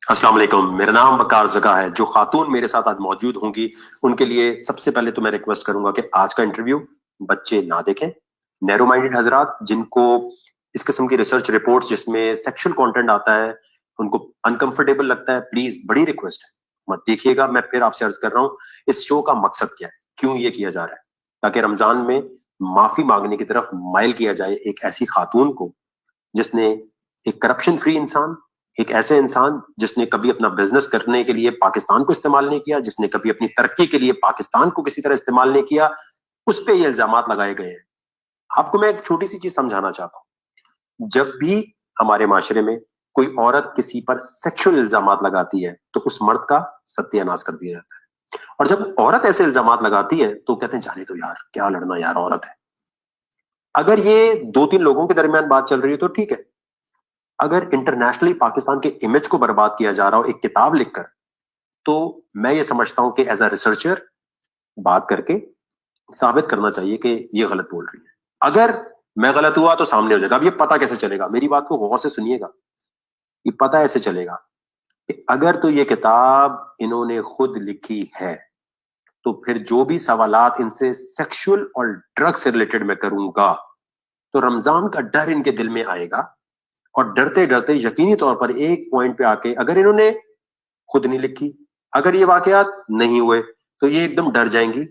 अस्सलाम वालेकुम। मेरा नाम वकार जका है। जो खातून मेरे साथ आज मौजूद होंगी उनके लिए सबसे पहले तो मैं रिक्वेस्ट करूंगा कि आज का इंटरव्यू बच्चे ना देखें। नैरो माइंडेड हजरात जिनको इस किस्म की रिसर्च रिपोर्ट्स जिसमें सेक्सुअल कंटेंट आता है, उनको अनकंफर्टेबल लगता है, प्लीज बड़ी रिक्वेस्ट है मत देखिएगा। मैं फिर आपसे अर्ज कर रहा हूँ, इस शो का मकसद क्या है, क्यों ये किया जा रहा है? ताकि रमजान में माफी मांगने की तरफ माइल किया जाए एक ऐसी खातून को जिसने, एक करप्शन फ्री इंसान, एक ऐसे इंसान जिसने कभी अपना बिजनेस करने के लिए पाकिस्तान को इस्तेमाल नहीं किया, जिसने कभी अपनी तरक्की के लिए पाकिस्तान को किसी तरह इस्तेमाल नहीं किया, उस पर ये इल्जाम लगाए गए हैं। आपको मैं एक छोटी सी चीज समझाना चाहता हूं। जब भी हमारे माशरे में कोई औरत किसी पर सेक्सुअल इल्जाम लगाती है तो उस मर्द का सत्यानाश कर दिया जाता है। और जब औरत ऐसे इल्जाम लगाती है तो कहते हैं जाने दो यार, क्या लड़ना यार, औरत है। अगर ये दो तीन लोगों के दरमियान बात चल रही है तो ठीक है। अगर इंटरनेशनली पाकिस्तान के इमेज को बर्बाद किया जा रहा हो एक किताब लिखकर, तो मैं ये समझता हूं कि एज अ रिसर्चर बात करके साबित करना चाहिए कि ये गलत बोल रही है। अगर मैं गलत हुआ तो सामने हो जाएगा। अब ये पता कैसे चलेगा, मेरी बात को गौर से सुनिएगा। ये पता ऐसे चलेगा कि अगर तो ये किताब इन्होंने खुद लिखी है तो फिर जो भी सवालात इनसे सेक्सुअल और ड्रग से रिलेटेड मैं करूंगा तो रमजान का डर इनके दिल में आएगा। और डरते डरते यकीनी तौर पर एक पॉइंट पे आके, अगर इन्होंने खुद नहीं लिखी, अगर ये वाकयात नहीं हुए, तो ये एकदम डर जाएंगी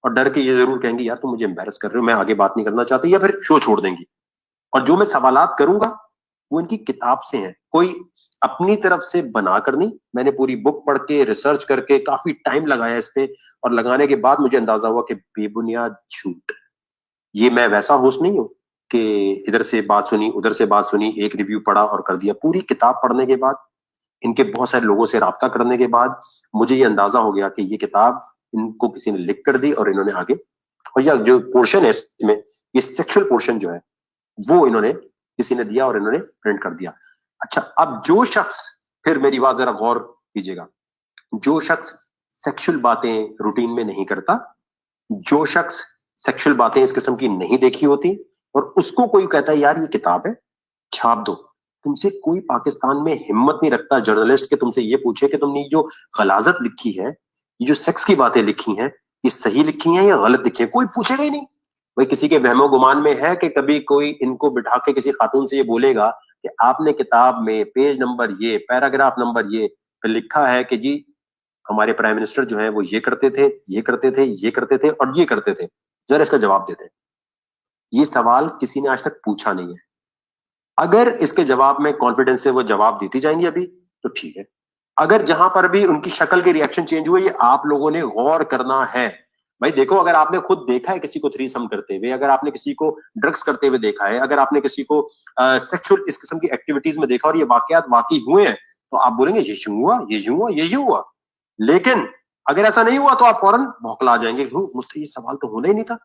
और डर के ये जरूर कहेंगी यार तुम मुझे एम्बेरस कर रहे हो, मैं आगे बात नहीं करना चाहती, या फिर शो छोड़ देंगी। और जो मैं सवालात करूंगा वो इनकी किताब से हैं, कोई अपनी तरफ से बनाकर नहीं। मैंने पूरी बुक पढ़ के रिसर्च करके काफी टाइम लगाया इस पे, और लगाने के बाद मुझे अंदाजा हुआ कि बेबुनियाद झूठ। ये मैं वैसा होस्ट नहीं हूं कि इधर से बात सुनी उधर से बात सुनी, एक रिव्यू पढ़ा और कर दिया। पूरी किताब पढ़ने के बाद, इनके बहुत सारे लोगों से राब्ता करने के बाद मुझे ये अंदाजा हो गया कि ये किताब इनको किसी ने लिख कर दी और इन्होंने आगे, और यह जो पोर्शन है इसमें, ये सेक्सुअल पोर्शन जो है वो इन्होंने किसी ने दिया और इन्होंने प्रिंट कर दिया। अच्छा, अब जो शख्स, फिर मेरी बात जरा गौर कीजिएगा, जो शख्स सेक्सुअल बातें रूटीन में नहीं करता, जो शख्स सेक्सुअल बातें इस किस्म की नहीं देखी होती, और उसको कोई कहता है यार ये किताब है, छाप दो। तुमसे कोई पाकिस्तान में हिम्मत नहीं रखता जर्नलिस्ट के तुमसे ये पूछे कि तुमने जो गलाजत लिखी है, ये जो सेक्स की बातें लिखी हैं, ये सही लिखी हैं या गलत लिखी हैं, कोई पूछेगा ही नहीं। भाई किसी के वहमो गुमान में है कि कभी कोई इनको बिठा के किसी खातून से ये बोलेगा कि आपने किताब में पेज नंबर ये, पैराग्राफ नंबर ये पे लिखा है कि जी हमारे प्राइम मिनिस्टर जो है वो ये करते थे, ये करते थे, ये करते थे और ये करते थे, जरा इसका जवाब देते हैं। ये सवाल किसी ने आज तक पूछा नहीं है। अगर इसके जवाब में कॉन्फिडेंस से वो जवाब देती जाएंगी अभी तो ठीक है। अगर जहां पर भी उनकी शक्ल के रिएक्शन चेंज हुए, ये आप लोगों ने गौर करना है। भाई देखो, अगर आपने खुद देखा है किसी को थ्रीसम करते हुए, अगर आपने किसी को ड्रग्स करते हुए देखा है, अगर आपने किसी को सेक्सुअल इस किस्म की एक्टिविटीज में देखा और ये वाकयात वाकई हुए हैं, तो आप बोलेंगे ये क्यों हुआ, ये क्यों हुआ, ये क्यों हुआ। लेकिन अगर ऐसा नहीं हुआ तो आप फौरन भौंकला जाएंगे, मुझसे ये सवाल तो होना ही नहीं था,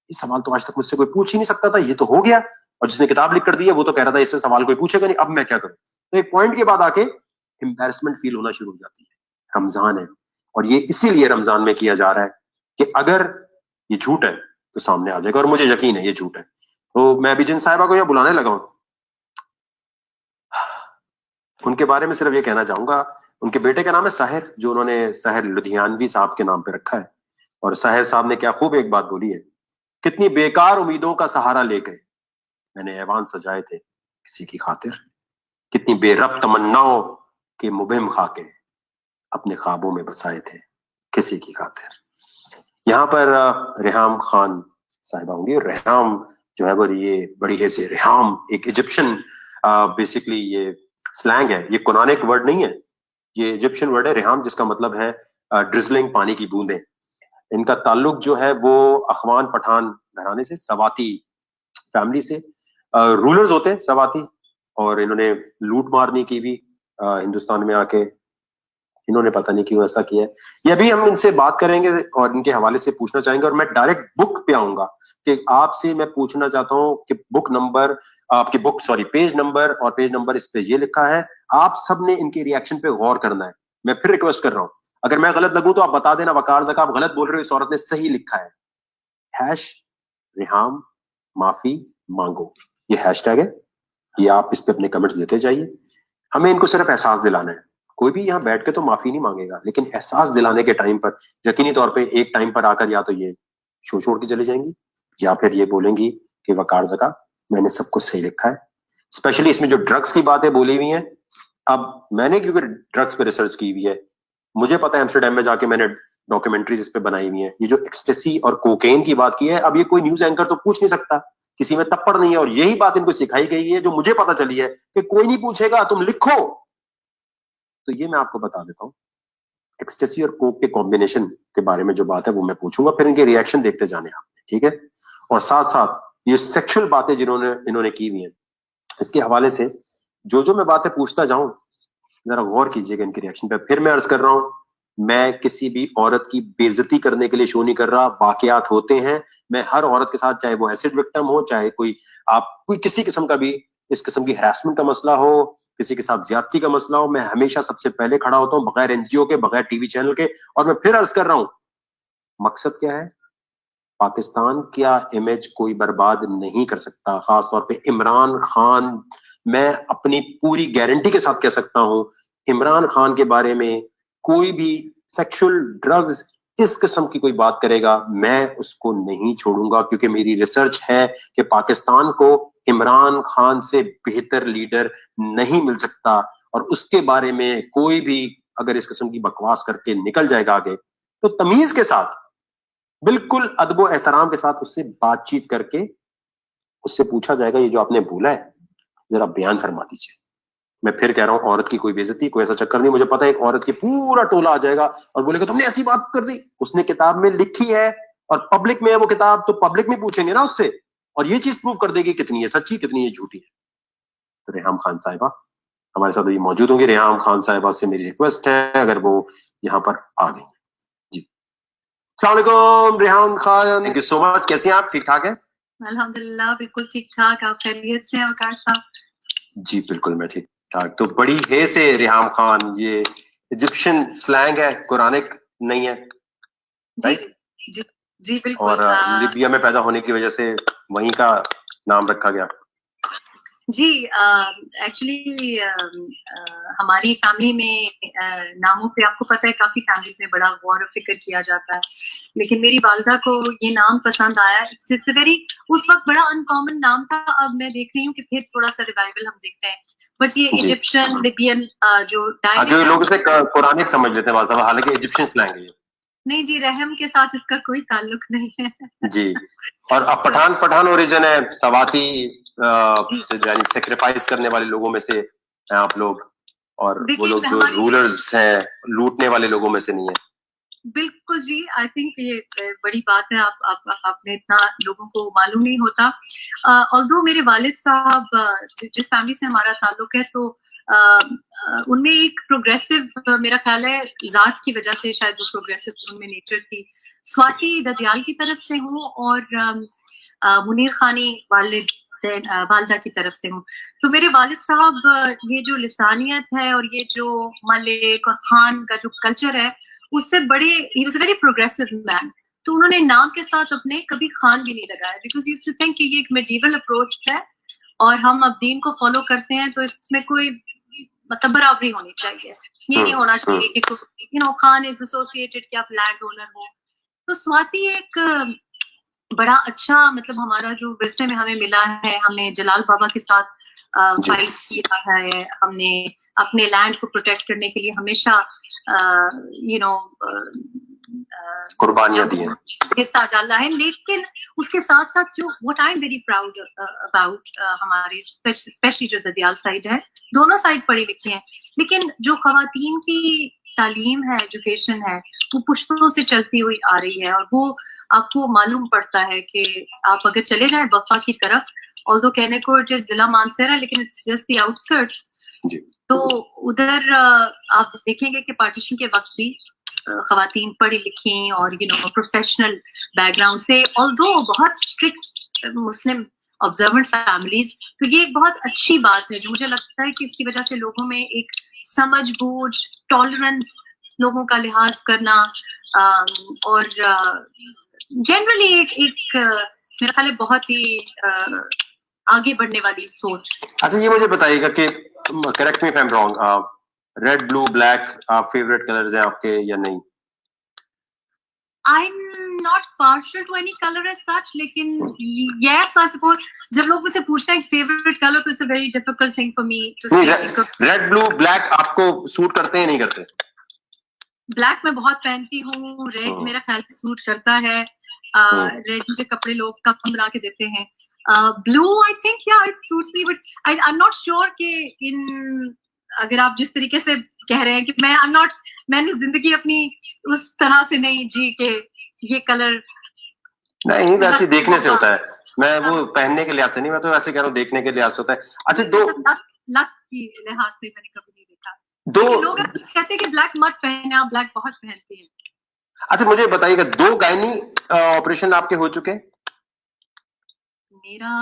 ये सवाल तो आज तक मुझसे कोई पूछ ही नहीं सकता था, ये तो हो गया। और जिसने किताब लिख कर दी है वो तो कह रहा था इससे सवाल कोई पूछेगा नहीं, अब मैं क्या करूं। तो एक पॉइंट के बाद आके एम्बेरसमेंट फील होना शुरू हो जाती है। रमजान है और ये इसीलिए रमजान में किया जा रहा है कि अगर ये झूठ है तो सामने आ जाएगा, और मुझे यकीन है ये झूठ है। तो मैं अभी जिन साहिबा को यह बुलाने लगा हूं, उनके बारे में सिर्फ ये कहना चाहूंगा, उनके बेटे का नाम है साहिर, जो उन्होंने साहिर लुधियानवी साहब के नाम पे रखा है। और साहिर साहब ने क्या खूब एक बात बोली है, कितनी बेकार उम्मीदों का सहारा ले गए, मैंने ऐवान सजाए थे किसी की खातिर, कितनी बेरब तमन्नाओं के मुबहिम खाके अपने ख्वाबों में बसाए थे किसी की खातिर। यहाँ पर रेहाम खान साहिबा होंगी। रेहाम जो है वो, ये बड़ी है से रेहाम एक इजिप्शियन बेसिकली ये स्लैंग है, ये कुरानिक वर्ड नहीं है, ये इजिप्शियन वर्ड है रेहाम, जिसका मतलब है ड्रिजलिंग, पानी की बूंदें। इनका ताल्लुक जो है वो अखवान पठान घराने से, सवाती फैमिली से। रूलर्स होते हैं सवाती, और इन्होंने लूट मार नहीं की भी हिंदुस्तान में आके, इन्होंने पता नहीं क्यों ऐसा किया है। ये अभी हम इनसे बात करेंगे और इनके हवाले से पूछना चाहेंगे, और मैं डायरेक्ट बुक पे आऊंगा कि आपसे मैं पूछना चाहता हूं कि बुक नंबर, आपकी बुक सॉरी पेज नंबर, और पेज नंबर इस पे ये लिखा है। आप सब ने इनके रिएक्शन पे गौर करना है। मैं फिर रिक्वेस्ट कर रहा हूं, अगर मैं गलत लगूं तो आप बता देना, वकार जका आप गलत बोल रहे हो, इस औरत ने सही लिखा है। हैश रिहाम माफी मांगो, ये हैशटैग है, ये आप इस पे अपने कमेंट्स देते जाइए। हमें इनको सिर्फ एहसास दिलाना है, कोई भी यहाँ बैठ के तो माफी नहीं मांगेगा, लेकिन एहसास दिलाने के टाइम पर यकीनी तौर पे एक टाइम पर आकर या तो ये शो छोड़ के चली जाएंगी या फिर ये बोलेंगी कि वकार जका मैंने सब कुछ सही लिखा है। स्पेशली इसमें जो ड्रग्स की बातें बोली हुई हैं, अब मैंने क्योंकि ड्रग्स पे रिसर्च की हुई है, मुझे पता है एम्स्टरडेम में जाके मैंने डॉक्यूमेंट्रीज इस पे बनाई हुई है। ये जो एक्सटेसी और कोकेन की बात की है, अब ये कोई न्यूज एंकर तो पूछ नहीं सकता, किसी में तप्पड़ नहीं है, और यही बात इनको सिखाई गई है जो मुझे पता चली है कि कोई नहीं पूछेगा, तुम लिखो। तो ये मैं आपको बता देता हूँ, एक्सटेसी और कोक के कॉम्बिनेशन के बारे में जो बात है वो मैं पूछूंगा, फिर इनके रिएक्शन देखते जाने आपने, ठीक है। और साथ साथ ये सेक्सुअल बातें जिन्होंने इन्होंने की हुई हैं, इसके हवाले से जो जो मैं बातें पूछता जाऊं, जरा गौर कीजिएगा इनके रिएक्शन पे। फिर मैं अर्ज कर रहा हूं, मैं किसी भी औरत की बेइज्जती करने के लिए शो नहीं कर रहा, वाकयात होते हैं। मैं हर औरत के साथ, चाहे वो एसिड विक्टिम हो, चाहे कोई किसी किस्म का भी इस किस्म की हैरेसमेंट का मसला हो, किसी के साथ ज्यादती का मसला हो, मैं हमेशा सबसे पहले खड़ा होता हूं, बगैर एनजीओ के, बगैर टीवी चैनल के। और मैं फिर अर्ज कर रहा हूं, मकसद क्या है, पाकिस्तान का इमेज कोई बर्बाद नहीं कर सकता, खासतौर पे इमरान खान। मैं अपनी पूरी गारंटी के साथ कह सकता हूं, इमरान खान के बारे में कोई भी सेक्सुअल, ड्रग्स, इस किस्म की कोई बात करेगा, मैं उसको नहीं छोड़ूंगा, क्योंकि मेरी रिसर्च है कि पाकिस्तान को इमरान खान से बेहतर लीडर नहीं मिल सकता। और उसके बारे में कोई भी अगर इस किस्म की बकवास करके निकल जाएगा आगे, तो तमीज के साथ, बिल्कुल अदब और एहतराम के साथ उससे बातचीत करके उससे पूछा जाएगा, ये जो आपने बोला है जरा बयान फरमा दीजिए। मैं फिर कह रहा हूं, औरत की कोई बेइज्जती, कोई ऐसा चक्कर नहीं। मुझे पता है एक औरत की पूरा टोला आ जाएगा और बोलेगा तुमने ऐसी बात कर दी, उसने किताब में लिखी है और पब्लिक में है वो किताब, तो पब्लिक में पूछेंगे ना उससे, और ये चीज प्रूव कर देगी कितनी है सच्ची, कितनी है झूठी है। तो रेहाम खान साहिबा हमारे साथ अभी मौजूद होंगी। रेहाम खान साहिबा से मेरी रिक्वेस्ट है अगर वो यहाँ पर आ गई। जी, अस्सलाम वालेकुम Reham Khan, thank you so much. कैसी हैं आप, ठीक ठाक है? अल्हम्दुलिल्लाह बिल्कुल ठीक ठाक। आप खैरियत से हैं वकार साहब? जी बिल्कुल मैं ठीक ठाक। तो बड़ी हे से रेहाम खान, ये इजिप्शियन स्लैंग है, कुरानिक नहीं है, राइट? जी जी बिल्कुल। और लिबिया में पैदा होने की वजह से वहीं का नाम रखा गया। जी एक्चुअली हमारी फैमिली में नामों पे आपको पता है काफी फैमिलीज में बड़ा गौर और फिक्र किया जाता है, लेकिन मेरी वालिदा को ये नाम पसंद आया। इट्स वेरी, उस वक्त बड़ा अनकॉमन नाम था, अब मैं देख रही हूँ कि फिर थोड़ा सा रिवाइवल हम देखते हैं, बट ये इजिप्शियन लिबियन जो डायलेक्ट, लोग इसे कुरानिक समझ लेते हैं, हालांकि इजिप्शियन स्लैंग है ये। नहीं जी, रहम के साथ इसका कोई ताल्लुक नहीं है। जी, और अब पठान ओरिजिन है, सवाती यानी सेक्रीफाइस करने वाले लोगों में से हैं आप लोग, और वो लोग जो रूलर्स हैं, लूटने वाले लोगों में से नहीं है। बिल्कुल जी, आई थिंक ये बड़ी बात है, आपने इतना लोगों को मालूम नहीं होता। ऑल्दो मेरे वालिद साहब जिस फैमिली से हमारा ताल्लुक है, तो उनमें एक प्रोग्रेसिव, मेरा ख्याल है जात की वजह से शायद वो प्रोग्रेसिव उनमें नेचर थी, स्वाति ददियाल की तरफ से हूँ और मुनीर खानी वालिदा की तरफ से हूँ। तो मेरे वालिद साहब ये जो लिसानियत है और ये जो मलिक और खान का जो कल्चर है, उससे बड़े, he was a very progressive man. तो उन्होंने नाम के साथ अपने कभी खान भी नहीं लगाया, बिकॉज यूज्ड टू थिंक कि ये एक मेडिवल अप्रोच है और हम अब दीन को फॉलो करते हैं, तो इसमें कोई मतलब बराबरी होनी चाहिए, ये नहीं होना चाहिए कि खान इज एसोसिएटेड कि आप लैंड ओनर हो। तो स्वाति एक बड़ा अच्छा, मतलब हमारा जो विरसे में हमें मिला है, हमने जलाल बाबा के साथ फाइट किया है, हमने अपने लैंड को प्रोटेक्ट करने के लिए हमेशा कुर्बानियां दी हैं, हिस्सा डाला है। लेकिन उसके साथ साथ जो what I am very proud about, हमारे स्पेशली जो ददियाल साइड है, दोनों साइड पढ़ी लिखी हैं, लेकिन जो खवातीन की तालीम है, एजुकेशन है, वो पुश्तों से चलती हुई आ रही है। और वो आपको मालूम पड़ता है कि आप अगर चले जाए बफा की तरफ, ऑल्दो कहने को इट इज जिला मानसेरा, लेकिन इट्स जस्ट द आउटस्कर्ट्स, तो उधर आप देखेंगे कि पार्टीशन के वक्त भी खवातीन पढ़ी लिखी और प्रोफेशनल बैकग्राउंड से, ऑल्दो बहुत स्ट्रिक्ट मुस्लिम ऑब्जर्वेंट फैमिलीज। तो ये एक बहुत अच्छी बात है जो मुझे लगता है कि इसकी वजह से लोगों में एक समझ बूझ, टॉलरेंस, लोगों का लिहाज करना और जनरली एक मेरा ख्याल है बहुत ही आगे बढ़ने वाली सोच। अच्छा, ये मुझे बताइएगा कि correct me if I am wrong, red blue black आप फेवरेट कलर्स हैं आपके या नहीं? I'm not partial to any color as such, लेकिन yes, I suppose जब लोग मुझसे पूछते हैं फेवरेट कलर तो it's a very difficult thing for me to say. Red blue black आपको सूट करते हैं नहीं करते? ब्लैक मैं बहुत पहनती हूँ, रेड मेरा ख्याल से सूट करता है, रेड मुझे कपड़े लोग कम बना के देते हैं, ब्लू आई थिंक या it suits me, but I am not sure कि इन अगर आप जिस तरीके से कह रहे हैं कि मैंने जिंदगी अपनी उस तरह से नहीं जी के ये कलर नहीं, वैसे देखने से होता है, मैं वो पहनने के लिहाज से नहीं, मैं तो वैसे कह रहा हूँ देखने के लिहाज से होता है। अच्छा, दो लक की लिहाज से मैंने कभी नहीं देखा, दो लोग कहते हैं कि ब्लैक मत पहने, आप ब्लैक बहुत पहनते हैं। अच्छा, मुझे बताइएगा 2 गायनी ऑपरेशन आपके हो चुके हैं? मेरा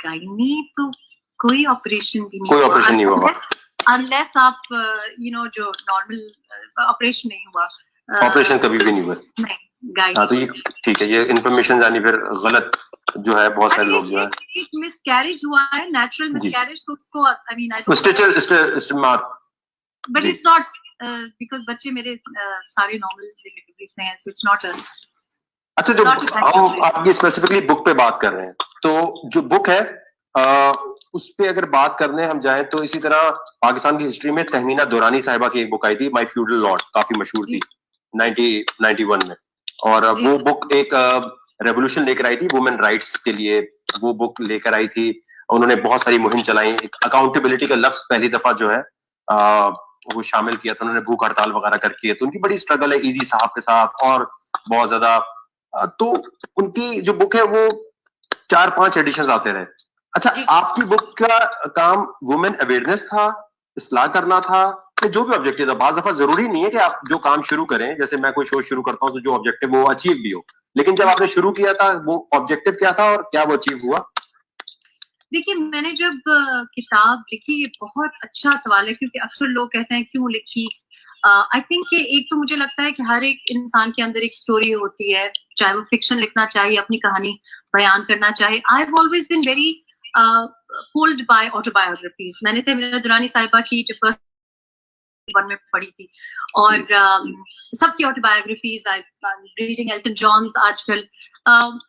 गायनी तो कोई ऑपरेशन भी नहीं, कोई ऑपरेशन नहीं हुआ, अनलेस आप जो नॉर्मल ऑपरेशन नहीं हुआ, ऑपरेशन कभी भी नहीं हुआ। नहीं, गायनी। हाँ, तो ये ठीक है, ये इन्फॉर्मेशन जानी फिर गलत जो है, बहुत सारे लोग जो है एक मिसकैरेज हुआ है, नेचुरल मिसकैरेज, तो उसको I mean but it's not because बच्चे मेरे सारे नॉर्मल डिलीवरी से हैं, सो इट्स नॉट। अच्छा, जो हम आपकी स्पेसिफिकली बुक पे बात कर रहे हैं, तो जो बुक है उस पे अगर बात करने हम जाएं तो इसी तरह पाकिस्तान की हिस्ट्री में तहमीना दुरानी साहिबा की एक बुक आई थी, माय फ्यूडल लॉर्ड, काफी मशहूर थी 1991 में, और वो बुक एक रेवोल्यूशन लेकर आई थी वुमेन राइट्स के लिए, वो बुक लेकर आई थी, उन्होंने बहुत सारी मुहिम चलाई, अकाउंटेबिलिटी का लफ्ज पहली दफा जो है वो शामिल किया था उन्होंने, भूख हड़ताल वगैरह करके, तो उनकी बड़ी स्ट्रगल है ईजी साहब के साथ और बहुत ज्यादा, तो उनकी जो बुक है वो 4-5 एडिशन आते रहे। अच्छा, आपकी बुक का काम वुमेन अवेयरनेस था, इस्लाह करना था, कि जो भी ऑब्जेक्टिव था, बाज़ दफा जरूरी नहीं है कि आप जो काम शुरू करें, जैसे मैं कोई शो शुरू करता हूं तो जो ऑब्जेक्टिव वो अचीव भी हो, लेकिन जब आपने शुरू किया था वो ऑब्जेक्टिव क्या था और क्या वो अचीव हुआ? देखिए, मैंने जब किताब लिखी, ये बहुत अच्छा सवाल है क्योंकि अक्सर लोग कहते हैं क्यों लिखी। आई थिंक एक तो मुझे लगता है कि हर एक इंसान के अंदर एक स्टोरी होती है, चाहे वो फिक्शन लिखना चाहे, अपनी कहानी बयान करना चाहे। I have always been very pulled by autobiographies. मैंने तहमीना दुरानी साहिबा की जो फर्स्ट वन में पढ़ी थी, और सबकी autobiographies, I reading Elton John's आजकल।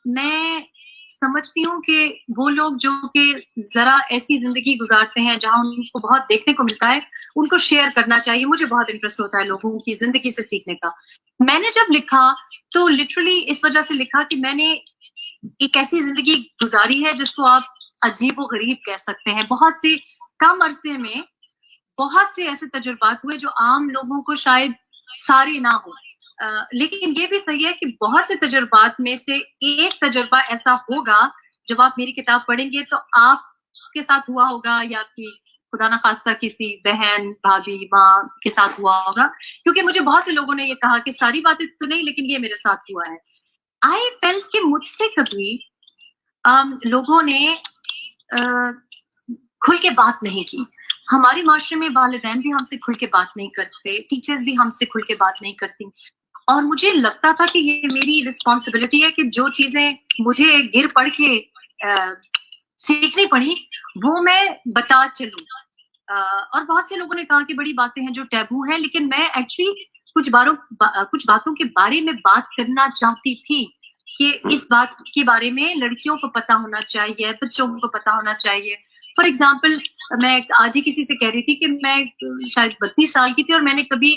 मैं समझती हूँ कि वो लोग जो कि जरा ऐसी जिंदगी गुजारते हैं जहां उनको बहुत देखने को मिलता है, उनको शेयर करना चाहिए। मुझे बहुत इंटरेस्ट होता है लोगों की जिंदगी से सीखने का। मैंने जब लिखा तो लिटरली इस वजह से लिखा कि मैंने एक ऐसी जिंदगी गुजारी है जिसको आप अजीब व गरीब कह सकते हैं। बहुत से कम अरसे में बहुत से ऐसे तजुर्बात हुए जो आम लोगों को शायद सारे ना हो, लेकिन ये भी सही है कि बहुत से तजुर्बात में से एक तजुर्बा ऐसा होगा, जब आप मेरी किताब पढ़ेंगे तो आपके साथ हुआ होगा, या आपकी खुदा ना खास्ता किसी बहन, भाभी, माँ के साथ हुआ होगा। क्योंकि मुझे बहुत से लोगों ने ये कहा कि सारी बातें तो नहीं, लेकिन ये मेरे साथ हुआ है। आई फेल्ट कि मुझसे कभी लोगों ने खुल के बात नहीं की। हमारे माशरे में वालिदैन भी हमसे खुल के बात नहीं करते, टीचर्स भी हमसे खुल के बात नहीं करती, और मुझे लगता था कि ये मेरी रिस्पॉन्सिबिलिटी है कि जो चीजें मुझे गिर पड़ के सीखनी पड़ी वो मैं बता चलूं। और बहुत से लोगों ने कहा कि बड़ी बातें हैं जो टैबू हैं, लेकिन मैं एक्चुअली कुछ बातों के बारे में बात करना चाहती थी कि इस बात के बारे में लड़कियों को पता होना चाहिए, बच्चों को पता होना चाहिए। फॉर एग्जाम्पल, मैं आज ही किसी से कह रही थी कि मैं शायद 32 साल की थी और मैंने कभी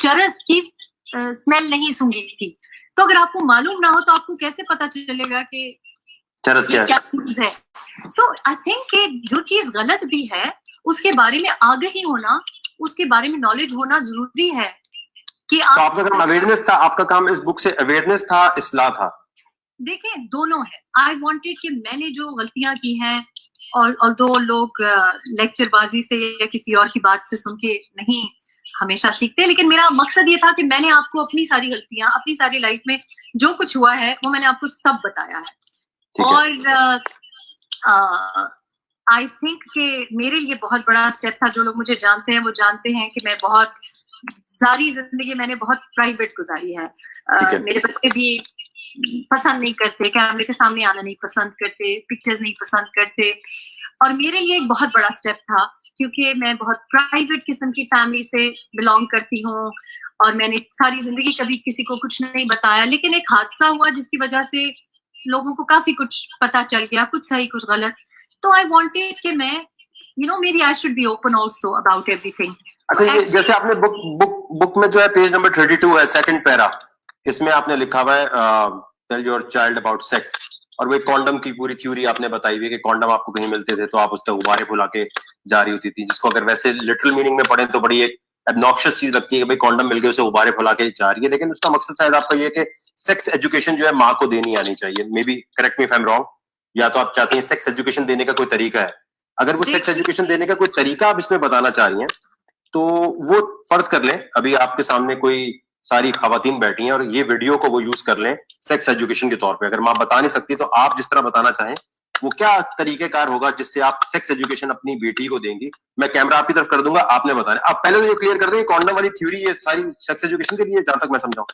चरस की स्मेल नहीं सूंघी थी। तो अगर आपको मालूम ना हो तो आपको कैसे पता चलेगा कि चरस क्या चीज है? सो आई थिंक जो चीज गलत भी है उसके बारे में आगाही होना, उसके बारे में नॉलेज होना जरूरी है। कि तो आपका काम अवेयरनेस था, आपका काम इस बुक से अवेयरनेस था, इस्लाह था? देखिए, दोनों है। आई वांटेड कि मैंने जो गलतियां की हैं, और दो लोग लेक्चरबाजी से या किसी और की बात से सुन के नहीं हमेशा सीखते, लेकिन मेरा मकसद ये था कि मैंने आपको अपनी सारी गलतियां, अपनी सारी लाइफ में जो कुछ हुआ है वो मैंने आपको सब बताया है। और आई थिंक कि मेरे लिए बहुत बड़ा स्टेप था। जो लोग मुझे जानते हैं वो जानते हैं कि मैं बहुत सारी जिंदगी मैंने बहुत प्राइवेट गुजारी है। मेरे बच्चे भी पसंद नहीं करते, कैमरे के सामने आना नहीं पसंद करते, पिक्चर्स नहीं पसंद करते। और मेरे लिए एक बहुत बड़ा स्टेप था, क्योंकि मैं बहुत प्राइवेट किस्म की फैमिली से बिलोंग करती हूँ और मैंने सारी जिंदगी कभी किसी को कुछ नहीं बताया, लेकिन एक हादसा हुआ जिसकी वजह से लोगों को काफी कुछ पता चल गया, कुछ सही कुछ गलत। तो आई वांटेड कि मैं maybe I should be open also about everything. अच्छा, ये जैसे आपने बुक में जो है पेज नंबर 32 है, सेकंड पैरा, इसमें आपने लिखा हुआ है tell your child about sex, और वो कॉन्डम की पूरी थ्योरी आपने बताई हुई है कि कॉन्डम आपको कहीं मिलते थे तो आप उससे गुब्बारे फुला के जा रही होती थी, जिसको अगर वैसे लिटरल मीनिंग में पढ़े तो बड़ी एक एब्नॉक्शियस चीज लगती है कि भाई कॉन्डम मिल गए उसे गुब्बारे फुला के जा रही है, लेकिन उसका मकसद शायद आपका ये कि सेक्स एजुकेशन जो है माँ को देनी आनी चाहिए। May be correct me if I am wrong, या तो आप चाहती हैं सेक्स एजुकेशन देने का कोई तरीका है। अगर वो सेक्स एजुकेशन देने का कोई तरीका आप इसमें बताना चाह रही हैं तो वो फर्ज कर लें अभी आपके सामने कोई सारी खवातीन बैठी हैं और ये वीडियो को वो यूज कर लें सेक्स एजुकेशन के तौर पे। अगर मां बता नहीं सकती तो आप जिस तरह बताना चाहें वो क्या तरीकेकार होगा जिससे आप सेक्स एजुकेशन अपनी बेटी को देंगी। मैं कैमरा आपकी तरफ कर दूंगा, आपने बताना। आप पहले तो ये क्लियर कर दें कॉन्डम वाली थ्योरी ये सारी सेक्स एजुकेशन के लिए, जहां तक मैं समझाऊं।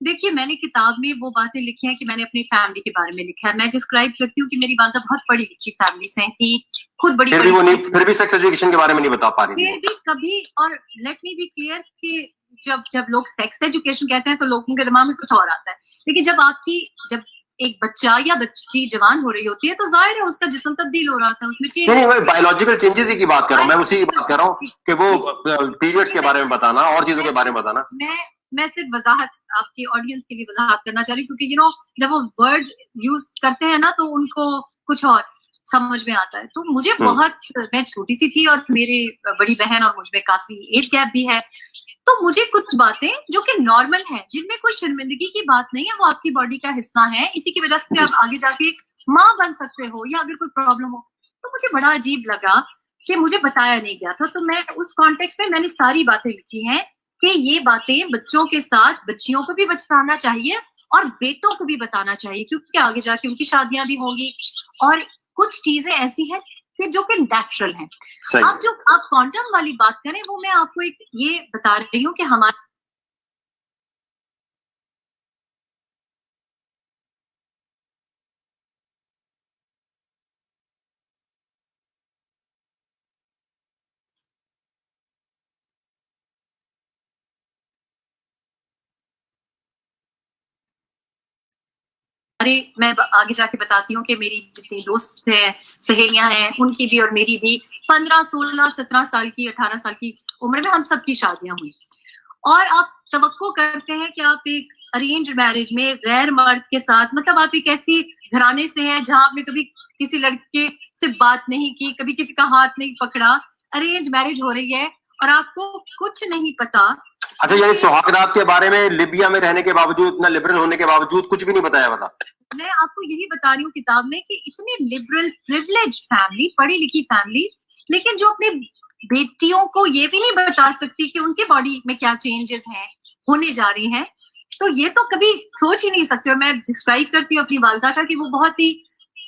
देखिए, मैंने किताब में वो बातें लिखी हैं कि मैंने अपनी फैमिली के बारे में लिखा है। मैं डिस्क्राइब करती हूँ कि मेरी वालदा बहुत पढ़ी लिखी फैमिली से थी, खुद बड़ी फिर भी सेक्स एजुकेशन के बारे में नहीं बता पा रही फिर भी कभी। और लेट मी बी क्लियर कि जब लोग सेक्स एजुकेशन कहते हैं तो लोगों के दिमाग में कुछ और आता है, लेकिन जब एक बच्चा या बच्ची जवान हो रही होती है तो जाहिर है उसका जिस्म तब्दील हो रहा था, उसमें चेंज। नहीं, मैं बायोलॉजिकल चेंजेस ही की बात कर रहा हूँ, मैं उसी की बात कर रहा हूँ कि वो पीरियड्स के बारे में बताना और चीजों के बारे में बताना। मैं सिर्फ वजाहत आपकी ऑडियंस के लिए वजाहत करना चाह रही हूँ, क्योंकि जब वो वर्ड यूज करते हैं ना तो उनको कुछ और समझ में आता है। तो मुझे मैं छोटी सी थी और मेरी बड़ी बहन और मुझ में काफी एज गैप भी है, तो मुझे कुछ बातें जो कि नॉर्मल हैं, जिनमें कोई शर्मिंदगी की बात नहीं है, वो आपकी बॉडी का हिस्सा है, इसी की वजह से आप आगे जाके माँ बन सकते हो या अगर कोई प्रॉब्लम हो। तो मुझे बड़ा अजीब लगा कि मुझे बताया नहीं गया था, तो मैं उस कॉन्टेक्स्ट में मैंने सारी बातें लिखी हैं कि ये बातें बच्चों के साथ बच्चियों को भी बताना चाहिए और बेटों को भी बताना चाहिए, क्योंकि आगे जाके उनकी शादियां भी होंगी और कुछ चीजें ऐसी हैं कि जो कि नेचुरल हैं। अब जो आप कॉन्डम वाली बात करें, वो मैं आपको एक ये बता रही हूँ कि हमारे मैं आगे जाके बताती हूँ कि मेरी जितनी दोस्त है, सहेलियां हैं, उनकी भी और मेरी भी 15, 16, 17 साल की, 18 साल की उम्र में हम सबकी शादियां हुई। और आप तवक्को करते हैं कि आप एक अरेंज मैरिज में गैर मर्द के साथ, मतलब आप एक ऐसी घराने से हैं जहां आपने कभी किसी लड़के से बात नहीं की, कभी किसी का हाथ नहीं पकड़ा, अरेंज मैरिज हो रही है और आपको कुछ नहीं पता। अच्छा, यानी सुहागरात के बारे में लिबिया में रहने के बावजूद, इतना लिबरल होने के बावजूद कुछ भी नहीं बताया बता। मैं आपको यही बता रही हूँ किताब में कि इतनी लिबरल प्रिविलेज फैमिली, पढ़ी लिखी फैमिली, लेकिन जो अपने बेटियों को ये भी नहीं बता सकती कि उनके बॉडी में क्या चेंजेस हैं, होने जा रही हैं, तो ये तो कभी सोच ही नहीं सकते। और मैं डिस्क्राइब करती हूँ अपनी वालदा का कि वो बहुत ही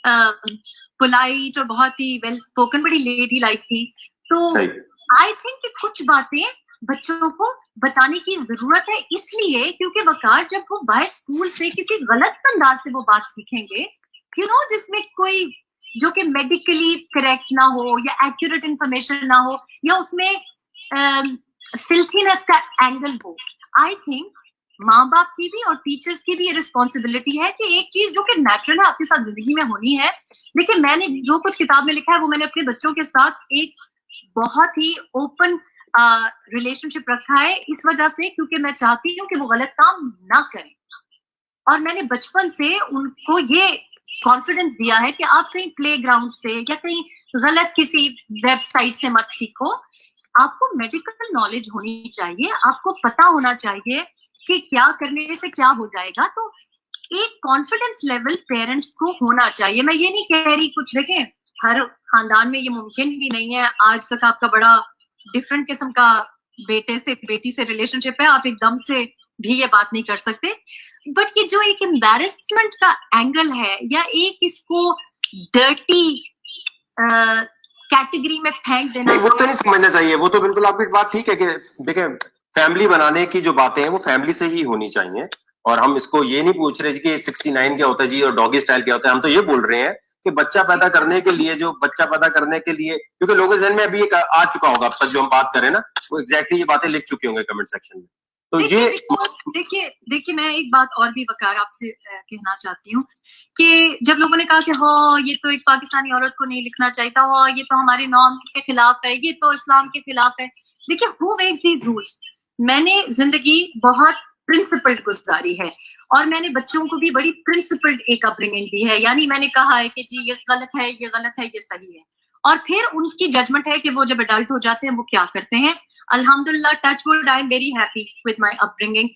पोलाइट और बहुत ही वेल स्पोकन, बड़ी लेडी लाइक थी। तो आई थिंक कि कुछ बातें बच्चों को बताने की जरूरत है, इसलिए क्योंकि वकार जब वो बाहर स्कूल से किसी गलत अंदाज से वो बात सीखेंगे, जिसमें कोई जो कि मेडिकली करेक्ट ना हो या एक्यूरेट इंफॉर्मेशन ना हो या उसमें फिल्थीनेस का एंगल हो, आई थिंक माँ बाप की भी और टीचर्स की भी ये रिस्पॉन्सिबिलिटी है कि एक चीज जो कि नेचुरल है आपके साथ जिंदगी में होनी है। देखिए, मैंने जो कुछ किताब में लिखा है वो मैंने अपने बच्चों के साथ एक बहुत ही ओपन रिलेशनशिप रखा है, इस वजह से क्योंकि मैं चाहती हूँ कि वो गलत काम ना करें। और मैंने बचपन से उनको ये कॉन्फिडेंस दिया है कि आप कहीं प्लेग्राउंड से या कहीं गलत किसी वेबसाइट से मत सीखो, आपको मेडिकल नॉलेज होनी चाहिए, आपको पता होना चाहिए कि क्या करने से क्या हो जाएगा। तो एक कॉन्फिडेंस लेवल पेरेंट्स को होना चाहिए। मैं ये नहीं कह रही, कुछ देखें हर खानदान में ये मुमकिन भी नहीं है, आज तक आपका बड़ा डिफरेंट किस्म का बेटे से बेटी से रिलेशनशिप है, आप एकदम से भी ये बात नहीं कर सकते, बट ये जो एक एम्बैरेसमेंट का एंगल है या एक इसको डर्टी कैटेगरी में फेंक देना, वो तो नहीं समझना चाहिए। वो तो बिल्कुल आपकी बात ठीक है कि देखें फैमिली बनाने की जो बातें हैं वो फैमिली से ही होनी चाहिए और हम इसको ये नहीं पूछ रहे कि 69 क्या होता है जी और डॉगी स्टाइल क्या होता है, हम तो ये बोल रहे हैं कि बच्चा पैदा करने के लिए, जो बच्चा पैदा करने के लिए, क्योंकि लोगों के जहन में अभी एक आ चुका होगा, अब तक जो हम बात करें ना, वो एग्जैक्टली ये बातें लिख चुके होंगे कमेंट सेक्शन में। तो ये देखिए मैं एक बात और भी वकार आपसे कहना चाहती हूँ कि जब लोगों ने कहा कि हाँ ये तो एक पाकिस्तानी औरत को नहीं लिखना चाहिए था, हाँ ये तो हमारे नॉर्म्स के खिलाफ है, ये तो इस्लाम के खिलाफ है। देखिए हु मेक्स दीज रूल्स? मैंने जिंदगी बहुत प्रिंसिपल्ड गुजारी है और मैंने बच्चों को भी बड़ी प्रिंसिपल्ड एक अपब्रिंगिंग दी है, यानी मैंने कहा है कि जी ये गलत है, ये गलत है, ये सही है, और फिर उनकी जजमेंट है कि वो जब अडल्ट हो जाते हैं वो क्या करते हैं। अल्हम्दुलिल्लाह, touch wood, I am very happy with my upbringing.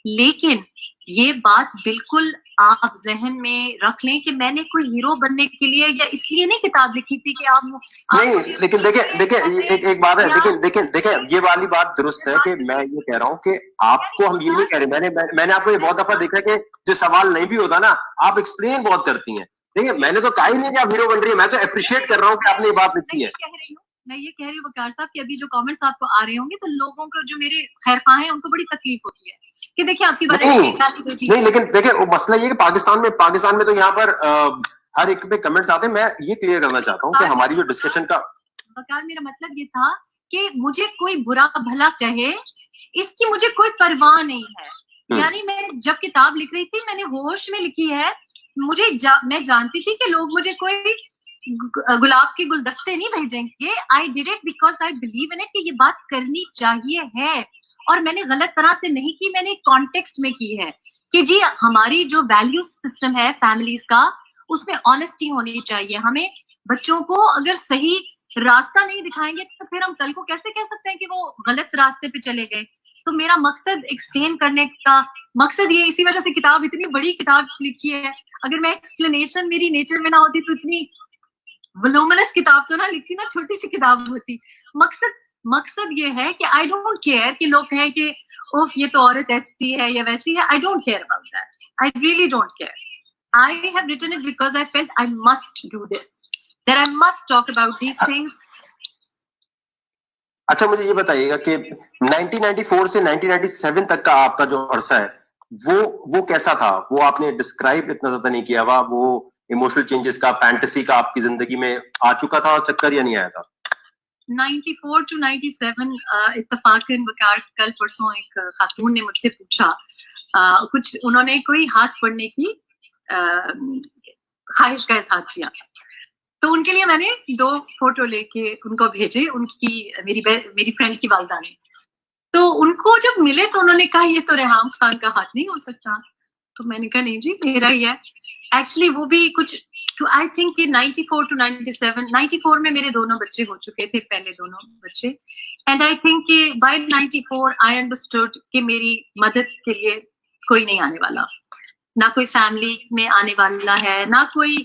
लेकिन ये बात बिल्कुल आप जहन में रख लें कि मैंने कोई हीरो बनने के लिए या इसलिए नहीं किताब लिखी थी कि आप नहीं, लेकिन देखिए एक बात है, देखिए ये वाली बात दुरुस्त है कि मैं ये कह रहा हूँ कि आपको हम ये नहीं कह रहे, मैंने आपको ये बहुत दफा देखा कि जो सवाल नहीं भी होता ना, आप एक्सप्लेन बहुत करती हैं। देखिए मैंने तो कहा ही नहीं कि आप हीरो बन रही है, मैं तो अप्रिशिएट कर रहा हूँ कि आपने ये बात लिखी है। मैं ये कह रही हूँ वकार साहब कि अभी जो कमेंट्स आपको आ रहे होंगे तो लोगों को, जो मेरे खैरखा हैं, उनको बड़ी तकलीफ होती है कि देखिए आपकी बात नहीं, लेकिन देखिए वो मसला ये कि पाकिस्तान में तो यहाँ पर हर एक पे कमेंट्स आते हैं। मैं ये क्लियर करना चाहता हूँ कि हमारी जो डिस्कशन का वकार, मेरा मतलब ये था कि मुझे कोई बुरा भला कहे इसकी मुझे कोई परवाह नहीं है। यानी मैं जब किताब लिख रही थी मैंने होश में लिखी है, मैं जानती थी कि लोग मुझे कोई गुलाब के गुलदस्ते नहीं भेजेंगे। I did it because I believe in it कि ये बात करनी चाहिए है, और मैंने गलत तरह से नहीं की, मैंने कॉन्टेक्स्ट में की है कि जी हमारी जो वैल्यू सिस्टम है फैमिलीज का, उसमें ऑनेस्टी होनी चाहिए। हमें बच्चों को अगर सही रास्ता नहीं दिखाएंगे तो फिर हम कल को कैसे कह सकते हैं कि वो गलत रास्ते पे चले गए। तो मेरा मकसद एक्सप्लेन करने का मकसद ये, इसी वजह से किताब, इतनी बड़ी किताब लिखी है। अगर मैं एक्सप्लेनेशन मेरी नेचर में ना होती तो इतनी वोलुमिनस किताब तो ना लिखती ना, छोटी सी किताब होती। मकसद ये है कि आई डोंट केयर कि लोग कहें कि उफ ये तो औरत ऐसी है या वैसी है। I don't care about that, I really don't care. I have written it because I felt I must do this, that I must talk about these things. अच्छा मुझे ये बताइएगा कि 1994 से 1997 तक का आपका जो अरसा है वो कैसा था? वो आपने डिस्क्राइब इतना ज्यादा नहीं किया हुआ, वो इमोशनल चेंजेस का, फैंटेसी का आपकी जिंदगी में आ चुका था चक्कर या नहीं आया था? 94 to 97 इत्तफाकन वकार कल परसों एक खातून ने मुझसे पूछा, कुछ उन्होंने कोई हाथ पढ़ने की ख्वाहिश का इजहार किया, तो उनके लिए मैंने 2 फोटो लेके उनको भेजे, उनकी मेरी फ्रेंड की वालिदा ने। तो उनको जब मिले तो उन्होंने कहा ये तो रेहाम खान का हाथ नहीं हो सकता। तो मैंने कहा नहीं जी मेरा ही है। एक्चुअली वो भी कुछ आई थिंक कि 94 to 97, 94 में मेरे दोनों बच्चे हो चुके थे, पहले दोनों बच्चे। एंड आई थिंक कि बाय 94 आई अंडरस्टूड कि मेरी मदद के लिए कोई नहीं आने वाला, ना कोई फैमिली में आने वाला है, ना कोई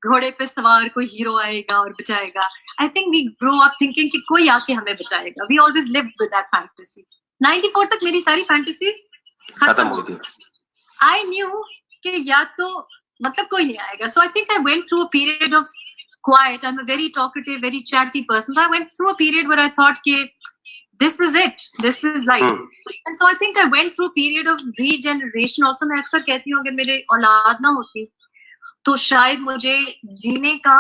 घोड़े पे सवार कोई हीरो आएगा और बचाएगा। I think we grow up thinking कि कोई आके हमें बचाएगा। We always lived with that fantasy. 94 तक मेरी सारी फैंटेसी खत्म हो गई। आई न्यू कि या तो मतलब कोई नहीं आएगा। So I think I went through a period of quiet. I am a very talkative, very chatty person. I went through a period where I thought कि this is it, this is life. And so I think I went through a period of regeneration also. मैं अक्सर कहती हूँ अगर मेरे औलाद ना होती तो शायद मुझे जीने का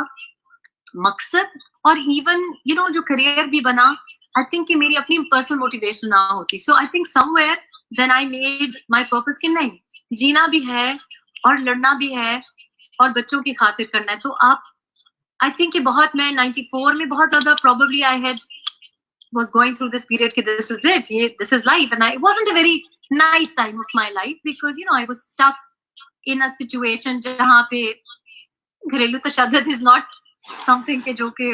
मकसद और इवन जो करियर भी बना, आई थिंक कि मेरी अपनी पर्सनल मोटिवेशन ना होती। So I think somewhere then I made my purpose कि नहीं, जीना भी है और लड़ना भी है और बच्चों की खातिर करना है। तो आप आई थिंक कि बहुत, मैं 94 में बहुत ज्यादा probably I had was going through this period कि this is it, this is life, and it wasn't a very nice time of my life because I was stuck in a situation जहाँ पे घरेलू तशद्दुद is not something के जो कि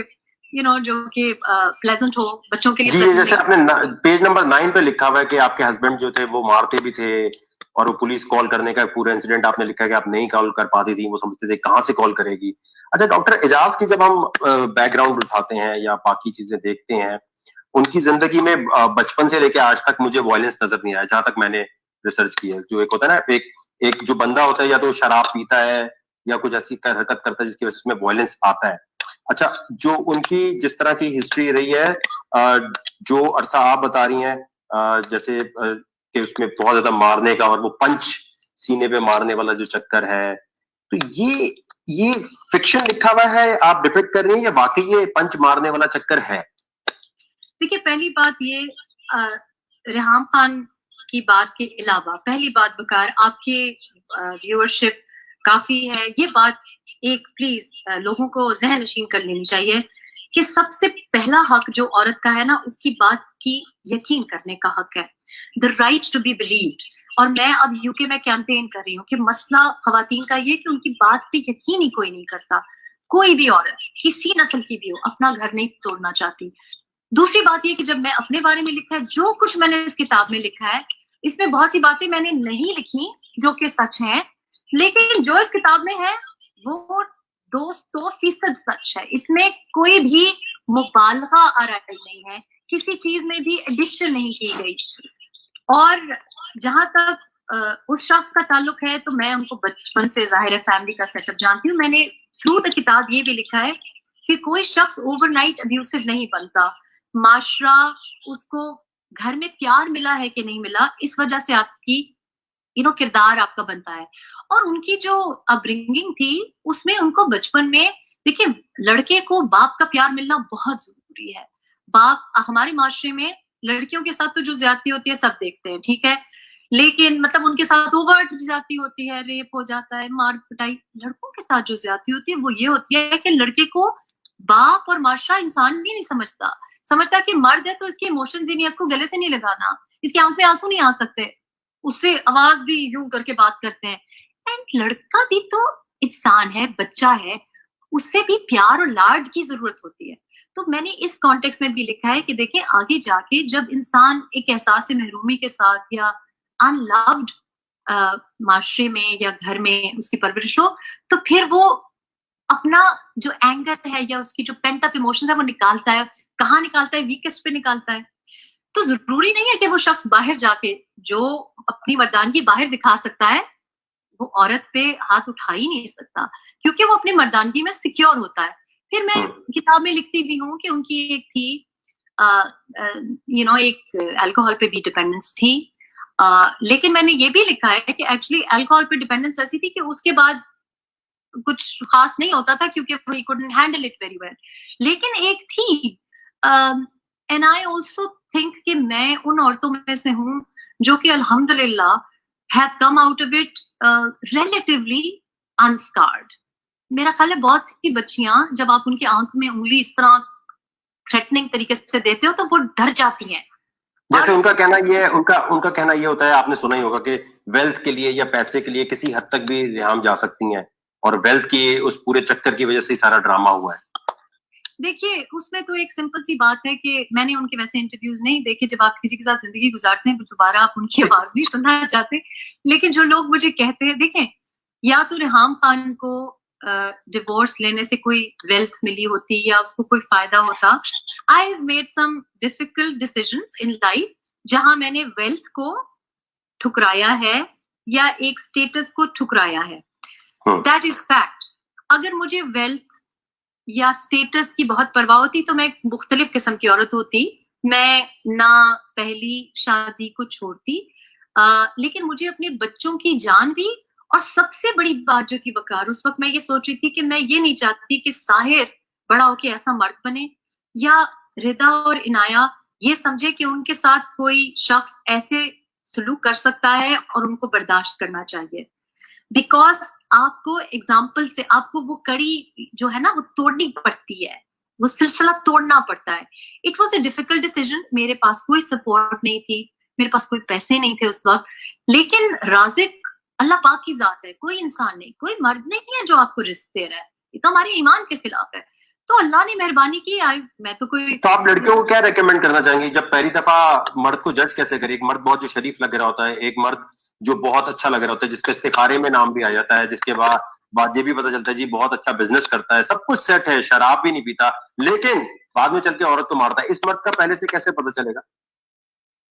pleasant हो बच्चों के लिए। जी, जैसे आपने पेज नंबर 9 पे लिखा हुआ है कि आपके हस्बैंड जो थे वो मारते भी थे और वो पुलिस कॉल करने का पूरा इंसिडेंट आपने लिखा है कि आप नहीं कॉल कर पाती थी, वो समझते थे कहाँ से कॉल करेगी। अच्छा डॉक्टर एजाज की जब हम बैकग्राउंड उठाते हैं या बाकी चीजें देखते हैं, उनकी जिंदगी में बचपन से लेकर आज तक मुझे वायलेंस नजर नहीं आया, जहां तक मैंने रिसर्च की है। जो एक होता है ना, एक जो बंदा होता है या तो शराब पीता है या कुछ ऐसी हरकत करता है जिसकी वजह से उसमें वायलेंस आता है। अच्छा, जो उनकी जिस तरह की हिस्ट्री रही है, जो अरसा आप बता रही हैं, जैसे कि उसमें बहुत ज्यादा मारने का और वो पंच सीने पे मारने वाला जो चक्कर है, तो ये फिक्शन लिखा हुआ है आप डिपिक्ट कर रही हैं या वाकई ये पंच मारने वाला चक्कर है? देखिए, पहली बात ये रेहाम खान की बात के अलावा, पहली बात वकार, आपके व्यूअरशिप काफी है, ये बात एक प्लीज लोगों को ज़हन नशीन कर लेनी चाहिए कि सबसे पहला हक जो औरत का है ना, उसकी बात की यकीन करने का हक है, the right to be believed. और मैं अब यूके में कैंपेन कर रही हूँ कि मसला खवातीन का ये कि उनकी बात पे यकीन ही कोई नहीं करता। कोई भी औरत किसी नस्ल की भी हो अपना घर नहीं तोड़ना चाहती। दूसरी बात ये कि जब मैं अपने बारे में लिखा है, जो कुछ मैंने इस किताब में लिखा है, इसमें बहुत सी बातें मैंने नहीं लिखी जो कि सच हैं, लेकिन जो इस किताब में है वो 200% सच है। इसमें कोई भी मुबालगा आराई नहीं है, किसी चीज में भी एडिशन नहीं की गई। और जहां तक उस शख्स का ताल्लुक है, तो मैं उनको बचपन से जाहिर है फैमिली का सेटअप जानती हूँ। मैंने थ्रू द किताब ये भी लिखा है कि कोई शख्स ओवरनाइट अब्यूसिव नहीं बनता। माशरा उसको घर में प्यार मिला है कि नहीं मिला, इस वजह से आपकी किरदार आपका बनता है। और उनकी जो अपब्रिंगिंग थी उसमें उनको बचपन में, देखिए, लड़के को बाप का प्यार मिलना बहुत जरूरी है। बाप हमारे माशरे में लड़कियों के साथ तो जो ज्यादती होती है सब देखते हैं, ठीक है, लेकिन मतलब उनके साथ ओवर्ट ज्यादती होती है, रेप हो जाता है, मार पिटाई। लड़कों के साथ जो ज्यादती होती है वो ये होती है कि लड़के को बाप और माशरा इंसान भी नहीं समझता कि मर्द है तो इसके इमोशंस भी नहीं है, इसको गले से नहीं लगाना, इसकी आंख में आंसू नहीं आ सकते, उससे आवाज भी यूं करके बात करते हैं। एंड लड़का भी तो इंसान है, बच्चा है, उससे भी प्यार और लाड की जरूरत होती है। तो मैंने इस कॉन्टेक्स्ट में भी लिखा है कि देखिए, आगे जाके जब इंसान एक एहसास महरूमी के साथ या अनलव्ड माशरे में या घर में उसकी परवरिश हो, तो फिर वो अपना जो एंगर है या उसकी जो पेंट अप इमोशंस है वो निकालता है। कहाँ निकालता है? वीकेस्ट पे निकालता है। तो जरूरी नहीं है कि वो शख्स बाहर जाके जो अपनी मर्दानगी बाहर दिखा सकता है, वो औरत पे हाथ उठा ही नहीं सकता, क्योंकि वो अपनी मर्दानगी में सिक्योर होता है। फिर मैं किताब में लिखती भी हूँ कि उनकी एक थी एक अल्कोहल पे भी डिपेंडेंस थी, लेकिन मैंने ये भी लिखा है कि एक्चुअली अल्कोहल पे डिपेंडेंस ऐसी थी कि उसके बाद कुछ खास नहीं होता था क्योंकि he couldn't handle it very well. लेकिन एक थी, एंड आई ऑल्सो थिंक कि मैं उन औरतों में से हूँ जो कि अल्हम्दुलिल्लाह have come out of it relatively unscarred. मेरा ख्याल है बहुत सी बच्चियां जब आप उनकी आंख में उंगली इस तरह थ्रेटनिंग तरीके से देते हो तो वो डर जाती हैं। जैसे उनका कहना ये होता है, आपने सुना ही होगा कि वेल्थ के लिए या पैसे के लिए किसी हद तक भी रिहाम जा सकती हैं, और वेल्थ की उस पूरे चक्कर की वजह से ही सारा ड्रामा हुआ है। देखिए, उसमें तो एक सिंपल सी बात है कि मैंने उनके वैसे इंटरव्यूज नहीं देखे। जब आप किसी के साथ जिंदगी गुजारते हैं तो दोबारा आप उनकी आवाज नहीं सुनना चाहते, लेकिन जो लोग मुझे कहते हैं, देखें, या तो रेहाम खान को डिवोर्स लेने से कोई वेल्थ मिली होती या उसको कोई फायदा होता। I have made some difficult decisions in life जहां मैंने वेल्थ को ठुकराया है या एक स्टेटस को ठुकराया है। That is fact. अगर मुझे वेल्थ या स्टेटस की बहुत परवाह होती तो मैं मुख्तलिफ किस्म की औरत होती, मैं ना पहली शादी को छोड़ती, लेकिन मुझे अपने बच्चों की जान भी, और सबसे बड़ी बात जो थी वकार, उस वक्त मैं ये सोच रही थी कि मैं ये नहीं चाहती कि साहिर बड़ा होके ऐसा मर्द बने या रिदा और इनाया ये समझे कि उनके साथ कोई शख्स ऐसे सलूक कर सकता है और उनको बर्दाश्त करना चाहिए। बिकॉज आपको एग्जाम्पल से आपको वो कड़ी जो है ना वो तोड़नी पड़ती है, वो सिलसिला तोड़ना पड़ता है। It was a difficult decision. मेरे पास कोई सपोर्ट नहीं थी, मेरे पास कोई पैसे नहीं थे उस वक्त, लेकिन राज़िक अल्लाह पाक की जात है, कोई इंसान नहीं, कोई मर्द नहीं है जो आपको रिस्क दे रहा है। ये तो हमारे ईमान के खिलाफ है। तो अल्लाह ने मेहरबानी की। मैं तो कोई, तो आप लड़कियों को क्या रेकमेंड करना चाहेंगे जब पहली दफा मर्द को जज कैसे करे? एक मर्द बहुत जो शरीफ लग रहा होता है, एक मर्द जो बहुत अच्छा लग रहा होता है, जिसके इस्तिखारे में नाम भी आ जाता है, जिसके बाद ये भी पता चलता है जी बहुत अच्छा बिजनेस करता है, सब कुछ सेट है, शराब भी नहीं पीता, लेकिन बाद में चल के औरत को मारता है, इस मर्द का पहले से कैसे पता चलेगा?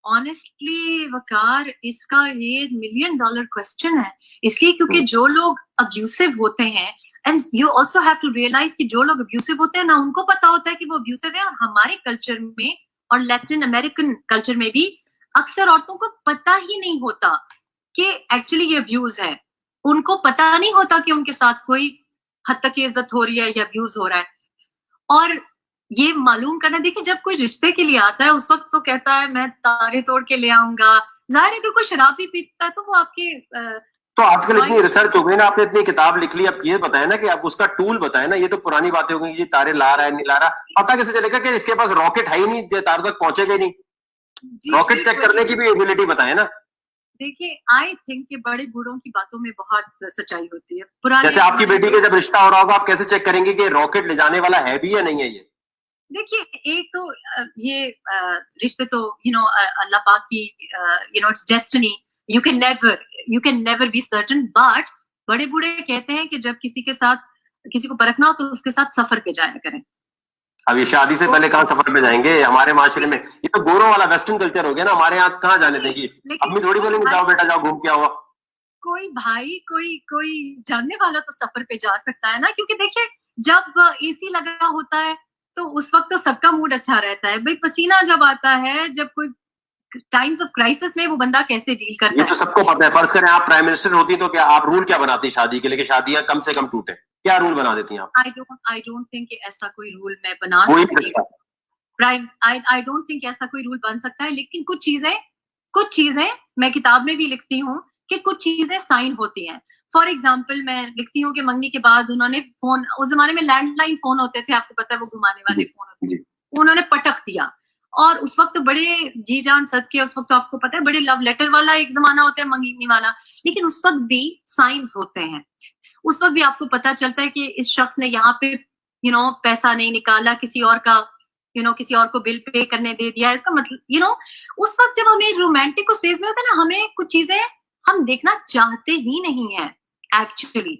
ऑनेस्टली वकार, इसका ये $1 मिलियन क्वेश्चन है। इसलिए क्योंकि जो लोग अब्यूसिव होते हैं, and you also have to realize कि जो लोग अब्यूसिव होते हैं ना, उनको पता होता है कि वो अब्यूसिव है। और हमारे कल्चर में और लैटिन अमेरिकन कल्चर में भी अक्सर औरतों को पता ही नहीं होता कि एक्चुअली ये अब्यूज है। उनको पता नहीं होता कि उनके साथ कोई हद तक की इज्जत हो रही है या अब्यूज हो रहा है। और ये मालूम करना, देखिए जब कोई रिश्ते के लिए आता है उस वक्त तो कहता है मैं तारे तोड़ के ले आऊंगा। जाहिर है अगर कोई शराब भी पीता है तो वो आपके तो आजकल इतनी रिसर्च हो गई ना, आपने इतनी किताब लिख ली, अब ये बताए ना कि आप उसका टूल बताए ना। ये तो पुरानी बातें हो गई, ये तारे ला रहा है नहीं ला रहा, पता कैसे चलेगा कि इसके पास रॉकेट है ही नहीं, तार तक पहुंचेगा ही नहीं। रॉकेट चेक करने की भी एबिलिटी बताए ना। देखिए आई थिंक कि बड़े बूढ़ों की बातों में बहुत सच्चाई होती है। पुराने जैसे आपकी बेटी के जब रिश्ता हो रहा होगा, आप कैसे चेक करेंगे कि रॉकेट ले जाने वाला है भी या नहीं है ये? देखिए एक तो ये रिश्ते तो अल्लाह पाक की it's destiny, you can never be certain. But बड़े बूढ़े कहते हैं कि जब किसी के साथ किसी को परखना हो तो उसके साथ सफर पे जाया करें। अब ये शादी से पहले कहाँ सफर पे जाएंगे? हमारे माशरे में ये तो गोरों वाला वेस्टर्न कल्चर हो गया ना, हमारे यहाँ कहाँ जाने देंगी। अम्मी थोड़ी बोलेंगे जाओ बेटा जाओ घूम के आओ। कोई भाई कोई जानने वाला तो सफर पे जा सकता है ना, क्योंकि देखिए जब एसी लगा होता है तो उस वक्त तो सबका मूड अच्छा रहता है। भाई पसीना जब आता है, जब कोई टाइम्स ऑफ क्राइसिस में वो बंदा कैसे डील करता है। ये तो सबको पता है। फर्ज करें आप प्राइम मिनिस्टर होती तो क्या आप रूल क्या बनाती शादी के लिए कि शादियां कम से कम टूटे? क्या रूल बना देती हैं आप? आई डोंट थिंक ऐसा कोई रूल मैं बना सकती हूँ। आई डोंट थिंक ऐसा कोई रूल बन सकता है। लेकिन कुछ चीजें मैं किताब में भी लिखती हूँ कि कुछ चीजें साइन होती हैं। फॉर एग्जाम्पल मैं लिखती हूँ कि मंगनी के बाद उन्होंने फोन, उस जमाने में लैंडलाइन फोन होते थे, आपको पता है वो घुमाने वाले फोन होते थे, उन्होंने पटक दिया। और उस वक्त बड़े जी जान सदके, उस वक्त तो आपको पता है बड़े लव लेटर वाला एक जमाना होता है, मंगनी वाला। लेकिन उस वक्त भी साइंस होते हैं। उस वक्त भी आपको पता चलता है कि इस शख्स ने यहाँ पे पैसा नहीं निकाला, किसी और का किसी और को बिल पे करने दे दिया। इसका मतलब उस वक्त जब हमें रोमांटिक उस फेज में होता है ना, हमें कुछ चीजें हम देखना चाहते ही नहीं है एक्चुअली।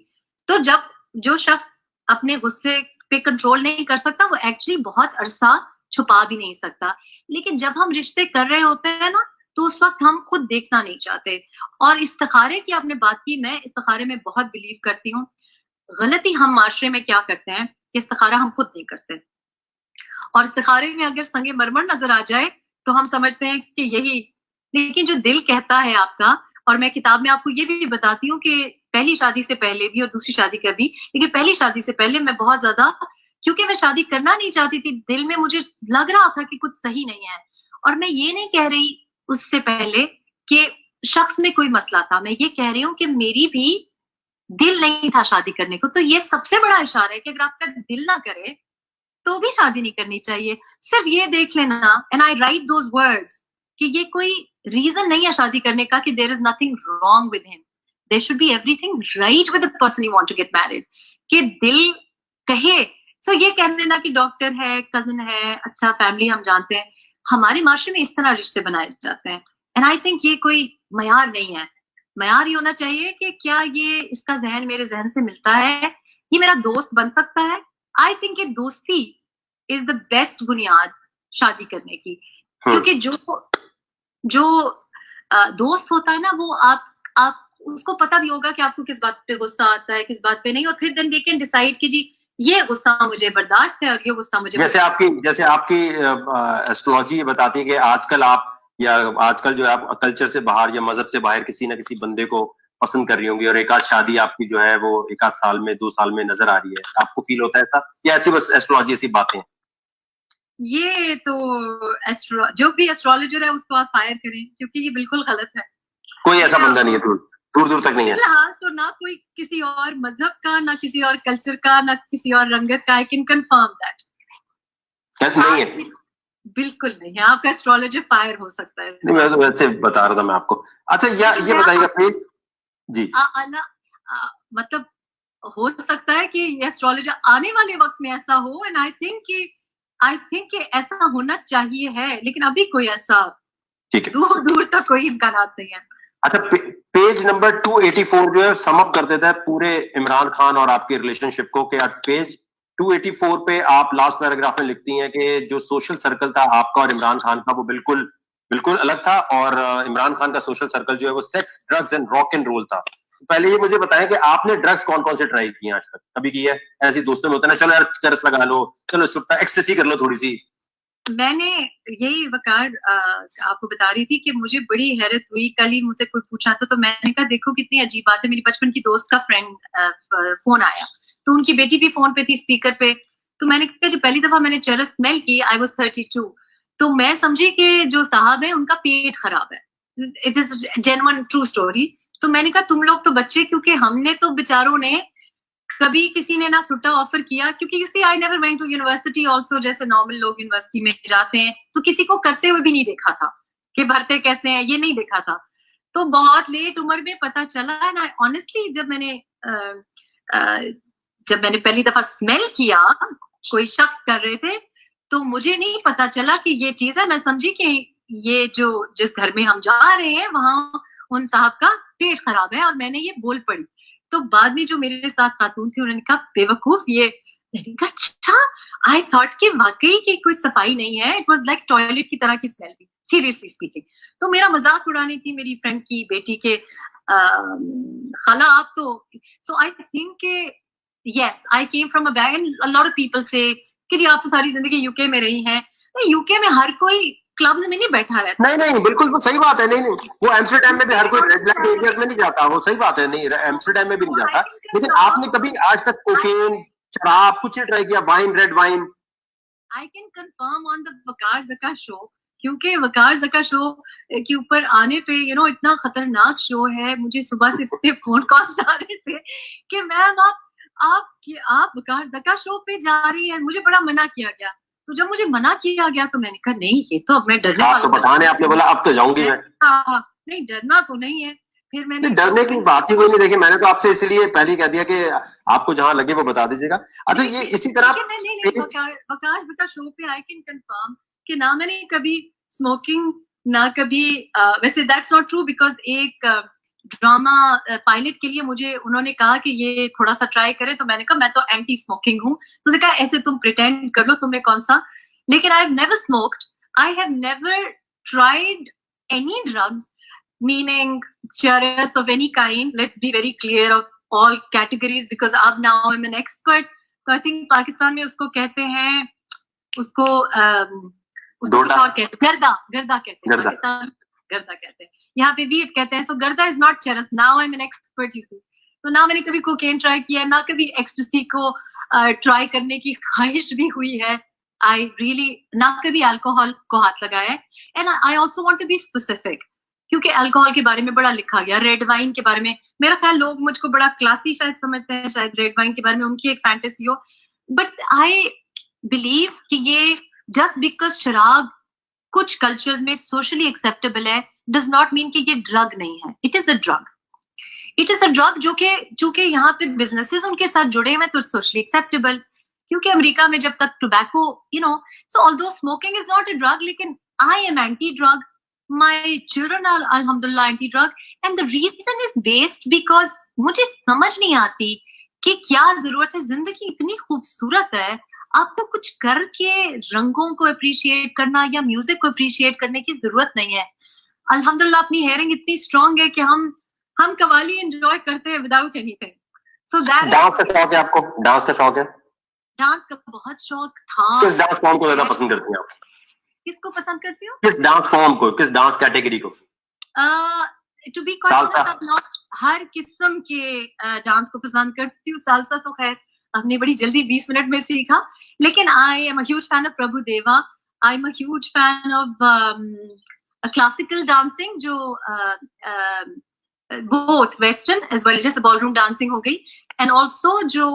तो जब जो शख्स अपने गुस्से पे कंट्रोल नहीं कर सकता, वो एक्चुअली बहुत अरसा छुपा भी नहीं सकता। लेकिन जब हम रिश्ते कर रहे होते हैं ना, तो उस वक्त हम खुद देखना नहीं चाहते। और इस्तिखारे की आपने बात की, मैं इस्तिखारे में बहुत बिलीव करती हूँ। गलती हम माशरे में क्या करते हैं, इस्तिखारा हम खुद नहीं करते। और इस्तिखारे में अगर संगे मरमर नजर आ जाए तो हम समझते हैं कि यही, लेकिन जो दिल कहता है आपका। और मैं किताब में आपको ये भी बताती हूँ कि पहली शादी से पहले भी और दूसरी शादी का भी, लेकिन पहली शादी से पहले मैं बहुत ज्यादा, क्योंकि मैं शादी करना नहीं चाहती थी, दिल में मुझे लग रहा था कि कुछ सही नहीं है। और मैं ये नहीं कह रही उससे पहले कि शख्स में कोई मसला था, मैं ये कह रही हूँ कि मेरी भी दिल नहीं था शादी करने को। तो ये सबसे बड़ा इशारा है कि अगर आपका दिल ना करे तो भी शादी नहीं करनी चाहिए। सिर्फ ये देख लेना, and I right those words, कि ये कोई रीजन नहीं है शादी करने का कि there is nothing wrong with him, there should be everything right with the person you want to get married. कि दिल कहे। सो ये कह लेना कि डॉक्टर है, कजन है, अच्छा फैमिली हम जानते हैं, हमारे माशरे में इस तरह रिश्ते बनाए जाते हैं। एंड आई थिंक ये कोई मयार नहीं है। मयार ये होना चाहिए कि क्या ये इसका जहन मेरे जहन से मिलता है, ये मेरा दोस्त बन सकता है। आई थिंक ये दोस्ती इज द बेस्ट बुनियाद शादी करने की। क्योंकि जो दोस्त होता है ना, वो आप उसको पता भी होगा कि आपको किस बात पे गुस्सा आता है, किस बात पे नहीं। और फिर देन दे कैन डिसाइड कि जी ये गुस्सा मुझे बर्दाश्त है और ये गुस्सा मुझे जैसे आपकी एस्ट्रोलॉजी बताती है कि आजकल आप, या आजकल जो है आप कल्चर से बाहर या मजहब से बाहर किसी ना किसी बंदे को पसंद कर रही होंगी, और एक आध शादी आपकी जो है वो एक आध साल में 2 साल में नजर आ रही है। आपको फील होता है ऐसा, या ऐसी बस एस्ट्रोलॉजी ऐसी बातें? ये तो जो भी एस्ट्रोलॉजर है उसको आप फायर करें, क्योंकि ये बिल्कुल गलत है। कोई ऐसा बंदा नहीं है, दूर दूर तक नहीं है फिलहाल तो ना कोई किसी और मजहब का, ना किसी और कल्चर का, ना किसी और रंगत का। आई कैन कंफर्म दैट नहीं है, बिल्कुल नहीं है। आपका एस्ट्रोलॉजर फायर हो सकता है। नहीं, मैं तो वैसे बता रहा था मैं आपको। अच्छा ये बताइएगा प्लीज जी। मतलब हो सकता है कि एस्ट्रोलॉजर आने वाले वक्त में ऐसा हो, एंड आई थिंक कि ऐसा होना चाहिए है। लेकिन अभी कोई ऐसा दूर दूर तक कोई इम्कान नहीं है। अच्छा, पेज नंबर 284 जो है सम अप कर देता है पूरे इमरान खान और आपके रिलेशनशिप को। कि पेज 284 पे आप लास्ट पैराग्राफ में लिखती हैं कि जो सोशल सर्कल था आपका और इमरान खान का वो बिल्कुल अलग था, और इमरान खान का सोशल सर्कल जो है वो sex, drugs and rock and roll था। तो पहले ये मुझे बताएं कि आपने ड्रग्स कौन कौन से ट्राई किए आज तक? कभी की है? ऐसी दोस्तों में होता है ना, चलो यार चरस लगा लो, चलो सुट्टा एक्सटेसी कर लो थोड़ी सी, मैंने यही वकार आपको बता रही थी कि मुझे बड़ी हैरत हुई। कल ही मुझसे कोई पूछा तो मैंने कहा देखो कितनी अजीब बात है, मेरी बचपन की दोस्त का फ्रेंड फोन आया, तो उनकी बेटी भी फोन पे थी स्पीकर पे, तो मैंने कहा जब पहली दफा मैंने चरस स्मेल की, आई वाज 32, तो मैं समझी कि जो साहब है उनका पेट खराब है। It is genuine true story. तो मैंने कहा तुम लोग तो बच्चे, क्योंकि हमने तो बेचारों ने कभी किसी ने ना सुट्टा ऑफर किया, क्योंकि you see I never went to university also, जैसे नॉर्मल लोग यूनिवर्सिटी में जाते हैं, तो किसी को करते हुए भी नहीं देखा था कि भरते कैसे हैं, ये नहीं देखा था। तो बहुत लेट उम्र में पता चला ना, ऑनेस्टली जब मैंने पहली दफा स्मेल किया, कोई शख्स कर रहे थे, तो मुझे नहीं पता चला कि ये चीज है। मैं समझी कि ये जो जिस घर में हम जा रहे हैं वहां उन साहब का पेट खराब है, और मैंने ये बोल पड़ी। तो बाद में जो मेरे साथ खातून थी उन्होंने कहा बेवकूफ ये, मैंने कहा अच्छा, आई थॉट कि वाकई की कोई सफाई नहीं है, इट वाज लाइक टॉयलेट की तरह की स्मेल थी, सीरियसली स्पीकिंग। तो मेरा मजाक उड़ानी थी मेरी फ्रेंड की बेटी के खाला आप तो, so I think yes I came from a bag, and a lot of people say कि जी आप तो सारी जिंदगी यूके में रही हैं। यूके में हर कोई क्लब्स में नहीं बैठा रहता। नहीं नहीं, बिल्कुल वो सही बात है। नहीं नहीं, वो एम्स्टरडेम में भी हर कोई रेड लाइट एरियाज में नहीं जाता, वो सही बात है। नहीं, एम्स्टरडेम में भी नहीं जाता। लेकिन आपने कभी आज तक कोकेन, शराब कुछ नहीं ट्राई किया? Wine, red wine? I can confirm on the Waqar Zaka show, क्योंकि वकार ज़का शो के ऊपर आने पे इतना खतरनाक शो है, मुझे सुबह से इतने फोन कॉल्स आ रहे थे कि मैम आप वकार ज़का शो पे जा रही हैं, मुझे बड़ा मना किया गया। तो जब मुझे मना किया गया तो मैंने कहा नहीं, ये तो अब मैं डरने आप तो बताने, आपने बोला अब तो जाऊंगी मैं। हाँ, नहीं डरना तो नहीं है। फिर मैंने डरने की बात ही कोई नहीं। देखिए मैंने तो आपसे इसलिए पहले ही कह दिया कि आपको जहां लगे वो बता दीजिएगा। अच्छा, ये इसी तरह वकार ज़का शो पे आई कैन कंफर्म कि ना मैंने कभी स्मोकिंग, ना कभी वैसे दैट्स नॉट ट्रू, बिकॉज एक ड्रामा पायलट के लिए मुझे उन्होंने कहा कि ये थोड़ा सा ट्राई करें, तो मैंने कहा मैं तो एंटी स्मोकिंग हूँ। तो उसने कहा ऐसे तुम प्रिटेंड कर लो, तुमने कौन सा। लेकिन I have never smoked, I have never tried any drugs, meaning charas of any kind. Let's be very clear of all categories, because अब now I'm an expert. तो I think पाकिस्तान में उसको कहते हैं, उसको कुछ और कहते हैं, गर्दा कहते हैं। पाकिस्तान गर्दा कहते हैं, यहाँ पे वीट कहते हैं। सो गर्दा इज नॉट चरस। Now I am an expert, you see. तो ना मैंने कभी कोकेन ट्राई किया, ना कभी एक्सटेसी को ट्राई करने की ख्वाहिश भी हुई है। आई रियली ना कभी अल्कोहल को हाथ लगाया है। And I also want to be specific, क्योंकि अल्कोहल के बारे में बड़ा लिखा गया, रेड वाइन के बारे में मेरा ख्याल लोग मुझको बड़ा क्लासी शायद समझते हैं, शायद रेड वाइन के बारे में उनकी एक फैंटेसी हो, बट आई बिलीव कि ये जस्ट बिकॉज शराब कुछ कल्चर्स में सोशली एक्सेप्टेबल है, डज नॉट मीन कि ये ड्रग नहीं है। It is a drug, it is a drug जो कि चूंकि यहाँ पे बिजनेसेस उनके साथ जुड़े हुए तो सोशली एक्सेप्टेबल। क्योंकि अमेरिका में जब तक tobacco so although smoking is not a drug, लेकिन I am anti drug, my children are alhamdulillah anti drug, and the reason is based because मुझे समझ नहीं आती कि क्या जरूरत है, जिंदगी इतनी खूबसूरत है, आपको कुछ करके रंगों को अप्रिशिएट करना या म्यूजिक को अप्रिशिएट करने की जरूरत नहीं है। अल्हम्दुलिल्लाह अपनी हेयरिंग इतनी स्ट्रांग है कि हम कवाली एंजॉय करते हैं without anything. So that dance का शौक है आपको? डांस का शौक है? डांस का बहुत शौक था। किस डांस फॉर्म को ज्यादा पसंद करती हैं आप? किसको पसंद करती हूँ? किस डांस फॉर्म को, किस डांस कैटेगरी को? टू बी क्वाइट हर किस्म के डांस को पसंद करती हूँ। सालसा तो खैर हमने बड़ी जल्दी 20 मिनट में सीखा, लेकिन I am a huge fan of Prabhu Deva. I am a huge fan of classical dancing, जो बोथ वेस्टर्न एज वेल, जैसे बॉलरूम डांसिंग हो गई, एंड ऑल्सो जो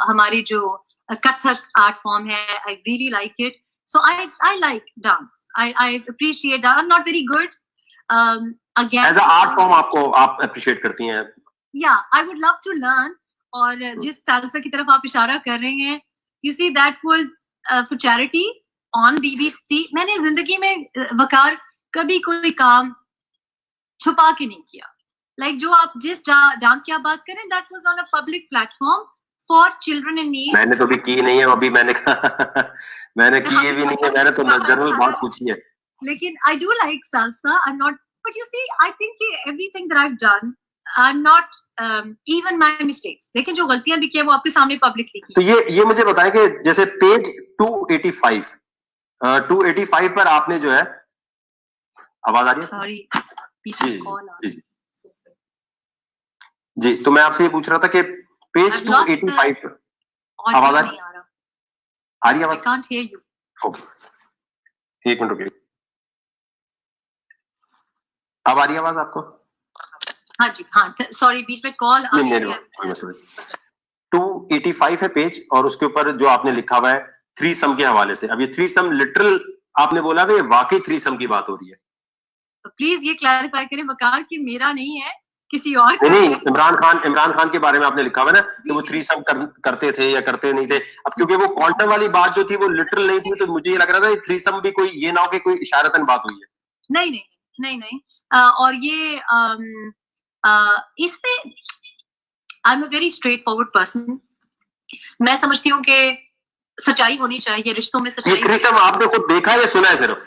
हमारी जो कथक आर्ट फॉर्म है, I really like it. So I like dance. I appreciate that. I'm not very good. Again, as an art form आप appreciate करती हैं? Yeah, I would love to learn. और जिस salsa की तरफ आप इशारा कर रहे हैं, you see that was for charity on BBC. मैंने जिंदगी में वकार कभी कोई काम छुपा के नहीं किया। Like जो आप जिस डांस की आप बात करें, that was on a public platform for children in need. मैंने तो भी की नहीं है अभी, मैंने मैंने की भी नहीं है, मैंने तो जनरल बात पूछी है। लेकिन I do like salsa. I'm not, but you see, I think everything that I've done, I'm not even my mistakes. लेकिन जो गलतियां भी की है वो आपके सामने पब्लिकली की। तो ये मुझे बताएं कि जैसे पेज 285 285 पर आपने जो है, आवाज आ रही है? सॉरी, जी कॉल आ जी जी जी, तो मैं आपसे ये पूछ रहा था कि पेज 285 पर आवाज आ रही नहीं आ रहा, आ रही है आवाज? I can't hear you. Okay, एक मिनट रुकिए। अब आ रही है आवाज आपको? हाँ जी, हाँ, सॉरी, बीच में कॉल आ नहीं, गई है। 285 है पेज, और उसके ऊपर जो आपने लिखा हुआ है थ्रीसम के हवाले से। अब ये थ्रीसम लिटरल आपने बोला कि वाकई थ्रीसम की बात हो रही है? तो प्लीज ये क्लैरिफाई करें वकार कि मेरा नहीं है, किसी और का नहीं, है। इमरान खान के बारे में आपने लिखा हुआ है ना कि वो थ्रीसम करते थे या करते नहीं थे। अब क्योंकि वो क्वांटम वाली बात जो थी वो लिटरल नहीं थी, तो मुझे ये लग रहा था थ्रीसम भी कोई ये ना हो कि कोई इशारतन बात हुई है। नहीं नहीं नहीं नहीं, और ये इसमें आई am a very straight forward person. मैं समझती हूँ कि सच्चाई होनी चाहिए, रिश्तों में सच्चाई। थ्रीसम आपने खुद देखा है या सुना है सिर्फ?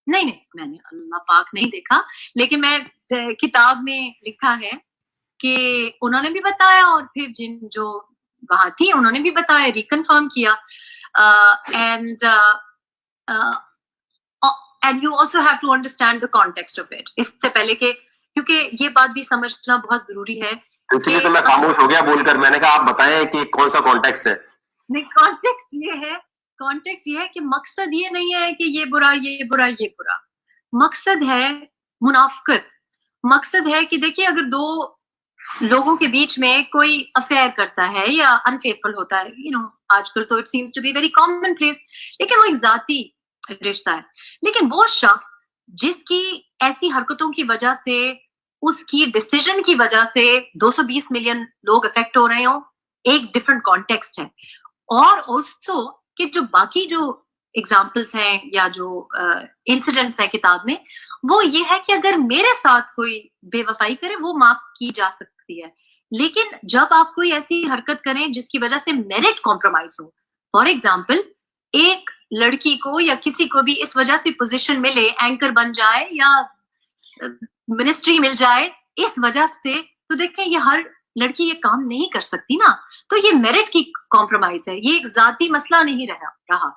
नहीं नहीं, मैंने अल्लाह पाक नहीं देखा, लेकिन मैं किताब में लिखा है कि उन्होंने भी बताया, और फिर जिन जो वहां थी उन्होंने भी बताया, रिकन्फर्म किया। And and you also have to understand the context of it, इससे पहले के, क्योंकि ये बात भी समझना बहुत जरूरी है। इसलिए तो मैं खामोश हो गया बोलकर, मैंने कहा आप बताएं कि कौन सा कॉन्टेक्स्ट है। नहीं, कॉन्टेक्स्ट ये है कि मकसद ये नहीं है कि ये बुरा ये बुरा ये बुरा, मकसद है मुनाफकत। मकसद है कि देखिए, अगर दो लोगों के बीच में कोई अफेयर करता है या अनफेथफुल होता है, आजकल तो it seems to be very common place, लेकिन वो एक जाती रिश्ता है। लेकिन वो शख्स जिसकी ऐसी हरकतों की वजह से, उसकी डिसीजन की वजह से 220 मिलियन लोग इफेक्ट हो रहे हो, एक डिफरेंट कॉन्टेक्स्ट है। और ऑल्सो कि जो बाकी जो एग्जाम्पल्स हैं या जो इंसिडेंट्स है किताब में, वो ये है कि अगर मेरे साथ कोई बेवफाई करे वो माफ की जा सकती है, लेकिन जब आप कोई ऐसी हरकत करें जिसकी वजह से मेरिट कॉम्प्रोमाइज हो, फॉर एग्जाम्पल एक लड़की को या किसी को भी इस वजह से पोजीशन मिले, एंकर बन जाए या मिनिस्ट्री मिल जाए इस वजह से, तो देखें ये हर लड़की ये काम नहीं कर सकती ना, तो ये मेरिट की कॉम्प्रोमाइज है, ये एक जाती मसला नहीं रहा।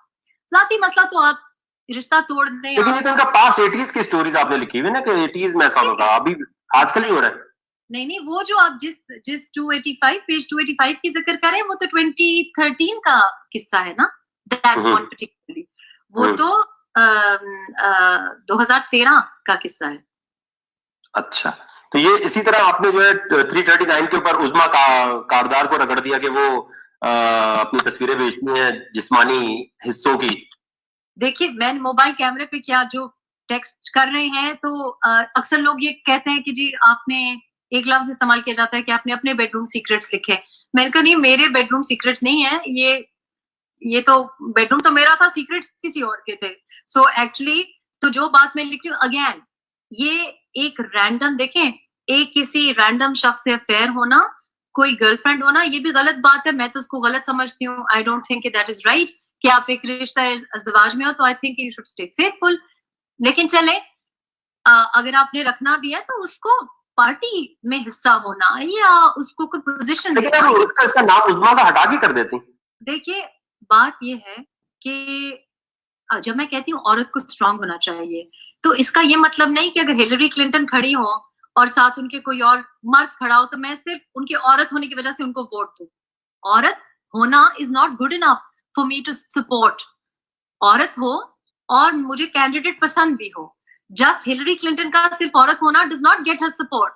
जाती मसला तो आप रिश्ता तोड़ दें। लेकिन ये तो उनका पास 80s की स्टोरीज आपने लिखी हुई ना कि 80s में ऐसा होता था, अभी आजकल नहीं हो रहा है। नहीं, वो जो आप जिस 285 पेज 285 की जिक्र कर रहे हैं, वो तो 2013 का किस्सा है ना, दैट वन पर्टिकुलरली, वो तो 2013 का किस्सा है। अच्छा, तो ये इसी तरह आपने जो है 339 के ऊपर उस्मा कारदार को रगड़ दिया कि वो अपनी तस्वीरें भेजती हैं जिस्मानी हिस्सों की। देखिए, मैं मोबाइल कैमरे पे क्या जो टेक्स्ट कर रहे हैं, तो अक्सर लोग ये कहते हैं कि जी आपने, एक लफ्ज इस्तेमाल किया जाता है कि आपने अपने बेडरूम सीक्रेट्स लिखे। मैंने कहा नहीं, मेरे बेडरूम सीक्रेट्स नहीं है, ये तो बेडरूम तो मेरा था, सीक्रेट्स किसी और के थे। सो एक्चुअली तो जो बात मैं लिख रही हूँ, अगेन ये एक रैंडम, देखें, एक किसी रैंडम शख्स से अफेयर होना, कोई गर्लफ्रेंड होना, ये भी गलत बात है, मैं तो उसको गलत समझती हूँ। आई don't think that is right कि आप एक रिश्ता अज़दवाज में हो तो I think you should stay faithful. लेकिन चले, अगर आपने रखना भी है तो उसको पार्टी में हिस्सा होना या उसको कोई पोजीशन देना। इसका नाम उस्मा का हटा के कर देती। देखिए, बात ये है कि जब मैं कहती हूँ औरत को स्ट्रांग होना चाहिए, तो इसका ये मतलब नहीं कि अगर हिलरी क्लिंटन खड़ी हो और साथ उनके कोई और मर्द खड़ा हो तो मैं सिर्फ उनकी औरत होने की वजह से उनको वोट दूं। औरत होना is not good enough for me to support. औरत हो और मुझे कैंडिडेट पसंद भी हो, जस्ट हिलरी क्लिंटन का सिर्फ औरत होना does not get her support.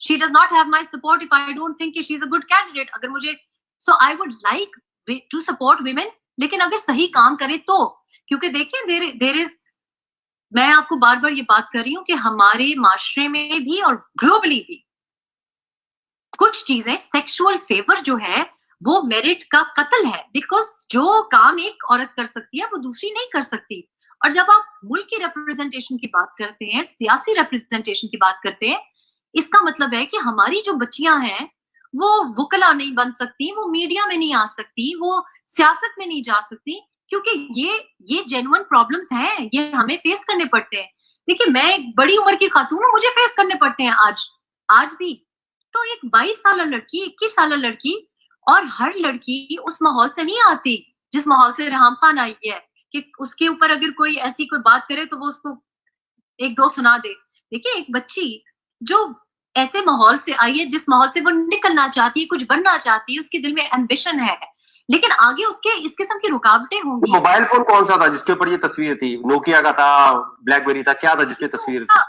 She does not have my support if I don't think she is a good candidate. अगर मुझे, so I would like to support women, लेकिन अगर सही काम करे तो, क्योंकि देखिए देर इज, मैं आपको बार बार ये बात कर रही हूँ कि हमारे माशरे में भी और ग्लोबली भी कुछ चीजें, सेक्सुअल फेवर जो है वो मेरिट का कत्ल है, बिकॉज जो काम एक औरत कर सकती है वो दूसरी नहीं कर सकती। और जब आप मुल्क की रिप्रेजेंटेशन की बात करते हैं, सियासी रिप्रेजेंटेशन की बात करते हैं, इसका मतलब है कि हमारी जो बच्चियां हैं वो वुकला नहीं बन सकती, वो मीडिया में नहीं आ सकती, वो सियासत में नहीं जा सकती, क्योंकि ये जेन्युइन प्रॉब्लम्स हैं, ये हमें फेस करने पड़ते हैं। देखिए, मैं एक बड़ी उम्र की खातून हूँ, मुझे फेस करने पड़ते हैं आज भी। तो एक 22 साल लड़की, 21 साल लड़की, और हर लड़की उस माहौल से नहीं आती जिस माहौल से रेहाम खान आई है, कि उसके ऊपर अगर कोई ऐसी कोई बात करे तो वो उसको एक दो सुना दे। देखिए, एक बच्ची जो ऐसे माहौल से आई है, जिस माहौल से वो निकलना चाहती है, कुछ बनना चाहती है, उसके दिल में एम्बिशन है, लेकिन आगे उसके इस किस्म की रुकावटें होंगी। मोबाइल फोन कौन सा था जिसके ऊपर ये तस्वीर थी? नोकिया का था, ब्लैकबेरी था, क्या था जिसपे तस्वीर थी?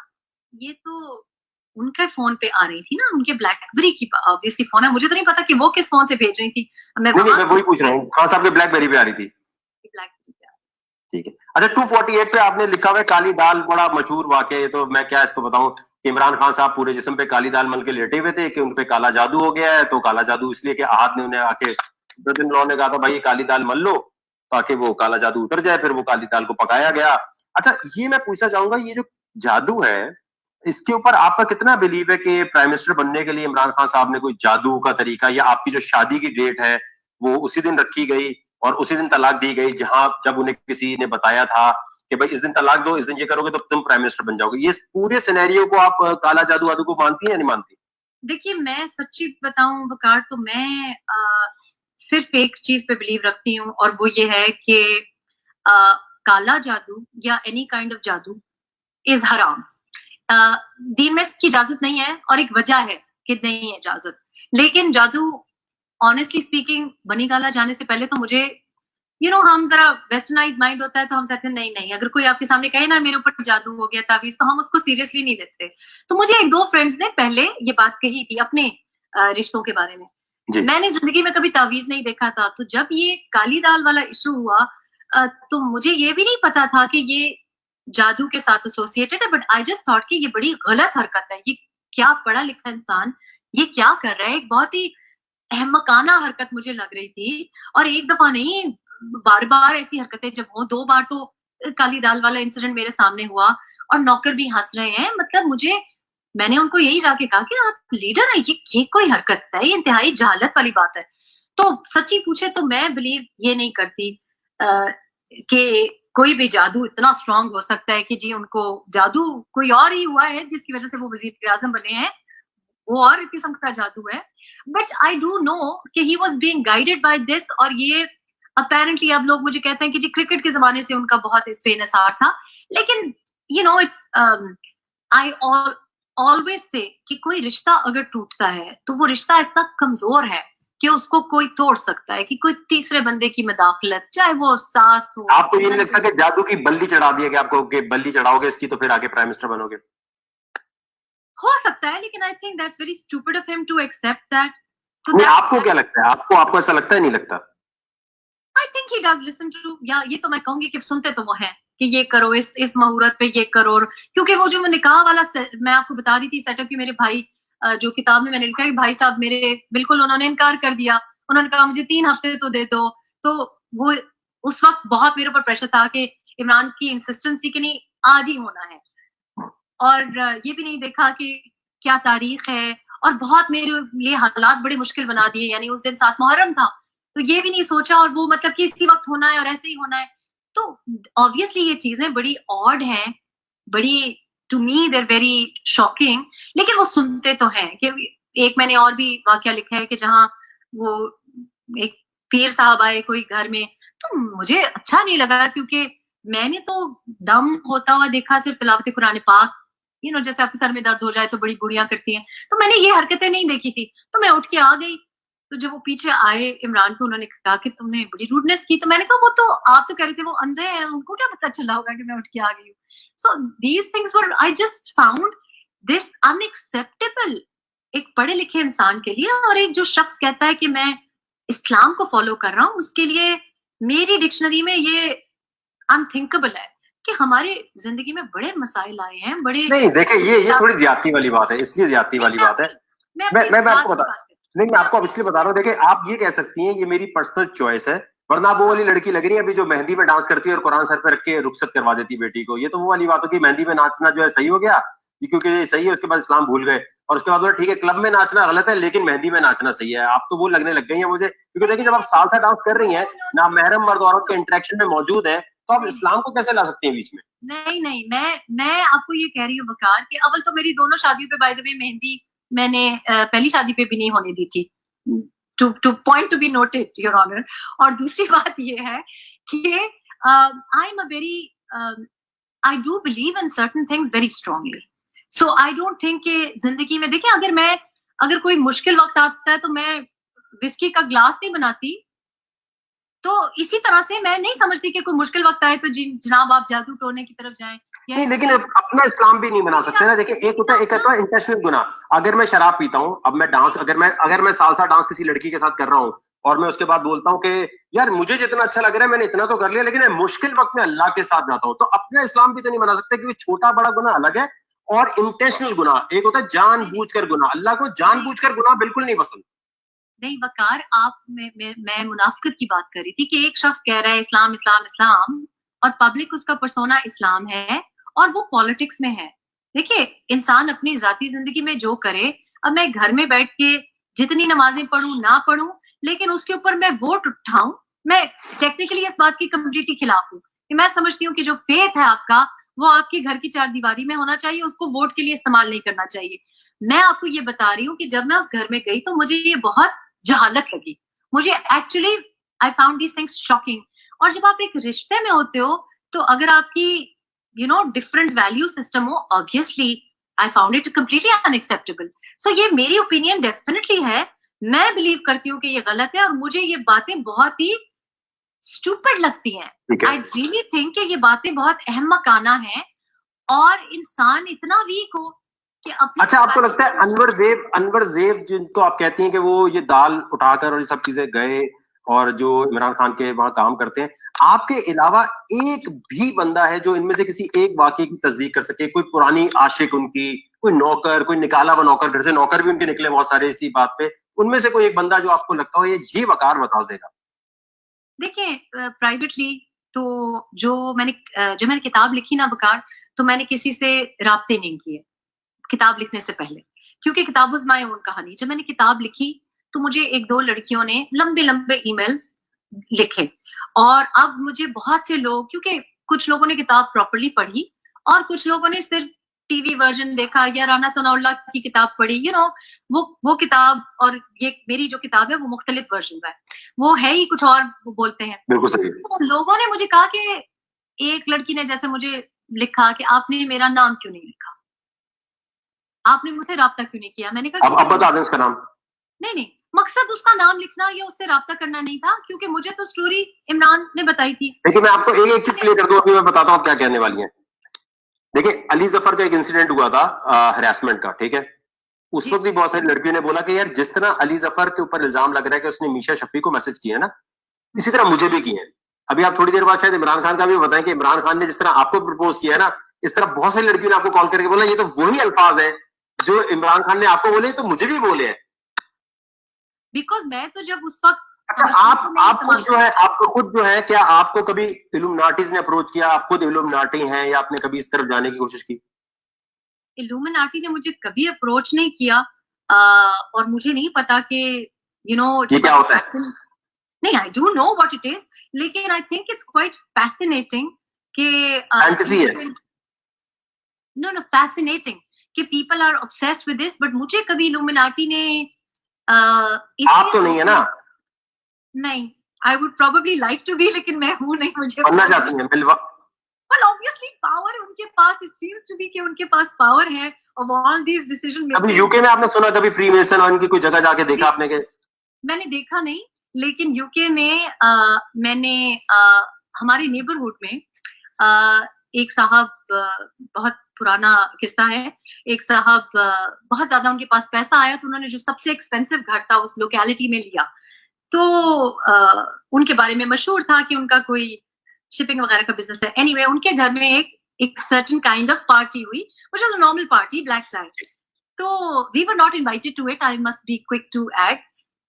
ये तो उनके फोन पे आ रही थी ना, उनके ब्लैकबेरी की ऑब्वियसली फोन है, मुझे तो नहीं पता कि वो किस फोन से भेज रही थी। नहीं, मैं वही पूछ रहा हूँ, खान साहब के ब्लैकबेरी पे आ रही थी। ब्लैकबेरी पे। ठीक है। अच्छा, 248 पे आपने लिखा हुआ है काली दाल, बड़ा मशहूर वाकया। ये तो मैं क्या इसको बताऊं, इमरान खान साहब पूरे जिस्म पे काली दाल मल के लेटे हुए थे कि उन पे काला जादू हो गया है। तो काला जादू इसलिए कि आहत ने उन्हें आके ब्रदर-इन-लॉ ने कहा था भाई काली दाल मल लो ताकि वो काला जादू उतर जाए, फिर वो काली दाल को पकाया गया। अच्छा, ये मैं पूछना चाहूंगा, ये जो जादू है इसके ऊपर आपका कितना बिलीव है कि प्राइम मिनिस्टर बनने के लिए इमरान खान साहब ने कोई जादू का तरीका, या आपकी जो शादी की डेट है वो उसी दिन रखी गई और उसी दिन तलाक दी गई, जहां जब उन्हें किसी ने बताया था कि भाई इस दिन तलाक दो, इस दिन ये करोगे तो तुम प्राइम मिनिस्टर बन जाओगे। ये पूरे सिनेरियो को आप काला जादू वादू को मानती हैं या नहीं मानती? देखिए, मैं सच्ची बताऊं वकार, तो मैं सिर्फ एक चीज पे बिलीव रखती हूँ, और वो ये है कि काला जादू या एनी काइंड ऑफ जादू इज हराम। दीन में इसकी इजाजत नहीं है, और एक वजह है कि नहीं है इजाजत। लेकिन जादू, ऑनेस्टली स्पीकिंग, बनी काला जाने से पहले तो मुझे हम जरा वेस्टर्नाइज माइंड होता है, तो हम कहते हैं नहीं नहीं, अगर कोई आपके सामने कहे ना मेरे ऊपर जादू हो गया, ताबीज, तो हम उसको सीरियसली नहीं लेते। तो मुझे एक दो फ्रेंड्स ने पहले ये बात कही थी अपने रिश्तों के बारे में। मैंने जिंदगी में कभी तावीज नहीं देखा था, तो जब ये काली दाल वाला इशू हुआ, तो मुझे ये भी नहीं पता था कि ये जादू के साथ एसोसिएटेड है। बट आई जस्ट थॉट कि ये बड़ी गलत हरकत है, ये क्या पढ़ा लिखा इंसान ये क्या कर रहा है, एक बहुत ही अहमकाना हरकत मुझे लग रही थी। और एक दफा नहीं, बार बार ऐसी हरकतें जब हो, 2 बार तो काली दाल वाला इंसिडेंट मेरे सामने हुआ, और नौकर भी हंस रहे हैं। मतलब मैंने उनको यही जाके कहा कि आप लीडर है, ये कोई हरकत है, ये इंतहाई जहालत वाली बात है। तो सच्ची पूछे तो मैं बिलीव ये नहीं करती कि कोई भी जादू इतना स्ट्रांग हो सकता है कि जी उनको जादू कोई और ही हुआ है जिसकी वजह से वो वजीर आजम बने हैं, वो और किस्म का जादू है। बट आई डू नो कि he was being guided by this, और ये अपेरेंटली अब लोग मुझे कहते हैं कि जी क्रिकेट के जमाने से उनका बहुत इस पे इंसार था। लेकिन इट्स आई ऑलवेज से कि कोई रिश्ता अगर टूटता है तो वो रिश्ता इतना कमजोर है कि उसको कोई तोड़ सकता है कि कोई तीसरे बंदे की मदाखलत, चाहे वो सास हो। आपको ये नहीं लगता कि जादू की बल्ली चढ़ा दिया गया आपको, कि बल्ली चढ़ाओगे इसकी तो फिर आगे प्राइम मिनिस्टर बनोगे? हो सकता है, लेकिन I think that's very stupid of him to accept that. आपको क्या लगता है, आपको ऐसा लगता है, नहीं लगता? I think he does listen to, या ये तो मैं कहूंगी कि सुनते तो वो हैं कि ये करो, इस मुहूर्त पे ये करो। क्योंकि वो जो निकाह वाला मैं आपको बता रही थी सेटअप की, मेरे भाई जो किताब में मैंने लिखा है, भाई साहब मेरे बिल्कुल उन्होंने इनकार कर दिया। उन्होंने कहा मुझे 3 हफ्ते तो दे दो। तो वो उस वक्त बहुत मेरे ऊपर प्रेशर था कि इमरान की इंसिस्टेंसी कि नहीं आज ही होना है, और ये भी नहीं देखा कि क्या तारीख है, और बहुत मेरे लिए हालात बड़े मुश्किल बना दिए। यानी उस दिन 7 मुहर्रम था, तो ये भी नहीं सोचा, और वो मतलब कि इसी वक्त होना है और ऐसे ही होना है। तो ऑब्वियसली ये चीजें बड़ी ऑड हैं, बड़ी, to me they're very shocking. लेकिन वो सुनते तो हैं। कि एक मैंने और भी वाकया लिखा है कि जहां वो एक पीर साहब आए कोई घर में, तो मुझे अच्छा नहीं लगा, क्योंकि मैंने तो दम होता हुआ देखा सिर्फ तिलावत कुरान पाक, जैसे आपके सर में दर्द हो जाए तो बड़ी बुढ़ियां करती हैं, तो मैंने ये हरकतें नहीं देखी थी। तो मैं उठ के आ गई। तो जब वो पीछे आए इमरान को, उन्होंने कहा कि तुमने बड़ी रूडनेस की। तो मैंने कहा वो तो आप तो कह रहे थे वो अंधे हैं, उनको क्या पता चला होगा कि मैं उठ के आ गई हूँ। So these things were, I just found this unacceptable एक पढ़े लिखे इंसान के लिए। और एक जो शख्स कहता है कि मैं इस्लाम को फॉलो कर रहा हूँ, उसके लिए मेरी डिक्शनरी में ये अनथिंकेबल है कि हमारे जिंदगी में बड़े मसाइल आए हैं, बड़े। नहीं देखिए, ये थोड़ी ज्यादती वाली बात है, इसलिए ज्यादती वाली बात है। मैं आपको बता नहीं, मैं आपको अब इसलिए बता रहा हूँ। देखिए, आप ये कह सकती हैं ये मेरी पर्सनल चॉइस है, वरना वो वाली लड़की लग रही है अभी जो मेहंदी में डांस करती है और कुरान सर पे रख के रुखसत करवा देती बेटी को। ये तो वो वाली बात होगी, मेहंदी में नाचना जो है सही हो गया क्योंकि ये सही है, उसके बाद इस्लाम भूल गए, और उसके बाद बोला ठीक है क्लब में नाचना गलत है लेकिन मेहंदी में नाचना सही है। आप तो वो लगने लग गई है मुझे, क्योंकि देखिए जब आप सालसा डांस कर रही हैं, ना महरम मर्द औरत के इंटरेक्शन में मौजूद है, तो आप इस्लाम को कैसे ला सकती हैं बीच में? नहीं नहीं, मैं आपको ये कह रही हूँ वकार कि अव्वल तो मेरी दोनों शादियों पे बाय द वे मेहंदी मैंने पहली शादी पे भी नहीं होने दी थी, two point to be noted your honour. और दूसरी बात ये है कि I'm a very I do believe in certain things very strongly. So I don't think कि जिंदगी में देखिए अगर कोई मुश्किल वक्त आता है तो मैं विस्की का ग्लास नहीं बनाती, तो इसी तरह से मैं नहीं समझती कि कोई मुश्किल वक्त आए तो जनाब आप जादू टोने की तरफ जाएं। नहीं, लेकिन अपना इस्लाम भी नहीं बना सकते ना। देखिए, एक होता है इंटेंशनल गुनाह। अगर मैं शराब पीता हूँ, अब मैं डांस अगर मैं सालसा डांस किसी लड़की के साथ कर रहा हूँ और मैं उसके बाद बोलता हूँ कि यार मुझे जितना अच्छा लग रहा है मैंने इतना तो कर लिया, लेकिन मैं मुश्किल वक्त में अल्लाह के साथ जाता हूँ, तो अपना इस्लाम भी तो नहीं बना सकते, क्योंकि छोटा बड़ा गुनाह अलग है और इंटेंशनल गुनाह एक होता है जानबूझकर गुनाह। अल्लाह को जानबूझकर गुनाह बिल्कुल नहीं पसंद। नहीं वकार, मैं मुनाफिकत की बात कर रही थी कि एक शख्स कह रहा है इस्लाम इस्लाम इस्लाम और पब्लिक उसका पर्सोना इस्लाम है और वो पॉलिटिक्स में है। देखिए, इंसान अपनी जाती जिंदगी में जो करे, अब मैं घर में बैठ के जितनी नमाजें पढ़ूं ना पढ़ूं, लेकिन उसके ऊपर मैं वोट उठाऊं, मैं टेक्निकली इस बात की कंप्लीटली खिलाफ हूँ कि मैं समझती हूँ कि जो फेथ है आपका वो आपके घर की चार दीवारी में होना चाहिए, उसको वोट के लिए इस्तेमाल नहीं करना चाहिए। मैं आपको ये बता रही हूँ कि जब मैं उस घर में गई तो मुझे ये बहुत जहालत लगी, मुझे actually I found these things shocking. और जब आप एक रिश्ते में होते हो तो अगर आपकी डिफरेंट वैल्यू सिस्टम हो, obviously I found it completely unacceptable. So ये मेरी ओपिनियन डेफिनेटली है, मैं बिलीव करती हूँ कि ये गलत है और मुझे ये बातें बहुत ही स्टूपिड लगती हैं। आई रियली थिंक कि ये बातें बहुत अहमकाना हैं और इंसान इतना वीक हो कि अपनी। अच्छा, आपको लगता है अनवर ज़ेब जिनको आप कहती हैं कि वो ये दाल उठाकर और ये सब चीजें गए और जो इमरान खान के वहां काम करते हैं, आपके अलावा एक भी बंदा है जो इनमें से किसी एक वाकये की तस्दीक कर सके? कोई पुरानी आशिक उनकी, कोई नौकर, कोई निकाला हुआ नौकर, घर से नौकर भी उनके निकले बहुत सारे इसी बात पे, उनमें से कोई एक बंदा जो आपको लगता हो ये वकार बता देगा? देखिए, प्राइवेटली तो जो मैंने किताब लिखी ना वकार, तो मैंने किसी से राब्ते नहीं किए किताब लिखने से पहले, क्योंकि किताब वाज माय ओन कहानी। जब मैंने किताब लिखी तो मुझे एक दो लड़कियों ने लंबे लंबे ईमेल्स लिखे और अब मुझे बहुत से लोग, क्योंकि कुछ लोगों ने किताब प्रॉपर्ली पढ़ी और कुछ लोगों ने सिर्फ टीवी वर्जन देखा या राना सनाउल्लाह की किताब पढ़ी, वो किताब और ये मेरी जो किताब है वो मुख्तलिफ वर्जन है, वो है ही कुछ और वो बोलते हैं। बिल्कुल सही। तो लोगों ने मुझे कहा कि एक लड़की ने जैसे मुझे लिखा कि आपने मेरा नाम क्यों नहीं लिखा, आपने मुझसे राब्ता क्यों नहीं किया। मैंने कहा अब बता दें उसका नाम। नहीं, मकसद उसका नाम लिखना या उससे राब्ता करना नहीं था, क्योंकि मुझे तो स्टोरी इमरान ने बताई थी। देखिए, मैं आपको एक चीज क्लियर कर दूं, अभी मैं बताता हूँ क्या कहने वाली है। देखिए, अली जफर का एक इंसिडेंट हुआ था हरासमेंट का, ठीक है? उस वक्त भी बहुत सारी लड़कियों ने बोला कि यार जिस तरह अली जफर के ऊपर इल्जाम लग रहा है कि उसने मीशा शफी को मैसेज किया है ना, इसी तरह मुझे भी किए हैं। अभी आप थोड़ी देर बाद शायद इमरान खान का भी बताएं कि इमरान खान ने जिस तरह आपको प्रपोज किया है ना, इस तरह बहुत सारी लड़कियों ने आपको कॉल करके बोला ये तो वही अल्फाज है जो इमरान खान ने आपको बोले तो मुझे भी बोले हैं। बिकॉज मैं तो जब उस वक्त, अच्छा, आपको खुद जो है, क्या आपको कभी इल्यूमिनाटीज ने अप्रोच किया? आप खुद इल्यूमिनाटी हैं या आपने कभी इस तरफ जाने की कोशिश की? इल्यूमिनाटी ने मुझे कभी अप्रोच नहीं किया और मुझे नहीं पता कि ये क्या होता है। नहीं, I don't know what it is, लेकिन I think it's quite fascinating कि फैंटेसी है। नो फैसिनेटिंग कि people are obsessed with this, but मुझे कभी इल्यूमिनाटी ने आप तो नहीं है ना? नहीं, I would probably like to be, लेकिन मैं हूं नहीं। मुझे बनना चाहती हैं मिलवा? well obviously पावर उनके पास, it seems to be कि उनके पास पावर है of all these decision making। अभी यूके में आपने सुना कभी फ्रीमेसन और इनकी कोई जगह जाके देखा आपने? के मैंने देखा नहीं, लेकिन यूके में मैंने हमारे नेबरहुड में एक साहब, बहुत पुराना किस्सा है, एक साहब बहुत ज्यादा उनके पास पैसा आया तो उन्होंने जो सबसे एक्सपेंसिव घर था उस लोकेलिटी में लिया, तो उनके बारे में मशहूर था कि उनका कोई शिपिंग वगैरह का बिजनेस है। एनीवे, उनके घर में एक सर्टेन काइंड ऑफ पार्टी हुई, which was a normal party, black tie. तो we were not invited to it, I must be quick to add.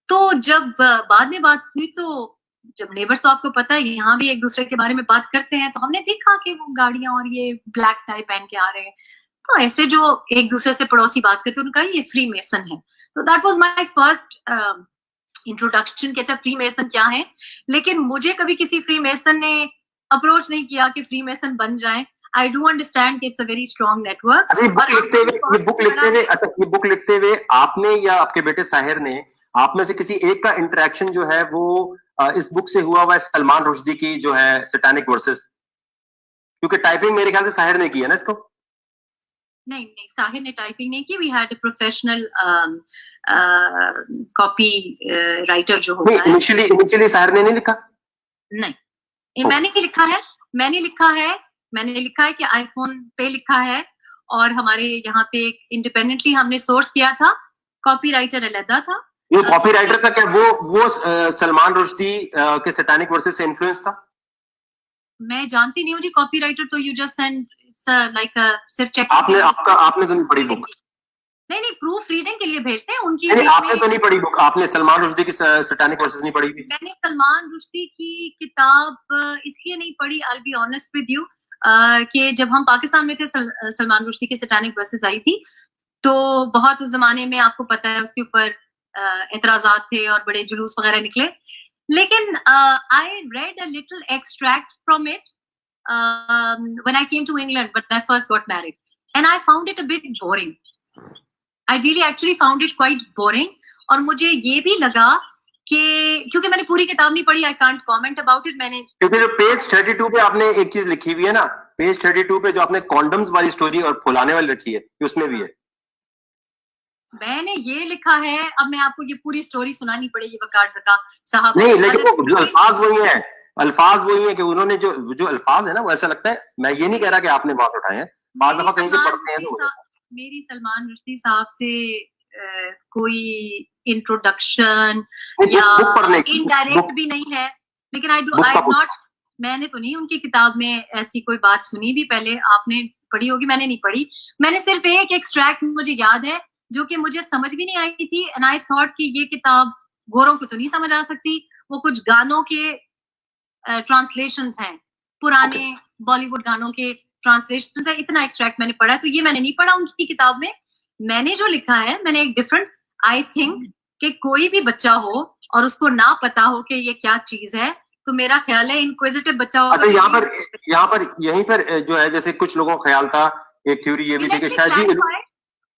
तो जब बाद में बात हुई, तो जब नेबर्स, तो आपको पता है यहाँ भी एक दूसरे के बारे में बात करते हैं, तो हमने देखा कि वो गाड़ियां और ये ब्लैक टाई पहन के आ रहे हैं, तो ऐसे जो एक दूसरे से पड़ोसी बात करते हैं, उनका ये फ्री मेसन है। तो that was my first introduction कि अच्छा फ्री मेसन क्या है। लेकिन मुझे कभी किसी फ्री मेसन ने अप्रोच नहीं किया कि फ्री मेसन बन जाए। आई डू अंडरस्टैंड कि it's a very strong network. अच्छा, ये बुक लिखते हुए आपने या आपके बेटे साहिर ने आप में से किसी एक का इंटरेक्शन जो है वो इस बुक से हुआ है सलमान रुश्दी की जो है सैटेनिक वर्सेस, क्योंकि टाइपिंग मेरे ख्याल से साहिर ने की है ना इसको। नहीं नहीं, साहिर ने टाइपिंग नहीं की। We had a professional copy writer जो होता है। इनिशियली साहिर ने नहीं लिखा? नहीं, ये मैंने लिखा है। मैंने लिखा है कि आईफोन पे लिखा है, और हमारे यहाँ पे इंडिपेंडेंटली हमने सोर्स किया था, कॉपीराइटर अलग था। ये कॉपीराइटर का क्या वो सलमान रुश्दी के सैटेनिक वर्सेस से इन्फ्लुएंस था? मैं जानती नहीं हूँ जी, कॉपीराइटर तो यू जस्ट सेंड लाइक सिर्फ चेक। आपने तो नहीं पढ़ी बुक? नहीं, प्रूफ रीडिंग के लिए भेजते हैं उनकी। आपने तो नहीं पढ़ी बुक? आपने सलमान रुश्दी की सैटेनिक वर्सेस नहीं पढ़ी? मैंने सलमान रुश्दी की किताब इसलिए नहीं पढ़ी, I will be honest with you, कि जब हम पाकिस्तान में थे सलमान रुश्दी की सैटेनिक वर्सेस आई थी, तो बहुत उस जमाने में आपको पता है उसके ऊपर एतराजात थे और बड़े जुलूस वगैरह निकले। लेकिन I read a little extract from it when I came to England when I first got married, and I found it a bit boring. I really actually found it quite boring, और मुझे ये भी लगा कि क्योंकि मैंने पूरी किताब नहीं पढ़ी, I can't comment about it. मैंने क्योंकि जो पेज 32 पे आपने एक चीज लिखी हुई है ना, पेज 32 पे जो आपने कॉन्डम्स वाली स्टोरी और फुलाने वाली रखी है, उसमें भी है। मैंने ये लिखा है, अब मैं आपको ये पूरी स्टोरी सुनानी पड़ेगी वकार ज़का साहब। नहीं, लेकिन वो जो अल्फाज वही है कि उन्होंने जो अल्फाज है ना, वो ऐसा लगता है, मैं ये नहीं कह रहा कि आपने बात उठाए हैं, बाद दफा कहीं से पढ़ते हैं तो मेरी सलमान रुश्दी साहब से कोई इंट्रोडक्शन या इनडायरेक्ट भी नहीं है, लेकिन मैंने तो नहीं उनकी किताब में ऐसी कोई बात सुनी भी। पहले आपने पढ़ी होगी, मैंने नहीं पढ़ी। मैंने सिर्फ एक एक्सट्रैक्ट मुझे याद है जो कि मुझे समझ भी नहीं आई थी, एंड आई थॉट कि ये किताब गोरों को तो नहीं समझ आ सकती। वो कुछ गानों के ट्रांसलेशंस हैं, पुराने बॉलीवुड गानों के ट्रांसलेशन है। इतना एक्सट्रैक्ट मैंने पढ़ा, तो ये मैंने नहीं पढ़ा उनकी किताब में। मैंने जो लिखा है, मैंने एक डिफरेंट, आई थिंक कि कोई भी बच्चा हो और उसको ना पता हो कि ये क्या चीज है, तो मेरा ख्याल है इनक्विजिटिव बच्चा होगा। अच्छा, यहीं पर जो है, जैसे कुछ लोगों का ख्याल था, एक थ्योरी ये भी थी कि शायद जी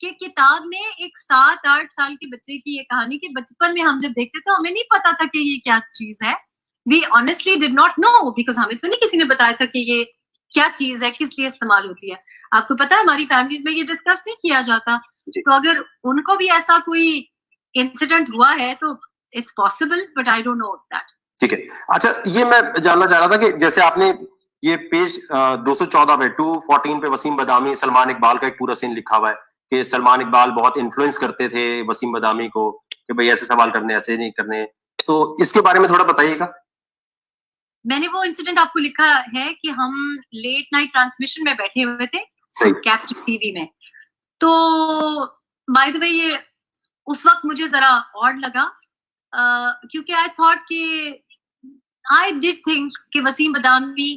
कि किताब में एक 7-8 साल के बच्चे की ये कहानी कि बचपन में हम जब देखते तो हमें नहीं पता था कि ये क्या चीज है। We honestly did not know, because हमें तो नहीं किसी ने बताया था कि ये क्या चीज है, किस लिए इस्तेमाल होती है। आपको पता है हमारी फैमिलीज में ये डिस्कस नहीं किया जाता, तो अगर उनको भी ऐसा कोई इंसिडेंट हुआ है तो it's possible, but I don't know that. ठीक है। अच्छा, ये मैं जानना चाह रहा था कि जैसे आपने ये पेज 214 पे 214 पे वसीम बदामी सलमान इकबाल का एक पूरा सीन लिखा हुआ है कि सलमान इकबाल बहुत इन्फ्लुएंस करते थे वसीम बदामी को कि भाई ऐसे सवाल करने, ऐसे नहीं करने, तो इसके बारे में थोड़ा बताइएगा। मैंने वो इंसिडेंट आपको लिखा है कि हम लेट नाइट ट्रांसमिशन में बैठे हुए थे कैप्टन टीवी में, तो बाय द वे ये उस वक्त मुझे जरा ऑड लगा, क्योंकि आई थॉट कि आई डिड थिंक कि Waseem Badami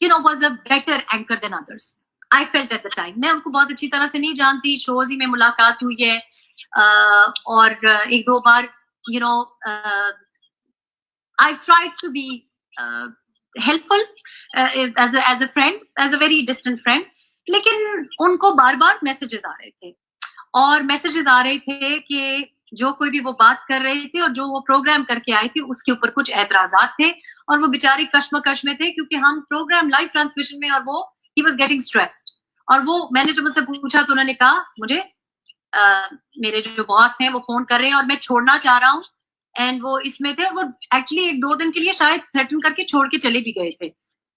was a better anchor than others. I felt at the time, मैं उनको बहुत अच्छी तरह से नहीं जानती, शोज ही में मुलाकात हुई है, और एक दो बार I tried to be helpful as a friend, as a very distant friend, लेकिन उनको बार बार मैसेजेस आ रहे थे, और मैसेजेस आ रहे थे कि जो कोई भी वो बात कर रहे थे और जो वो प्रोग्राम करके आए थे उसके ऊपर कुछ एतराजात थे, और वो बेचारे कश्मकश में थे क्योंकि हम प्रोग्राम लाइव ट्रांसमिशन में, और वो ही वाज गेटिंग स्ट्रेस्ड। और वो मैंने जब मुझसे पूछा तो उन्होंने कहा मुझे मेरे जो बॉस हैं वो फोन कर रहे हैं और मैं छोड़ना चाह रहा हूँ, एंड वो इसमें थे, वो एक्चुअली 1-2 दिन के लिए शायद थ्रेटन करके छोड़ के चले भी गए थे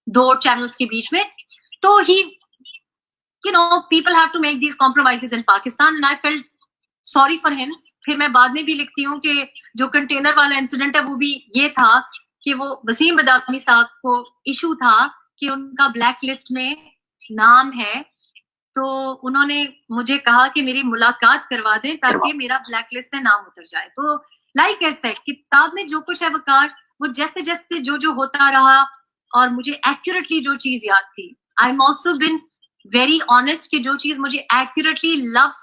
2 चैनल्स के बीच में। तो ही people have to make these compromises in Pakistan, and I felt sorry for him। फिर मैं बाद में भी लिखती हूँ कि जो कंटेनर वाला इंसिडेंट है वो भी ये था कि वो वसीम बदामी साहब को इशू था कि उनका ब्लैक लिस्ट में नाम है, तो उन्होंने मुझे कहा कि मेरी मुलाकात करवा दें ताकि मेरा ब्लैक लिस्ट से नाम उतर जाए। तो लाइक आई सेड, किताब में जो कुछ है वकार, वो जैसे जैसे जो होता रहा और मुझे एक्यूरेटली जो चीज याद थी, I am also been very honest कि जो चीज मुझे एक्यूरेटली लव्स,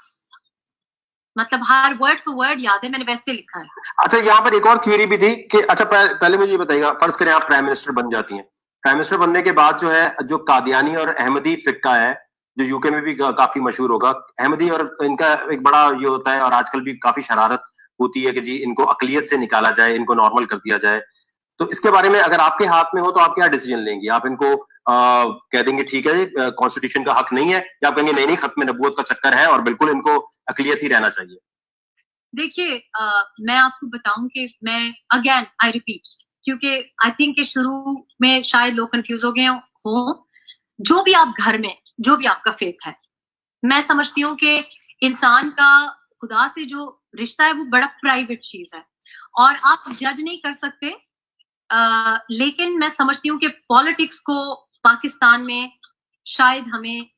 मतलब हर वर्ड फॉर वर्ड याद है, मैंने वैसे लिखा है। अच्छा, यहाँ पर एक और थ्योरी भी थी कि अच्छा पहले मुझे ये बताइएगा, फर्ज करें आप प्राइम मिनिस्टर बन जाती हैं, प्राइम मिनिस्टर बनने के बाद जो है जो कादियानी और अहमदी फिक्का है जो यूके में भी काफी मशहूर होगा। अहमदी और इनका एक बड़ा ये होता है, और आजकल भी काफी शरारत होती है कि जी इनको अकलियत से निकाला जाए, इनको नॉर्मल कर दिया जाए। तो इसके बारे में अगर आपके हाथ में हो तो आप क्या डिसीजन लेंगे? आप इनको कह देंगे ठीक है कॉन्स्टिट्यूशन का हक नहीं है, या आप कहेंगे नहीं नहीं खत्म नबूवत का चक्कर है और बिल्कुल इनको अकलियत ही रहना चाहिए? देखिए, मैं आपको बताऊं कि मैं अगेन आई रिपीट, क्योंकि आई थिंक कि शुरू में शायद लोग कंफ्यूज हो गए हो। जो भी आप घर में, जो भी आपका फेथ है, मैं समझती हूँ कि इंसान का खुदा से जो रिश्ता है वो बड़ा प्राइवेट चीज है और आप जज नहीं कर सकते। लेकिन मैं समझती हूँ कि पॉलिटिक्स को पाकिस्तान में शायद हमें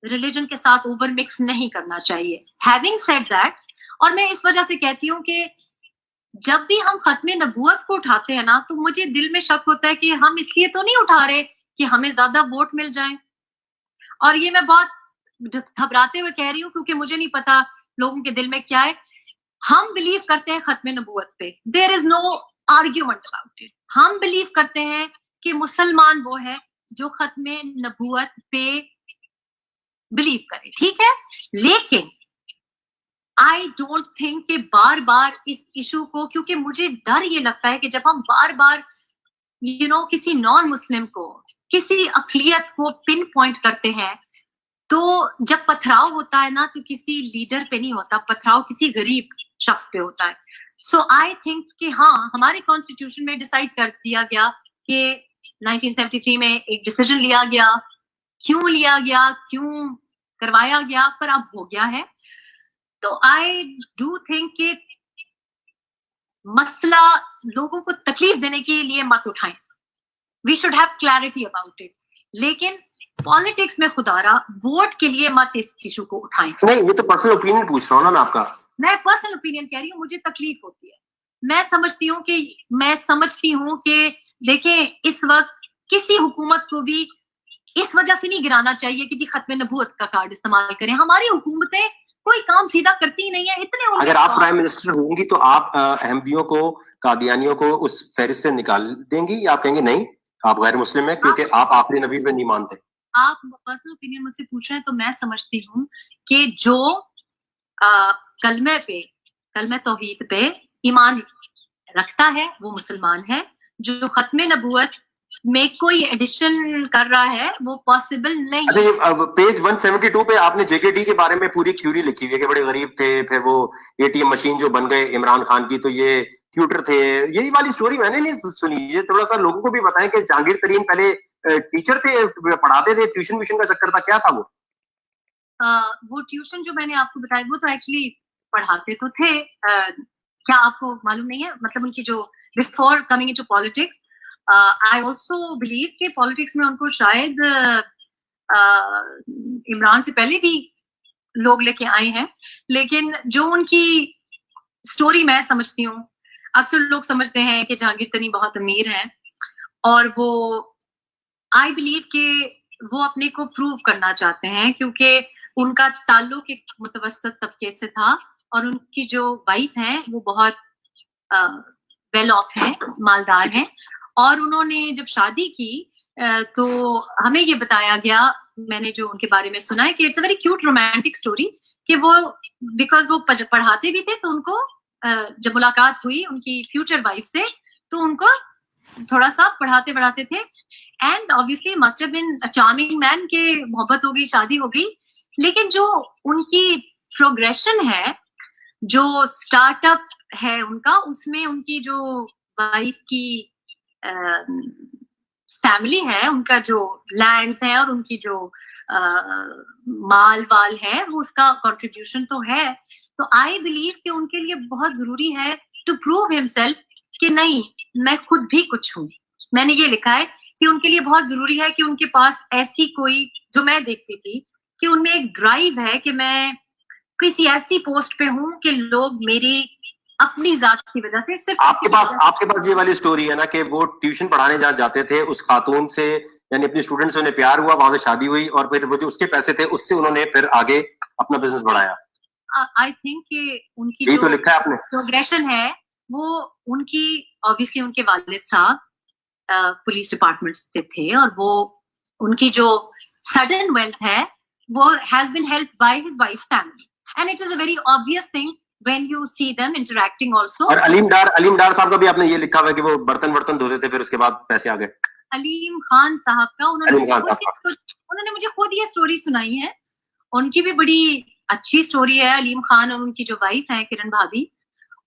रिलीजन के साथ ओवर मिक्स नहीं करना चाहिए। हैविंग सेड दैट, और मैं इस वजह से कहती हूँ कि जब भी हम खत्म नबूवत को उठाते हैं ना, तो मुझे दिल में शक होता है कि हम इसलिए तो नहीं उठा रहे कि हमें ज्यादा वोट मिल जाए। और ये मैं बहुत घबराते हुए कह रही हूँ, क्योंकि मुझे नहीं पता लोगों के दिल में क्या है। हम बिलीव करते हैं खत्म नबूवत पे, there is no argument about it. हम बिलीव करते हैं कि मुसलमान वो है जो खत्म नबूवत पे बिलीव करे, ठीक है। लेकिन आई डोंट थिंक कि बार बार इस इशू को, क्योंकि मुझे डर ये लगता है कि जब हम बार बार किसी नॉन मुस्लिम को, किसी अकलियत को पिन पॉइंट करते हैं, तो जब पथराव होता है ना, तो किसी लीडर पे नहीं होता, पथराव किसी गरीब शख्स पे होता है। सो आई थिंक कि हाँ, हमारे कॉन्स्टिट्यूशन में डिसाइड कर दिया गया कि 1973 में एक डिसीजन लिया गया, क्यों लिया गया, क्यों करवाया गया, पर अब हो गया है। तो आई डू थिंक कि मसला लोगों को तकलीफ देने के लिए मत उठाएं। We should have clarity about it, लेकिन पॉलिटिक्स में खुदारा वोट के लिए मत इस इशू को उठाएं। नहीं, ये तो पर्सनल ओपिनियन पूछ रहा हूँ ना मैं आपका। मैं पर्सनल ओपिनियन कह रही हूँ, मुझे तकलीफ होती है। मैं समझती हूँ कि देखें, इस वक्त किसी हुकूमत को भी इस वजह से नहीं गिराना चाहिए कि जी खत्म नबूवत का कार्ड इस्तेमाल करें। हमारी हुकूमतें कोई काम सीधा करती ही नहीं है। इतने अगर आप प्राइम मिनिस्टर होंगी तो आप अहमदियों को, कादियानियों को उस फहरिस्त से निकाल देंगी, या आप कहेंगे नहीं आप गैर मुस्लिम है क्योंकि आप आखिरी नबी पे नहीं मानते? आप पर्सनल ओपिनियन मुझसे पूछ रहे हैं, तो मैं समझती हूँ कि जो कलमे तौहीद पे ईमान रखता है वो मुसलमान है। जो खत्म नबूवत में कोई एडिशन कर रहा है वो पॉसिबल नहीं। अच्छा, ये पेज 172 पे आपने जेकेटी के बारे में पूरी थ्योरी लिखी हुई है कि बड़े गरीब थे, फिर वो एटीएम मशीन जो बन गए इमरान खान की, तो ये ट्यूटर थे। यही वाली स्टोरी मैंने नहीं सुनी। ये थोड़ा सा लोगों को भी बताएं कि जहांगीर तरीन पहले टीचर थे, पढ़ाते थे, ट्यूशन व्यूशन का चक्कर था, क्या था वो? वो ट्यूशन जो मैंने आपको बताया वो तो एक्चुअली पढ़ाते तो थे। क्या आपको मालूम नहीं है? मतलब उनकी जो before coming into politics, I also believe कि पॉलिटिक्स में उनको शायद इमरान से पहले भी लोग लेके आए हैं। लेकिन जो उनकी स्टोरी मैं समझती हूँ, अक्सर लोग समझते हैं कि जहांगीर तरीन बहुत अमीर हैं, और वो आई बिलीव कि वो अपने को प्रूव करना चाहते हैं, क्योंकि उनका ताल्लुक एक मुतवस्सित तबके से था, और उनकी जो वाइफ हैं वो बहुत वेल ऑफ हैं, मालदार हैं। और उन्होंने जब शादी की तो हमें ये बताया गया, मैंने जो उनके बारे में सुना है, कि it's a very cute romantic story, कि वो बिकॉज वो पढ़ाते भी थे, तो उनको जब मुलाकात हुई उनकी फ्यूचर वाइफ से, तो उनको थोड़ा सा पढ़ाते थे, and obviously must have been a charming man, के मोहब्बत हो गई, शादी हो गई। लेकिन जो उनकी प्रोग्रेशन है, जो स्टार्टअप है उनका, उसमें उनकी जो वाइफ की फैमिली है, उनका जो लैंड्स है और उनकी जो माल वाल है, वो उसका कंट्रीब्यूशन तो है। तो आई बिलीव कि उनके लिए बहुत जरूरी है टू प्रूव हिमसेल्फ कि नहीं, मैं खुद भी कुछ हूँ। मैंने ये लिखा है कि उनके लिए बहुत जरूरी है कि उनके पास ऐसी कोई, जो मैं देखती थी कि उनमें एक ड्राइव है कि मैं किसी ऐसी पोस्ट पे हूँ कि लोग मेरी अपनी जात की वजह से, सिर्फ आपके पास ये वाली स्टोरी है ना कि वो ट्यूशन पढ़ाने जाते थे, उस खातून से, यानी अपनी स्टूडेंट से उन्हें प्यार हुआ, वहां से शादी हुई, और फिर वो जो उसके पैसे थे उससे उन्होंने फिर आगे अपना बिजनेस बढ़ाया। आई थिंक कि उनकी यही जो तो लिखा है आपने प्रोग्रेशन है, वो उनकी ऑब्वियसली उनके वालिद साहब पुलिस डिपार्टमेंट से थे, और वो उनकी जो सडन वेल्थ है वो has been helped by his wife's family, and it is a very obvious thing when you see them interacting also. और अलीम डार साहब का भी आपने ये लिखा हुआ है कि वो बर्तन धोते थे, फिर उसके बाद पैसे आ गए। अलीम खान साहब का उन्होंने मुझे खुद ये स्टोरी सुनाई है। उनकी भी बड़ी अच्छी स्टोरी है। अलीम खान और उनकी जो वाइफ है किरण भाभी,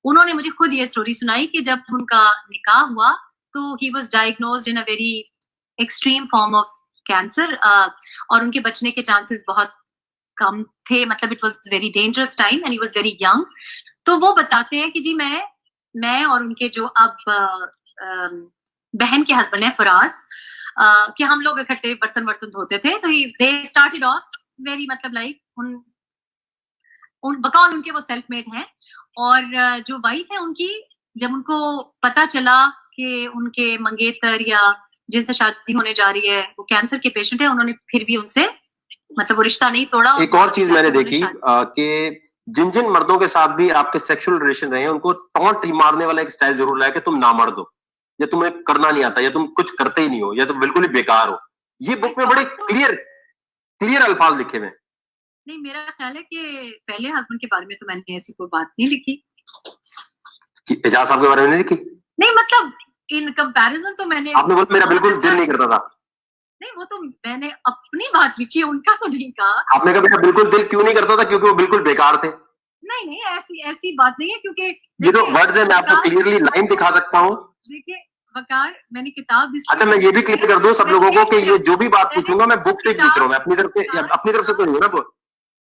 उन्होंने मुझे खुद ये स्टोरी सुनाई कि जब उनका निकाह हुआ तो he was diagnosed in a very extreme form of cancer, और उनके बचने के चांसेस बहुत कम थे, मतलब it was very dangerous time and he was very young. तो वो बताते हैं कि जी मैं और उनके जो अब बहन के हस्बैंड है फराज, कि हम लोग इकट्ठे बर्तन धोते थे। तो दे स्टार्टेड ऑफ वेरी, मतलब लाइक बकौल उनके वो सेल्फ मेड हैं, और जो वाइफ है उनकी, जब उनको पता चला कि उनके मंगेतर या जिनसे शादी होने जा रही है वो कैंसर के पेशेंट है, उन्होंने फिर भी उनसे मतलब वो रिश्ता नहीं तोड़ा। एक और चीज मैंने देखी कि जिन मर्दों के साथ भी आपके सेक्सुअल रिलेशन रहे हैं उनको टॉन्ट मारने वाला एक स्टाइल जरूर रहा है कि तुम ना मर्द हो, या तुम्हें करना नहीं आता, या तुम कुछ करते ही नहीं हो, या तुम बिल्कुल ही बेकार हो। ये बुक में बड़े क्लियर अल्फाज लिखे हुए। नहीं, मेरा ख्याल है कि पहले हस्बैंड के बारे में तो मैंने ऐसी कोई बात नहीं लिखी। एजाज साहब के बारे में नहीं लिखी? नहीं, मतलब इन कंपैरिजन तो मैंने, आपने बोला मेरा बिल्कुल दिल नहीं करता था। नहीं, वो तो मैंने अपनी बात लिखी, उनका तो नहीं कहा। आपने कहा मेरा बिल्कुल दिल क्यों नहीं करता था? क्योंकि वो बिल्कुल बेकार थे। नहीं, ऐसी बात नहीं है, क्योंकि ये तो वर्ड्स है, मैं आपको क्लियरली लाइन दिखा सकता हूँ। देखिए वकार, मैंने किताब, अच्छा मैं ये भी क्लियर कर दूं सब लोगों को कि ये जो भी बात पूछूंगा मैं बुक से पूछ रहा हूँ, मैं अपनी तरफ से तो नहीं ना।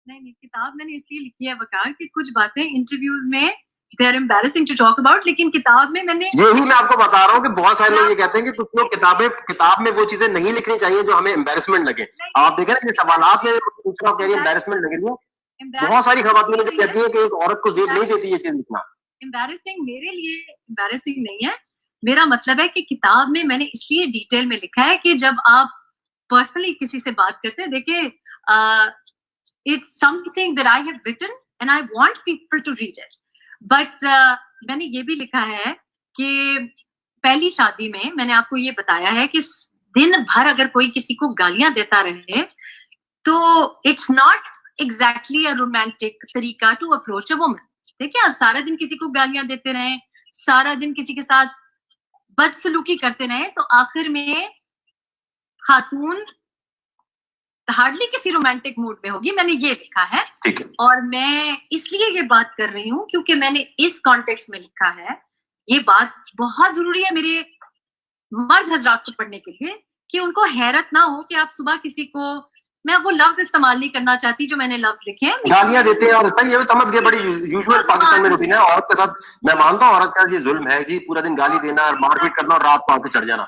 नहीं, किताब मैंने इसलिए लिखी है वकार कि कुछ बातें इंटरव्यूज में they are embarrassing to talk about, लेकिन किताब में मैंने, यही मैं आपको बता रहा हूँ कि बहुत सारे लोग ये कहते हैं कि कुछ लोग किताब में वो चीजें नहीं लिखनी चाहिए जो हमें एम्बेरसमेंट लगे। आप देखें ना ये सवालात में पूछ रहा हूँ, कह रही एम्बेरसमेंट लगे नहीं। बहुत सारी खवातीन कहती है कि एक औरत को जेब नहीं देती ये चीज लिखना। एम्बेरसिंग मेरे लिए एम्बेरसिंग नहीं है। मेरा मतलब है कि किताब में मैंने इसलिए डिटेल में लिखा है कि जब आप पर्सनली किसी से बात करते हैं, देखिए it's something that I have written and I want people to read it, but मैंने ये भी लिखा है कि पहली शादी में मैंने आपको ये बताया है कि दिन भर अगर कोई किसी को गालियां देता रहे तो it's not exactly a romantic तरीका टू अप्रोच अ वुमन। देखिए, आप सारा दिन किसी को गालियां देते रहे, सारा दिन किसी के साथ बदसलूकी करते रहे, तो आखिर में खातून हार्डली किसी रोमांटिक मूड में होगी। मैंने ये लिखा है, और मैं इसलिए ये बात कर रही हूँ क्योंकि मैंने इस कॉन्टेक्स्ट में लिखा है। ये बात बहुत जरूरी है मेरे मर्द हजरात को पढ़ने के लिए, कि उनको हैरत ना हो कि आप सुबह किसी को, मैं वो लफ्ज इस्तेमाल नहीं करना चाहती जो मैंने लफ्ज लिखे हैं, गालियां देते हैं। और सही ये समझ गए, बड़ी यूजुअल पाकिस्तान में रूटीन है औरत के साथ। मैं मानता हूँ औरत का ये जुल्म है जी, पूरा दिन गाली देना और मारपीट करना और रात को आके चढ़ जाना।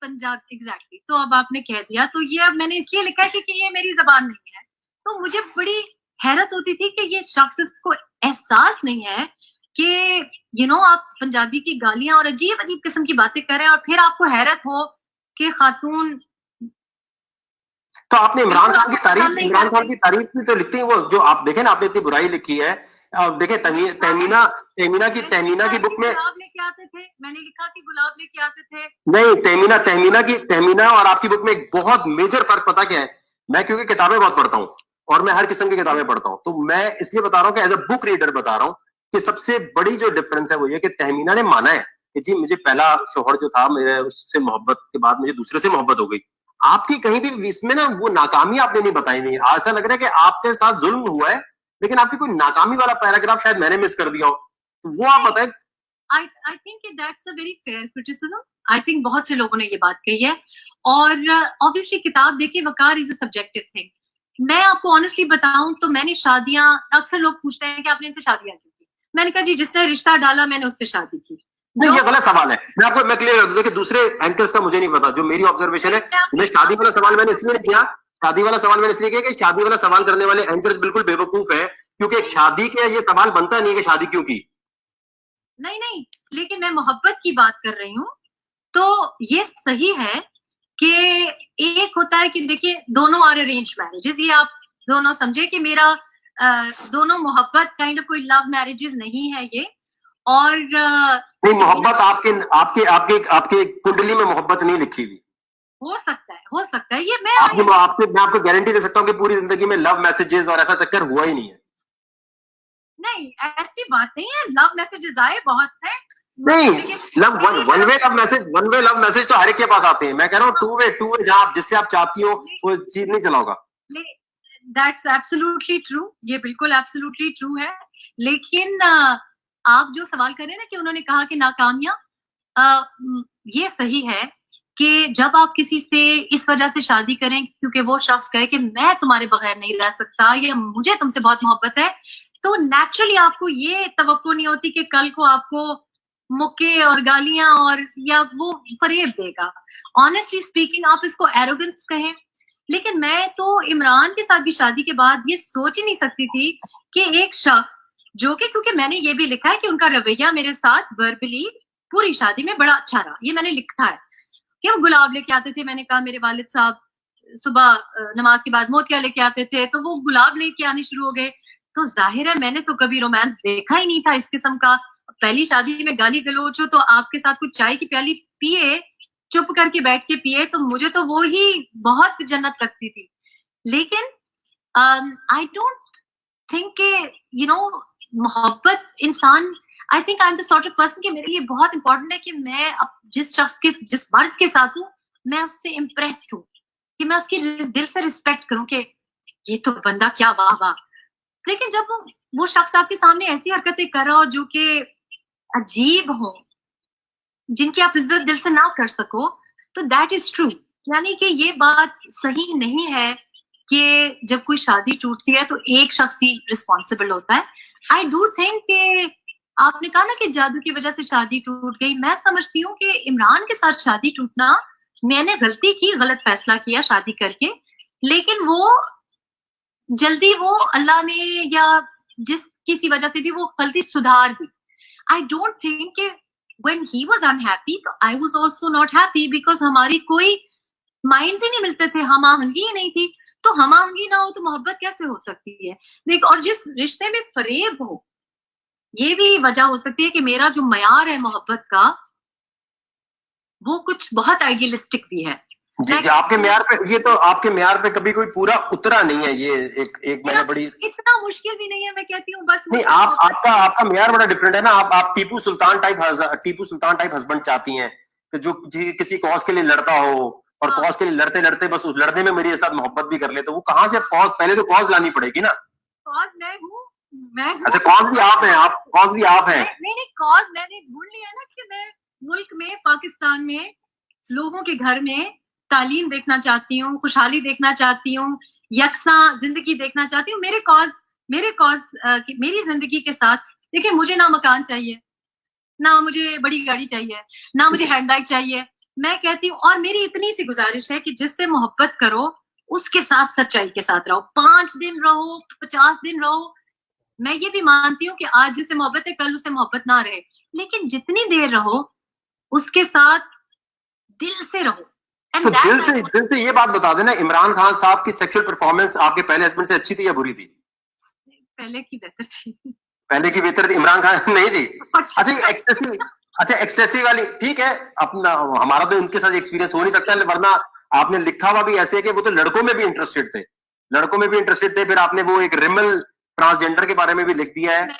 पंजाब एग्जैक्टली। तो अब आपने कह दिया, तो ये अब मैंने इसलिए लिखा है कि ये मेरी जबान नहीं है। तो मुझे बड़ी हैरत होती थी कि ये शख्स को एहसास नहीं है कि आप पंजाबी की गालियां और अजीब अजीब किस्म की बातें कर रहे हैं, और फिर आपको हैरत हो कि खातून। तो आपने इमरान खान की तारीफ भी तो लिखती है वो, जो आप देखें ना, आपने इतनी बुराई लिखी है। आप देखें तहमीना की बुक में गुलाब लेके आते थे, मैंने लिखा कि गुलाब लेके आते थे। नहीं, तहमीना और आपकी बुक में एक बहुत मेजर फर्क पता क्या है? मैं क्योंकि किताबें बहुत पढ़ता हूँ और मैं हर किस्म की किताबें पढ़ता हूँ, तो मैं इसलिए बता रहा हूँ कि एज अ बुक रीडर बता रहा हूँ कि सबसे बड़ी जो डिफरेंस है वो ये कि तहमीना ने माना है कि जी मुझे पहला शोहर जो था, मेरे उससे मोहब्बत के बाद मुझे दूसरे से मोहब्बत हो गई। आपकी कहीं भी इसमें ना वो नाकामी आपने नहीं बताई। नहीं, ऐसा लग रहा है कि आपके साथ जुल्म हुआ है, लेकिन आपकी कोई नाकामी वाला पैराग्राफ शायद मैंने मिस कर दिया हो, तो वो आप बताएं। I think that's a very fair criticism. I think बहुत से लोगों ने ये बात कही है, और obviously किताब देखिए वकार is a subjective thing. मैं आपको honestly बताऊं तो मैंने शादियां, अक्सर लोग पूछते हैं कि आपने इनसे शादियां की थी। मैंने कहा जी जिसने रिश्ता डाला मैंने उससे शादी की। नहीं, ये गलत सवाल है। मैं क्लियर कर दूं कि दूसरे एंकर्स का मुझे नहीं पता, जो मेरी ऑब्जर्वेशन है। मैं शादी वाला सवाल मैंने इसलिए किया कि शादी वाला सवाल करने वाले एंकर्स बिल्कुल बेवकूफ है, क्योंकि एक शादी के ये सवाल बनता नहीं है कि शादी क्यों की। नहीं, लेकिन मैं मोहब्बत की बात कर रही हूँ। तो ये सही है कि एक होता है कि देखिए दोनों आर अरेंज मैरिजेस, ये आप दोनों समझे कि मेरा दोनों मोहब्बत काइंड ऑफ कोई लव मैरिजेस नहीं है ये। और नहीं, मोहब्बत आपके कुंडली में मोहब्बत नहीं लिखी हुई। हो सकता है ये मैं आपको गारंटी दे सकता हूँ कि पूरी जिंदगी में लव मैसेजेस और ऐसा चक्कर हुआ ही नहीं है। नहीं, ऐसी बात नहीं है, लव मैसेजेस आए बहुत है। नहीं, वन वे लव मैसेज तो हर एक के पास आते हैं। मैं कह रहा हूँ टू वे जहाँ आप जिससे आप चाहती हो वो चीज नहीं चला होगा। दैट्स एब्सोल्युटली ट्रू, ये बिल्कुल एब्सोल्युटली ट्रू है। लेकिन आप जो सवाल कर रहे हैं ना कि उन्होंने कहा कि नाकामियां, ये सही है कि जब आप किसी से इस वजह से शादी करें क्योंकि वो शख्स कहे कि मैं तुम्हारे बगैर नहीं रह सकता या मुझे तुमसे बहुत मोहब्बत है, तो नेचुरली आपको ये तवक्को नहीं होती कि कल को आपको मुक्के और गालियां और या वो फरेब देगा। ऑनेस्टली स्पीकिंग आप इसको एरोगेंस कहें, लेकिन मैं तो इमरान के साथ भी शादी के बाद ये सोच ही नहीं सकती थी कि एक शख्स जो कि, क्योंकि मैंने ये भी लिखा है कि उनका रवैया मेरे साथ वर्बली पूरी शादी में बड़ा अच्छा रहा, ये मैंने लिखा है कि वो गुलाब लेके आते थे। मैंने कहा मेरे वालिद साहब सुबह नमाज के बाद मोतिया लेके आते थे, तो वो गुलाब लेके आने शुरू हो गए। तो जाहिर है मैंने तो कभी रोमांस देखा ही नहीं था इस किस्म का। पहली शादी में गाली गलोच हो तो आपके साथ कुछ चाय की प्याली पिए, चुप करके बैठ के पिए, तो मुझे तो वो ही बहुत जन्नत लगती थी। लेकिन आई डोंट थिंक के मोहब्बत इंसान, आई think I am the sort of person कि मेरे लिए बहुत इंपॉर्टेंट है कि मैं अब जिस मर्द के साथ हूँ मैं उससे इम्प्रेस्ड हूँ, कि मैं उसकी दिल से रिस्पेक्ट करूं कि ये तो बंदा क्या वाह वाह। लेकिन जब वो शख्स आपके सामने ऐसी हरकतें कर रहा हो जो कि अजीब हो, जिनकी आप इज्जत दिल से ना कर सको, तो दैट इज ट्रू। यानी कि ये बात सही नहीं है कि जब कोई शादी टूटती है तो एक शख्स ही रिस्पॉन्सिबल होता है। आई डू थिंक कि आपने कहा ना कि जादू की वजह से शादी टूट गई, मैं समझती हूँ कि इमरान के साथ शादी टूटना, मैंने गलती की, गलत फैसला किया शादी करके, लेकिन वो जल्दी वो अल्लाह ने या जिस किसी वजह से भी वो गलती सुधार दी। आई डोंट थिंक कि when he was unhappy तो I was also not happy because हमारी कोई माइंड्स ही नहीं मिलते थे, हमाहंगी ही नहीं थी। तो हमाहंगी ना हो तो मोहब्बत कैसे हो सकती है? देख, और जिस रिश्ते में फरेब हो, ये भी वजह हो सकती है कि मेरा जो मयार है मोहब्बत का वो कुछ बहुत आइडियलिस्टिक भी है। जी, आपके म्यार पे, ये तो आपके म्यार पे कभी कोई पूरा उतरा नहीं है। ये एक मैंने बड़ी, इतना मुश्किल भी नहीं है, मैं कहती हूँ बस नहीं, आपका म्यार बड़ा डिफरेंट है ना। आप टीपू सुल्तान टाइप हस्बैंड चाहती हैं कि जो किसी कॉज के लिए लड़ता हो और कॉज के लिए लड़ते लड़ते बस उस लड़ने में मेरे साथ मोहब्बत भी कर ले, तो वो कहाँ से कॉज, पहले तो कॉज लानी पड़ेगी ना। कॉज मैं हूँ। अच्छा, कॉज भी आप हैं, आप कॉज भी आप हैं। नहीं, कॉज मैंने ढूंढ लिया ना कि मैं मुल्क में, पाकिस्तान में लोगों के घर में तालीम देखना चाहती हूँ, खुशहाली देखना चाहती हूँ, यकसा जिंदगी देखना चाहती हूँ। मेरी जिंदगी के साथ देखिए, मुझे ना मकान चाहिए, ना मुझे बड़ी गाड़ी चाहिए, ना मुझे हैंडबैग चाहिए। मैं कहती हूँ, और मेरी इतनी सी गुजारिश है कि जिससे मोहब्बत करो उसके साथ सच्चाई के साथ रहो। 5 दिन रहो, 50 दिन रहो। मैं ये भी मानती हूँ कि आज जिससे मोहब्बत है कल उससे मोहब्बत ना रहे, लेकिन जितनी देर रहो उसके साथ दिल से रहो। तो दिल से ये बात बता देना, इमरान खान साहब की सेक्सुअल परफॉर्मेंस आपके पहले हस्बैंड से अच्छी थी या बुरी थी? पहले की बेहतर थी। पहले की बेहतर थी, इमरान खान नहीं थी। अच्छा, एक्सटेसिव वाली ठीक है। अपना हमारा तो उनके साथ एक्सपीरियंस हो नहीं सकता, वरना आपने लिखा हुआ भी ऐसे है कि वो तो लड़कों में भी इंटरेस्टेड थे। फिर आपने वो एक रिमल ट्रांसजेंडर के बारे में भी लिख दिया है।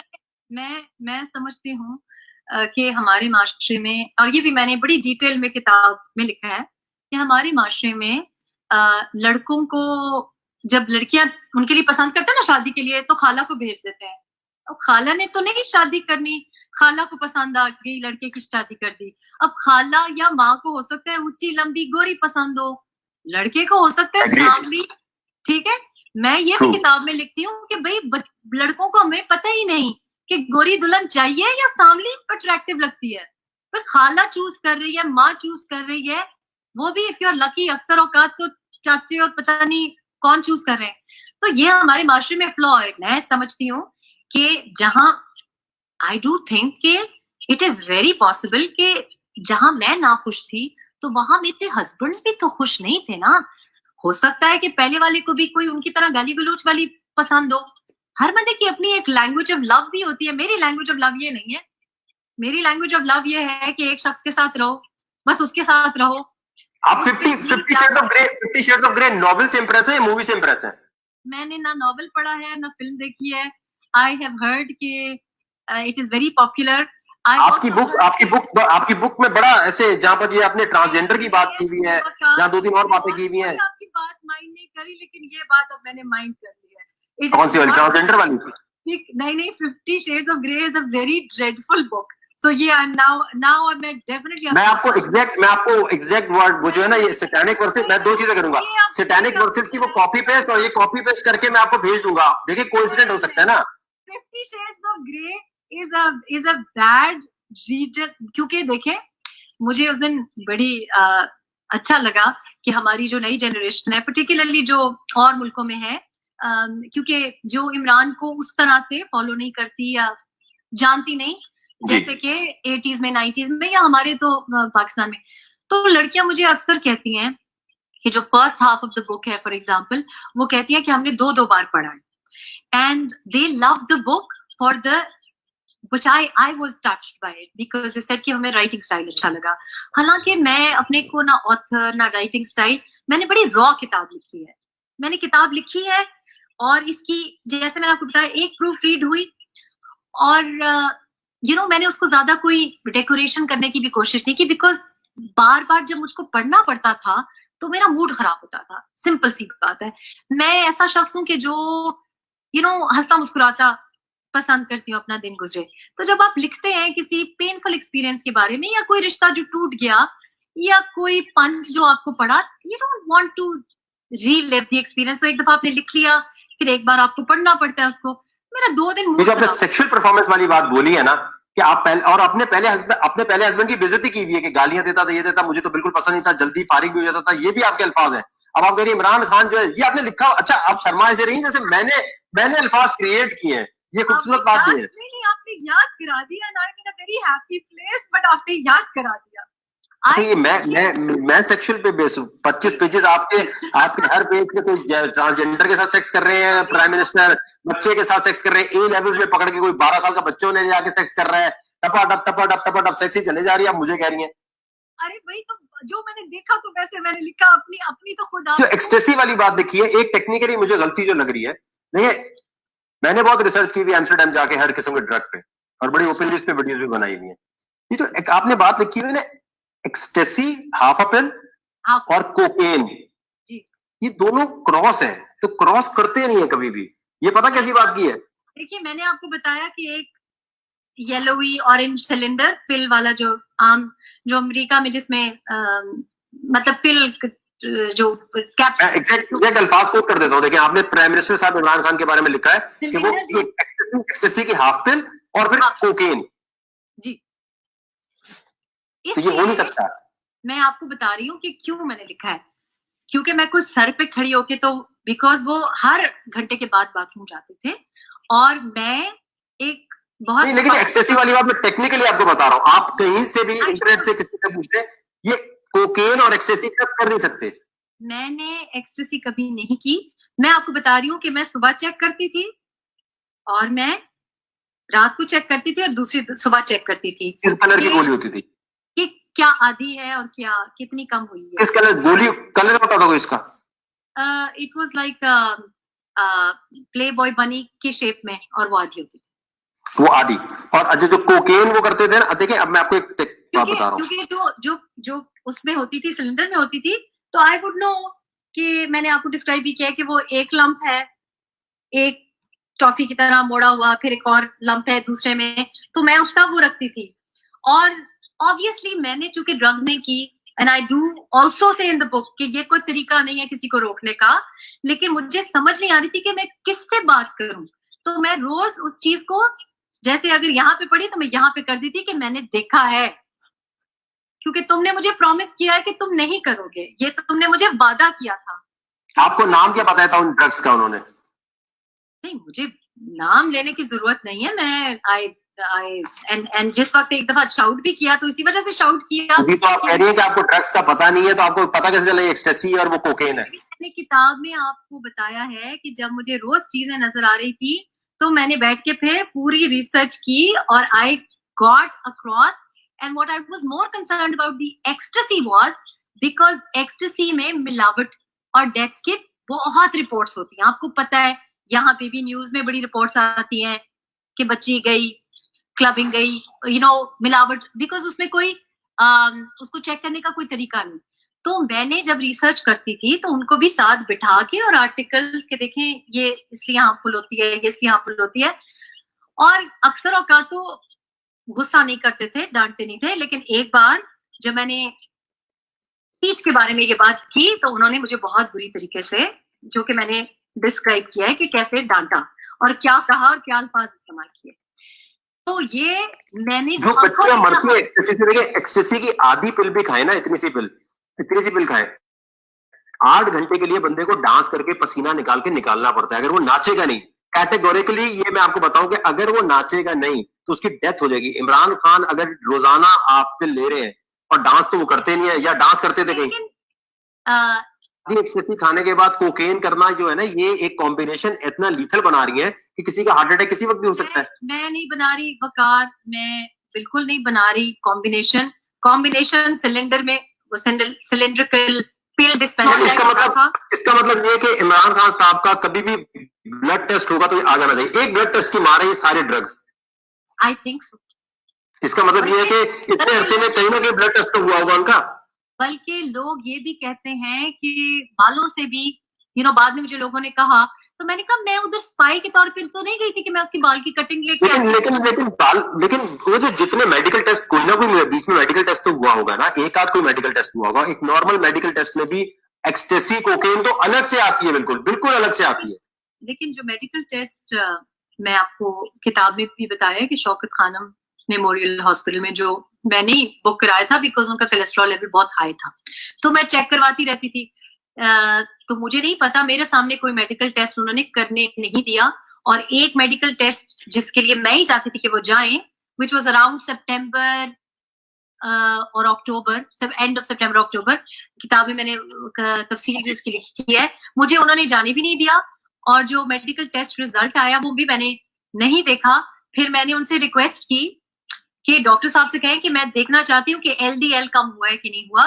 मैं समझती हूँ कि हमारे माशरे में, और ये भी मैंने बड़ी डिटेल में किताब में लिखा है कि हमारे माशरे में लड़कों को जब लड़कियां उनके लिए पसंद करते हैं ना शादी के लिए, तो खाला को भेज देते हैं। अब खाला ने तो नहीं शादी करनी, खाला को पसंद आ गई, लड़के की शादी कर दी। अब खाला या माँ को हो सकता है ऊंची लंबी गोरी पसंद हो, लड़के को हो सकता है सांवली। ठीक है, मैं ये भी किताब में लिखती हूँ कि भाई लड़कों को हमें पता ही नहीं कि गोरी दुल्हन चाहिए या सांवली अट्रैक्टिव लगती है, पर खाला चूज कर रही है, माँ चूज कर रही है, वो भी इफ यू आर लकी। अक्सर औकात तो चाचे और पता नहीं कौन चूज कर रहे हैं। तो ये हमारे माशरे में फ्लॉ है। मैं समझती हूँ कि जहां आई डू थिंक कि इट इज वेरी पॉसिबल कि जहां मैं ना खुश थी तो वहां मेरे हस्बैंड्स भी तो खुश नहीं थे ना। हो सकता है कि पहले वाले को भी कोई उनकी तरह गाली गलोच वाली पसंद हो। हर बंदे की अपनी एक लैंग्वेज ऑफ लव भी होती है। मेरी लैंग्वेज ऑफ लव ये नहीं है। मेरी लैंग्वेज ऑफ लव ये है कि एक शख्स के साथ रहो, बस उसके साथ रहो, आप 50 शेड्स ऑफ ग्रे नॉवेल से इंप्रेस है या मूवी से इंप्रेस है? मैंने ना नॉवेल पढ़ा है ना फिल्म देखी है. आई हैव हर्ड कि इट इज वेरी पॉपुलर. आपकी बुक में बड़ा ऐसे, जहां पर ये आपने ट्रांसजेंडर की बात की हुई है, जहां 2-3 और बातें की हुई हैं. आपकी बात माइंड नहीं करी, लेकिन ये बात अब मैंने माइंड कर ली है. कौन सी वाली, ट्रांसजेंडर वाली? नहीं, 50 Shades of Grey is a very dreadful book. So yeah, now मैं definitely. मैं आपको एग्जैक्ट वर्ड, वो जो है ना, ये सैटेनिक वर्सेस, मैं 2 चीजें करूंगा. सैटेनिक वर्सेस की वो कॉपी पेस्ट, और ये कॉपी पेस्ट करके मैं आपको भेज दूंगा. देखिए कोइंसिडेंट हो सकता है ना. 50 Shades of Grey is a bad reader, क्योंकि देखें, मुझे उस दिन बड़ी अच्छा लगा कि हमारी जो नई जनरेशन है, पर्टिकुलरली जो और मुल्कों में है, क्योंकि जो इमरान को उस तरह से फॉलो नहीं करती या जानती नहीं, जैसे कि 80s में, 90s में, या हमारे तो पाकिस्तान में, तो लड़कियां मुझे अक्सर कहती हैं कि जो first half of the book है, फॉर एग्जांपल, वो कहती हैं कि हमने 2 बार पढ़ा है, and they love the book for the which I was touched by it because they said कि हमें राइटिंग स्टाइल अच्छा लगा. हालांकि मैं अपने को ना ऑथर ना राइटिंग स्टाइल, मैंने बड़ी रॉ किताब लिखी है. मैंने किताब लिखी है और इसकी, जैसे मैंने आपको बताया, एक प्रूफ रीड हुई, और मैंने उसको ज्यादा कोई डेकोरेशन करने की भी कोशिश नहीं की, बिकॉज बार बार जब मुझको पढ़ना पड़ता था तो मेरा मूड खराब होता था. सिंपल सी बात है. मैं ऐसा शख्स हूं कि जो हंसता मुस्कुराता पसंद करती हूँ अपना दिन गुजरे. तो जब आप लिखते हैं किसी पेनफुल एक्सपीरियंस के बारे में, या कोई रिश्ता जो टूट गया, या कोई पंच जो आपको पड़ा, you don't want to relive the experience. तो एक दफा आपने लिख लिया, फिर एक बार आपको पढ़ना पड़ता है उसको. मेरा 2 दिन जो आपने सेक्सुअल परफॉर्मेंस वाली बात बोली है ना, कि आप अपने पहले हस्बैंड की बेइज्जती की हुई है कि गालियां देता था, ये देता, मुझे तो बिल्कुल पसंद नहीं था, जल्दी फारिग भी हो जाता था, ये भी आपके अल्फाज है. अब आप कह रही इमरान खान जो है, ये आपने लिखा. अच्छा, आप शर्मा से रही, जैसे मैंने अल्फाज क्रिएट किए हैं. ये खूबसूरत बात है. नहीं, आपने याद करा दिया. ना in a very happy place, but आपने याद करा दिया. मैं सेक्सुअल पे बेस हूँ. 25 पेजेस आपके हर पेज पे कोई ट्रांसजेंडर के साथ सेक्स कर रहे हैं, प्राइम मिनिस्टर बच्चे के साथ सेक्स कर रहे हैं, ए लेवल्स में पकड़ के कोई 12 साल का बच्चों ने जाके सेक्स कर रहा है, टपा सेक्स ही चले जा रही है. आप मुझे कह रही हैं. अरे भाई, तो जो मैंने देखा तो वैसे मैंने लिखा. अपनी तो खुद जो एक्सटेसी वाली बात देखी है, एक टेक्निकली मुझे गलती जो लग रही है, देखिए मैंने बहुत रिसर्च की हुई एम्स्टरडैम जाके हर किस्म के ड्रग पे, और बड़ी ओपनली इस पे वीडियोस भी बनाई हुई है. ये जो आपने बात लिखी हुई है ना, एक्सटेसी, हाफ अ पिल और कोकेन, ये दोनों क्रॉस है. तो क्रॉस करते नहीं है कभी भी. ये पता कैसी बात की है? देखिए, मैंने आपको बताया कि एक येलोवी ऑरेंज सिलेंडर पिल वाला, जो अमेरिका में, जिसमें मतलब पिल जो एग्जैक्ट अल्फाज कोट कर देता हूँ. देखिए, आपने प्राइम मिनिस्टर साहब इमरान खान के बारे में लिखा है कि वो एक्सटेसी की हाफ पिल और फिर कोकेन. जी, तो ये हो नहीं सकता. मैं आपको बता रही हूँ कि क्यों मैंने लिखा है. क्योंकि मैं कुछ सर पे खड़ी होके, तो बिकॉज वो हर घंटे के बाद बाथरूम जाते थे, और मैं एक बहुत नहीं, लेकिन एक्सटेसी वाली बात मैं टेक्निकली आपको बता रहा हूँ. आप कहीं से भी इंटरनेट से किसी से पूछ ले, ये कोकेन और एक्सटेसी कर नहीं सकते. मैंने एक्सटेसी कभी नहीं की. मैं आपको बता रही हूँ कि मैं सुबह चेक करती थी, और मैं रात को चेक करती थी, और दूसरी सुबह चेक करती थी. किस कलर की गोली होती थी? कि क्या आधी है और क्या कितनी कम हुई है. किस कलर गोली, कलर बता दो इसका. It was like play boy बनी की शेप में, और वो आधी होती थी. वो आधी. और अच्छा, जो कोकेन वो करते थे ना, देखिए अब मैं आपको एक बात बता रहा हूँ. क्योंकि जो उसमें होती थी, सिलेंडर में होती थी, तो आई वुड नो कि मैंने आपको डिस्क्राइब भी किया कि वो एक लंप है, एक टॉफी की तरह मोड़ा हुआ, फिर एक और लंप है दूसरे में, तो मैं उसका वो रखती थी. और ऑब्वियसली मैंने चूंकि ड्रग्स नहीं की, and I do also say in the book कि ये कोई तरीका नहीं है किसी को रोकने का, लेकिन मुझे समझ नहीं आ रही थी कि मैं किससे बात करूं. तो मैं रोज उस चीज को, जैसे अगर यहाँ पे पढ़ी तो मैं यहाँ पे कर दी थी कि मैंने देखा है, क्योंकि तुमने मुझे प्रॉमिस किया है कि तुम नहीं करोगे, ये तो तुमने मुझे वादा किया था. आपको नाम क्या बताया था उन ड्रग्स का उन्होंने? नहीं, मुझे नाम लेने की जरूरत नहीं है. मैं एंड जिस वक्त एक दफा शाउट भी किया, तो इसी वजह से शाउट किया. अभी तो आप कह रही हैं कि आपको ड्रग्स का पता नहीं है, तो आपको पता कैसे चला एक्सटेसी और वो कोकेन है? मैंने किताब में आपको बताया है कि जब मुझे रोज चीजें नजर आ रही थी, तो मैंने बैठ के फिर पूरी रिसर्च की, और I got across. And what I was more concerned about the ecstasy was because ecstasy में मिलावट और डेथ्स के बहुत रिपोर्ट्स होती हैं। आपको पता है यहाँ पे भी न्यूज में बड़ी रिपोर्ट्स आती हैं कि बच्ची गई क्लबिंग गई, मिलावट, बिकॉज उसमें कोई उसको चेक करने का कोई तरीका नहीं। तो मैंने जब रिसर्च करती थी तो उनको भी साथ बिठा के और आर्टिकल्स के देखें ये इसलिए हार्मफुल होती है, ये इसलिए हार्मफुल होती है, और अक्सर औकात तो गुस्सा नहीं करते थे, डांटते नहीं थे। लेकिन एक बार जब मैंने स्पीच के बारे में ये बात की तो उन्होंने मुझे बहुत बुरी तरीके से, जो कि मैंने डिस्क्राइब किया है कि कैसे डांटा और क्या कहा और क्या अल्फाज इस्तेमाल किए। तो ये मैंने जो बच्चियां मरती है एक्सटेसी से, देखिए एक्सटेसी की आधी पिल भी खाए ना, इतनी सी पिल खाए, 8 घंटे के लिए बंदे को डांस करके पसीना निकाल के निकालना पड़ता है। अगर वो नाचेगा नहीं, कैटेगोरिकली ये मैं आपको बताऊं कि अगर वो नाचेगा नहीं तो उसकी डेथ हो जाएगी। इमरान खान अगर रोजाना आप पिल ले रहे हैं और डांस तो वो करते नहीं है, या डांस करते थे कहीं, एक्सटेसी खाने के बाद कोकेन करना जो है ना, ये एक कॉम्बिनेशन इतना लीथल बना रही है कि किसी का हार्ट अटैक किसी वक्त भी हो सकता है। मैं नहीं बना रही वकार, मैं बिल्कुल नहीं बना रही कॉम्बिनेशन सिलेंडर में, वो सिलेंड्रिकल पिल डिस्पेंसर। इसका मतलब ये है कि इमरान खान साहब का कभी भी ब्लड टेस्ट होगा तो आ जाना चाहिए। एक ब्लड टेस्ट की मार है ये सारे ड्रग्स। I think so. इसका मतलब ये है कि इतने अरसे में कहीं ना कहीं ब्लड टेस्ट तो हुआ होगा उनका। बल्कि लोग ये भी कहते हैं कि बालों से भी, बाद में मुझे लोगों ने कहा, तो मैंने कहा मैं उधर स्पाई के तौर पे तो नहीं गई थी कि मैं उसकी बाल की कटिंग लेके लेकिन वो जो जितने मेडिकल टेस्ट, कोई ना कोई बीच में मेडिकल टेस्ट तो हुआ होगा ना, एक आध कोई मेडिकल टेस्ट हुआ होगा। एक नॉर्मल मेडिकल टेस्ट में भी एक्सटेसी कोकेन तो अलग से आती है, बिल्कुल अलग से आती है। लेकिन जो मेडिकल टेस्ट मैं आपको किताब में भी बताया कि शौकत खानम मेमोरियल हॉस्पिटल में जो मैंने बुक कराया था, बिकॉज उनका कोलेस्ट्रॉल लेवल बहुत हाई था, तो मैं चेक करवाती रहती थी। तो मुझे नहीं पता, मेरे सामने कोई मेडिकल टेस्ट उन्होंने करने नहीं दिया। और एक मेडिकल टेस्ट जिसके लिए मैं ही चाहती थी कि वो जाएं, विच वॉज अराउंड सितंबर और अक्टूबर, एंड ऑफ सितंबर अक्टूबर, किताब में मैंने तफसील भी उसकी लिखी है, मुझे उन्होंने जाने भी नहीं दिया। और जो मेडिकल टेस्ट रिजल्ट आया वो भी मैंने नहीं देखा। फिर मैंने उनसे रिक्वेस्ट की कि डॉक्टर साहब से कहें कि मैं देखना चाहती हूँ कि LDL कम हुआ है कि नहीं हुआ,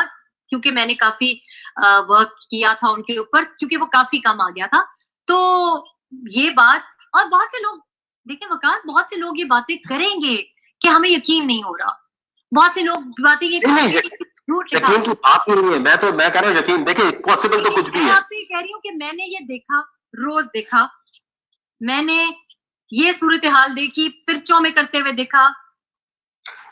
क्योंकि मैंने काफी वर्क किया था उनके ऊपर, क्योंकि वो काफी कम आ गया था। तो ये बात, और बहुत से लोग, देखिए वकार, बहुत से लोग ये बातें करेंगे कि हमें यकीन नहीं हो रहा, बहुत से लोग बातें ये झूठ यकीन की बात ही नहीं है। मैं कह रहा हूँ यकीन, देखिए पॉसिबल तो कुछ भी है। आपसे कह रही हूँ कि मैंने ये देखा, रोज देखा, मैंने ये सूरत हाल देखी, पिरचों में करते हुए देखा।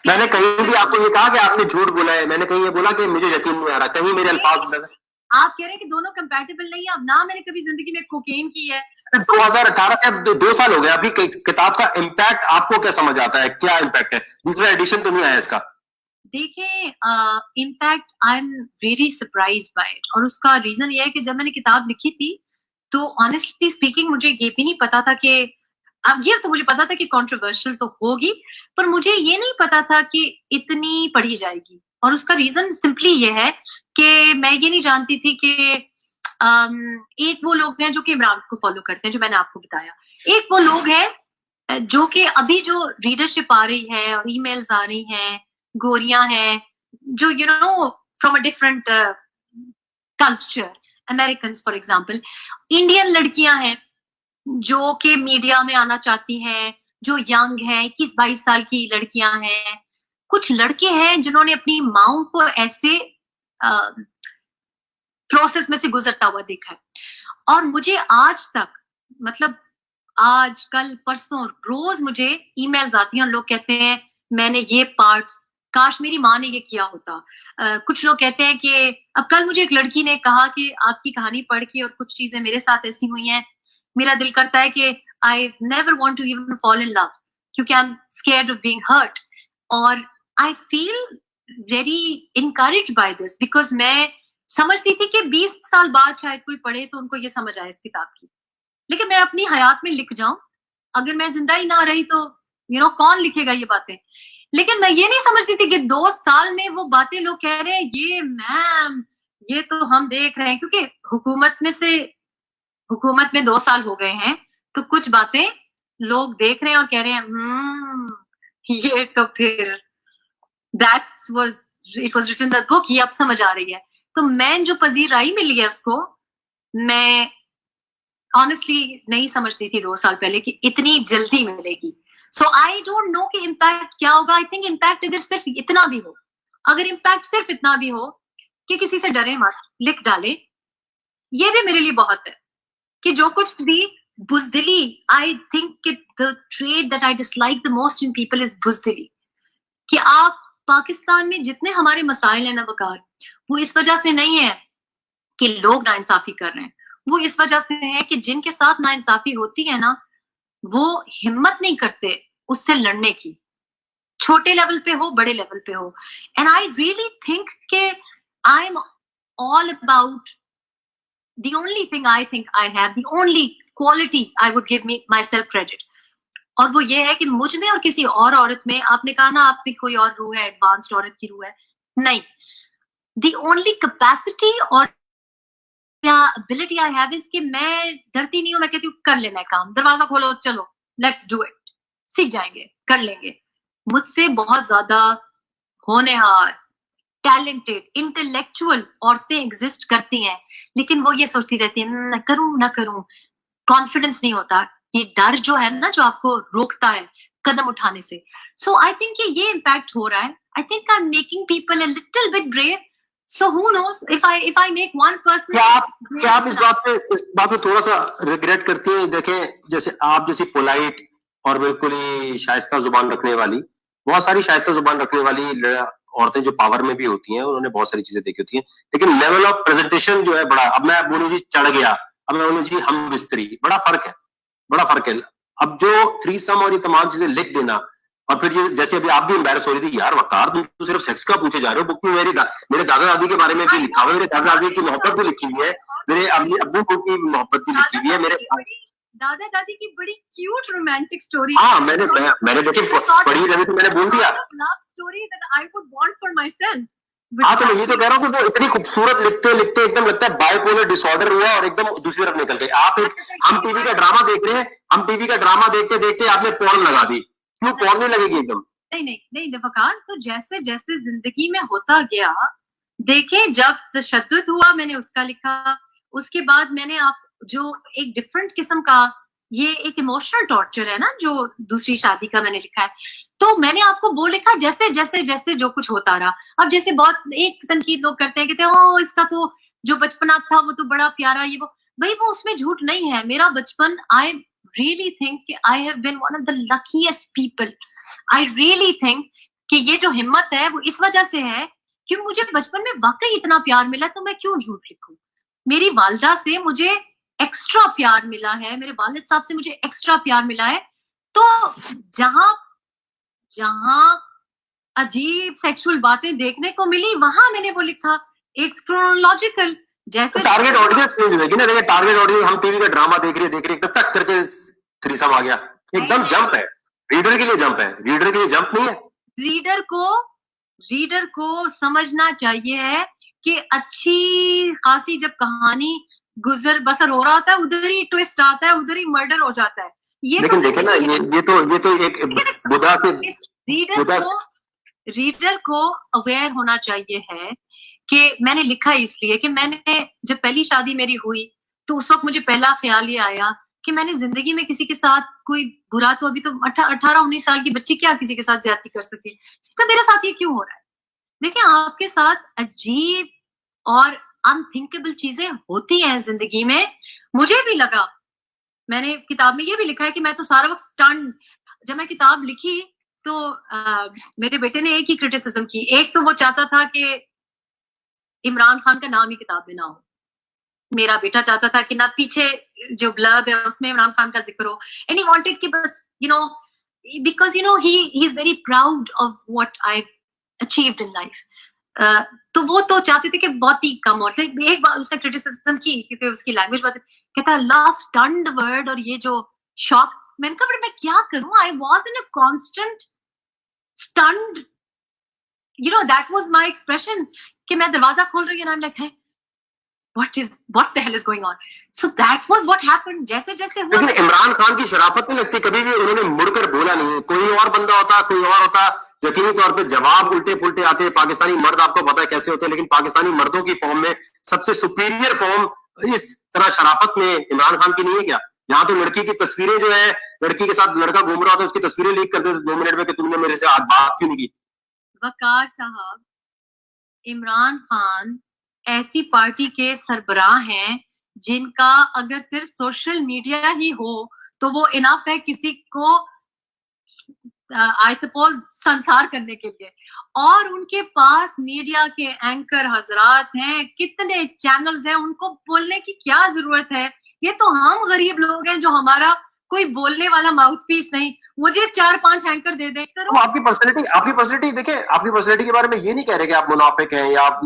मैंने कहीं भी आपको ये कहा कि आपने झूठ बोला है? मैंने कहीं ये बोला कि मुझे यकीन नहीं आ रहा? कहीं मेरे अल्फाज आप कह रहे हैं कि दोनों कंपैटिबल नहीं है। अब ना मैंने कभी जिंदगी में कोकेन की है। 2018 से अब 2 साल हो गए। अभी किताब का इम्पैक्ट आपको क्या समझ आता है? क्या इम्पैक्ट है? दूसरा एडिशन तो नहीं आया इसका। देखिए impact, I am very surprise by it. और उसका रीजन ये है कि जब मैंने किताब लिखी थी तो ऑनेस्टली स्पीकिंग मुझे ये भी नहीं पता था कि, अब ये तो मुझे पता था कि कंट्रोवर्शियल तो होगी, पर मुझे ये नहीं पता था कि इतनी पढ़ी जाएगी। और उसका रीजन सिंपली ये है कि मैं ये नहीं जानती थी कि एक वो लोग हैं जो कि इमरान को फॉलो करते हैं, जो मैंने आपको बताया। एक वो लोग हैं जो कि अभी जो रीडरशिप आ रही है और ईमेल्स आ रही हैं, गोरियां हैं जो from a different culture, American for example, Indian लड़कियां हैं जो कि मीडिया में आना चाहती हैं, जो यंग हैं, 21-22 साल की लड़कियां हैं। कुछ लड़के हैं जिन्होंने अपनी माओ को ऐसे प्रोसेस में से गुजरता हुआ देखा है। और मुझे आज तक, मतलब आज कल परसों रोज मुझे ईमेल्स आती हैं और लोग कहते हैं मैंने ये पार्ट, काश मेरी माँ ने ये किया होता। कुछ लोग कहते हैं कि अब कल मुझे एक लड़की ने कहा कि आपकी कहानी पढ़ के और कुछ चीजें मेरे साथ ऐसी हुई हैं, मेरा दिल करता है कि I never want to even fall in love, क्योंकि I am scared of being hurt. और I feel very encouraged by this, because मैं समझती थी कि 20 साल बाद शायद कोई पढ़े तो उनको ये समझ आए इस किताब की। लेकिन मैं अपनी हयात में लिख जाऊं, अगर मैं जिंदा ही ना रही तो कौन लिखेगा ये बातें। लेकिन मैं ये नहीं समझती थी कि 2 साल में वो बातें लोग कह रहे हैं, ये मैम ये तो हम देख रहे हैं, क्योंकि हुकूमत में 2 साल हो गए हैं, तो कुछ बातें लोग देख रहे हैं और कह रहे हैं ये तो फिर it was written that book, ये अब समझ आ रही है। तो मैं जो पजीराई मिली है उसको, मैं ऑनेस्टली नहीं समझती थी 2 साल पहले कि इतनी जल्दी मिलेगी। सो आई डोंट नो कि इम्पैक्ट क्या होगा। आई थिंक इम्पैक्ट अगर सिर्फ इतना भी हो, अगर इम्पैक्ट सिर्फ इतना भी हो कि किसी से डरे मत, लिख डाले, ये भी मेरे लिए बहुत है। कि जो कुछ भी बुजदिली, I think the trait that I dislike the most in people is बुजदिली। कि आप पाकिस्तान में जितने हमारे मसाइल हैं ना वकार, वो इस वजह से नहीं है कि लोग नाइंसाफी कर रहे हैं, वो इस वजह से है कि जिनके साथ नाइंसाफी होती है ना, वो हिम्मत नहीं करते उससे लड़ने की, छोटे लेवल पे हो बड़े लेवल पे हो। एंड आई रियली थिंक कि I am all about the only thing I think I have, the only quality I would give me myself credit, और वो ये है कि मुझ में और किसी और औरत में, आपने कहा ना आप में कोई और रूह है, एडवांस्ड औरत की रूह है, नहीं, the only capacity और क्या ability I have is कि मैं डरती नहीं हूँ, मैं कहती हूँ कर लेना है काम, दरवाजा खोलो चलो लेट्स डू इट, सीख जाएंगे, कर लेंगे। मुझसे बहुत ज्यादा होनहार, टैलेंटेड, इंटेलेक्चुअल औरतें एग्जिस्ट करती हैं, लेकिन वो ये सोचती रहती है न करूं, कॉन्फिडेंस नहीं होता, ये डर जो है ना जो आपको रोकता है कदम उठाने से। सो आई थिंक ये इम्पैक्ट हो रहा है। आई think I am making people a little bit brave, so who knows if I make one person. क्या आप इस बात पे थोड़ा सा रिग्रेट करती हैं? देखें, जैसे आप जैसी पोलाइट और बिल्कुल ही शाइस्ता जुबान रखने वाली, बहुत सारी शाइस्ता जुबान रखने वाली औरतें जो पावर में भी होती हैं, उन्होंने बहुत सारी चीजें देखी होती हैं, लेकिन लेवल ऑफ प्रेजेंटेशन जो है बड़ा, अब मैं बोलूं जी चढ़ गया, अब मैं बोलूं जी हम बिस्तरी, बड़ा फर्क है। अब जो थ्रीसम और ये तमाम चीजें लिख देना, और फिर ये जैसे अभी आप भी एम्बैरस हो रही थी, यार वकार तुम तो सिर्फ सेक्स का पूछे जा रहे हो, बुक में मेरे दादा दादी के बारे में भी लिखा हुआ है, मेरे दादा दादी की मोहब्बत भी लिखी हुई है, मेरे अब्बू की मोहब्बत भी लिखी हुई है, मेरे दादा दादी की बड़ी क्यूट रोमांटिक स्टोरी। हाँ, मैंने देखी पढ़ी, रही तो मैंने बोल दिया love story that I would want for my self. हाँ, तो मैं ये तो कह रहा हूँ कि वो इतनी खूबसूरत लिखते लिखते एकदम लगता है बाइपोलर डिसऑर्डर हुआ और एकदम दूसरी तरफ निकल गए। आप हम टीवी का ड्रामा देख रहे हैं, हम टीवी का ड्रामा देखते देखते आपने पॉर्न लगा दी, क्यों पॉर्न नहीं लगेगी एकदम? नहीं वकार, तो जैसे जैसे जिंदगी में होता गया, देखे जब तशद्दुद हुआ मैंने उसका लिखा, उसके बाद मैंने आप जो एक डिफरेंट किस्म का, ये एक इमोशनल टॉर्चर है ना जो दूसरी शादी का मैंने लिखा है, तो मैंने आपको वो लिखा जैसे जैसे जैसे जो कुछ होता रहा। अब जैसे बहुत एक तनकीद लोग करते हैं, कहते हैं ओ इसका तो जो बचपना था वो तो बड़ा प्यारा, ये वो, भाई वो उसमें झूठ नहीं है। मेरा बचपन, I really think I have been one of the luckiest people. I really think कि ये जो हिम्मत है वो इस वजह से है कि मुझे बचपन में वाकई इतना प्यार मिला, तो मैं क्यों झूठ लिखूं। मेरी वालदा से मुझे एक्स्ट्रा प्यार मिला है, मेरे वालिद साहब से मुझे एक्स्ट्रा प्यार मिला है, तो जहां जहां अजीब सेक्सुअल बातें देखने को मिली वहां मैंने वो लिखा। इट्स क्रोनोलॉजिकल, जैसे टारगेट ऑडियंस चेंज होगी ना। देखिए टारगेट ऑडियंस, हम टीवी का ड्रामा देख रहे एकदम टक करके थ्रीसम आ गया, एकदम जंप है, रीडर के लिए जंप है, रीडर के लिए जंप नहीं है। रीडर को समझना चाहिए है कि अच्छी खासी जब कहानी गुजर बसर हो रहा होता है, उधर ही ट्विस्ट आता है, उधर ही मर्डर हो जाता है। ये लेकिन तो देखे ना, ये तो एक बुदा के रीडर को अवेयर होना चाहिए है कि मैंने लिखा इसलिए कि मैंने जब पहली शादी मेरी हुई तो उस वक्त मुझे पहला ख्याल ये आया कि मैंने जिंदगी में किसी के साथ कोई बुरा, तो अभी तो 18-19 साल की बच्ची क्या किसी के साथ ज्यादती कर सके, तो मेरे साथ ये क्यों हो रहा है। देखिए आपके साथ अजीब और अनथिंकेबल चीजें होती हैं जिंदगी में। मुझे भी लगा, मैंने किताब में ये भी लिखा है कि मैं तो सारा वक्त स्टंट, जब मैं किताब लिखी तो मेरे बेटे ने एक ही क्रिटिसिज्म की। एक तो वो चाहता था कि इमरान खान का नाम ही किताब में ना हो, मेरा बेटा चाहता था कि ना पीछे जो ब्लर्ब है उसमें इमरान खान का जिक्र हो, एंड ही वांटेड कि बस because he is very proud of what I achieved in life. तो वो तो चाहते थे कि बहुत ही कम और एक बार उसने क्रिटिसिज्म की क्योंकि उसकी लैंग्वेज बहुत, कहता लास्ट स्टन्ड वर्ड और ये जो शॉक, मैंने कहा मैं क्या करूं, I was in a constant stunned, that was my expression कि मैं दरवाजा खोल रही हूं, I am like what the hell is going on, so that was what happened। जैसे जैसे हुआ, लेकिन इमरान खान की शराफत नहीं लगती, कभी भी उन्होंने मुड़कर बोला नहीं। कोई और बंदा होता, कोई और होता यकीनी तौर पे जवाब उल्टे पुल्टे आते हैं। पाकिस्तानी मर्द आपको पता है कैसे होते हैं, लेकिन पाकिस्तानी मर्दों की फॉर्म में सबसे सुपीरियर फॉर्म इस तरह शराफत में इमरान खान की नहीं है क्या? यहाँ तो लड़की की तस्वीरें जो है, लड़की के साथ लड़का घूम रहा होता है, उसकी तस्वीरें लीक कर देते 2 मिनट में कि तुमने मेरे से आज बात क्यों नहीं की। वकार साहब, इमरान खान ऐसी पार्टी के सरबराह हैं जिनका अगर सिर्फ सोशल मीडिया ही हो तो वो इनफ है किसी को आई सपोज संसार करने के लिए। और उनके पास मीडिया के एंकर हजरात हैं, कितने चैनल्स हैं, उनको बोलने की क्या जरूरत है? ये तो हम गरीब लोग हैं जो हमारा कोई बोलने वाला माउथ पीस नहीं। मुझे 4-5 एंकर दे दे करो। तो आपकी पर्सनैलिटी देखें, आपकी पर्सनैलिटी के बारे में ये नहीं कह रहे कि आप मुनाफिक हैं या आप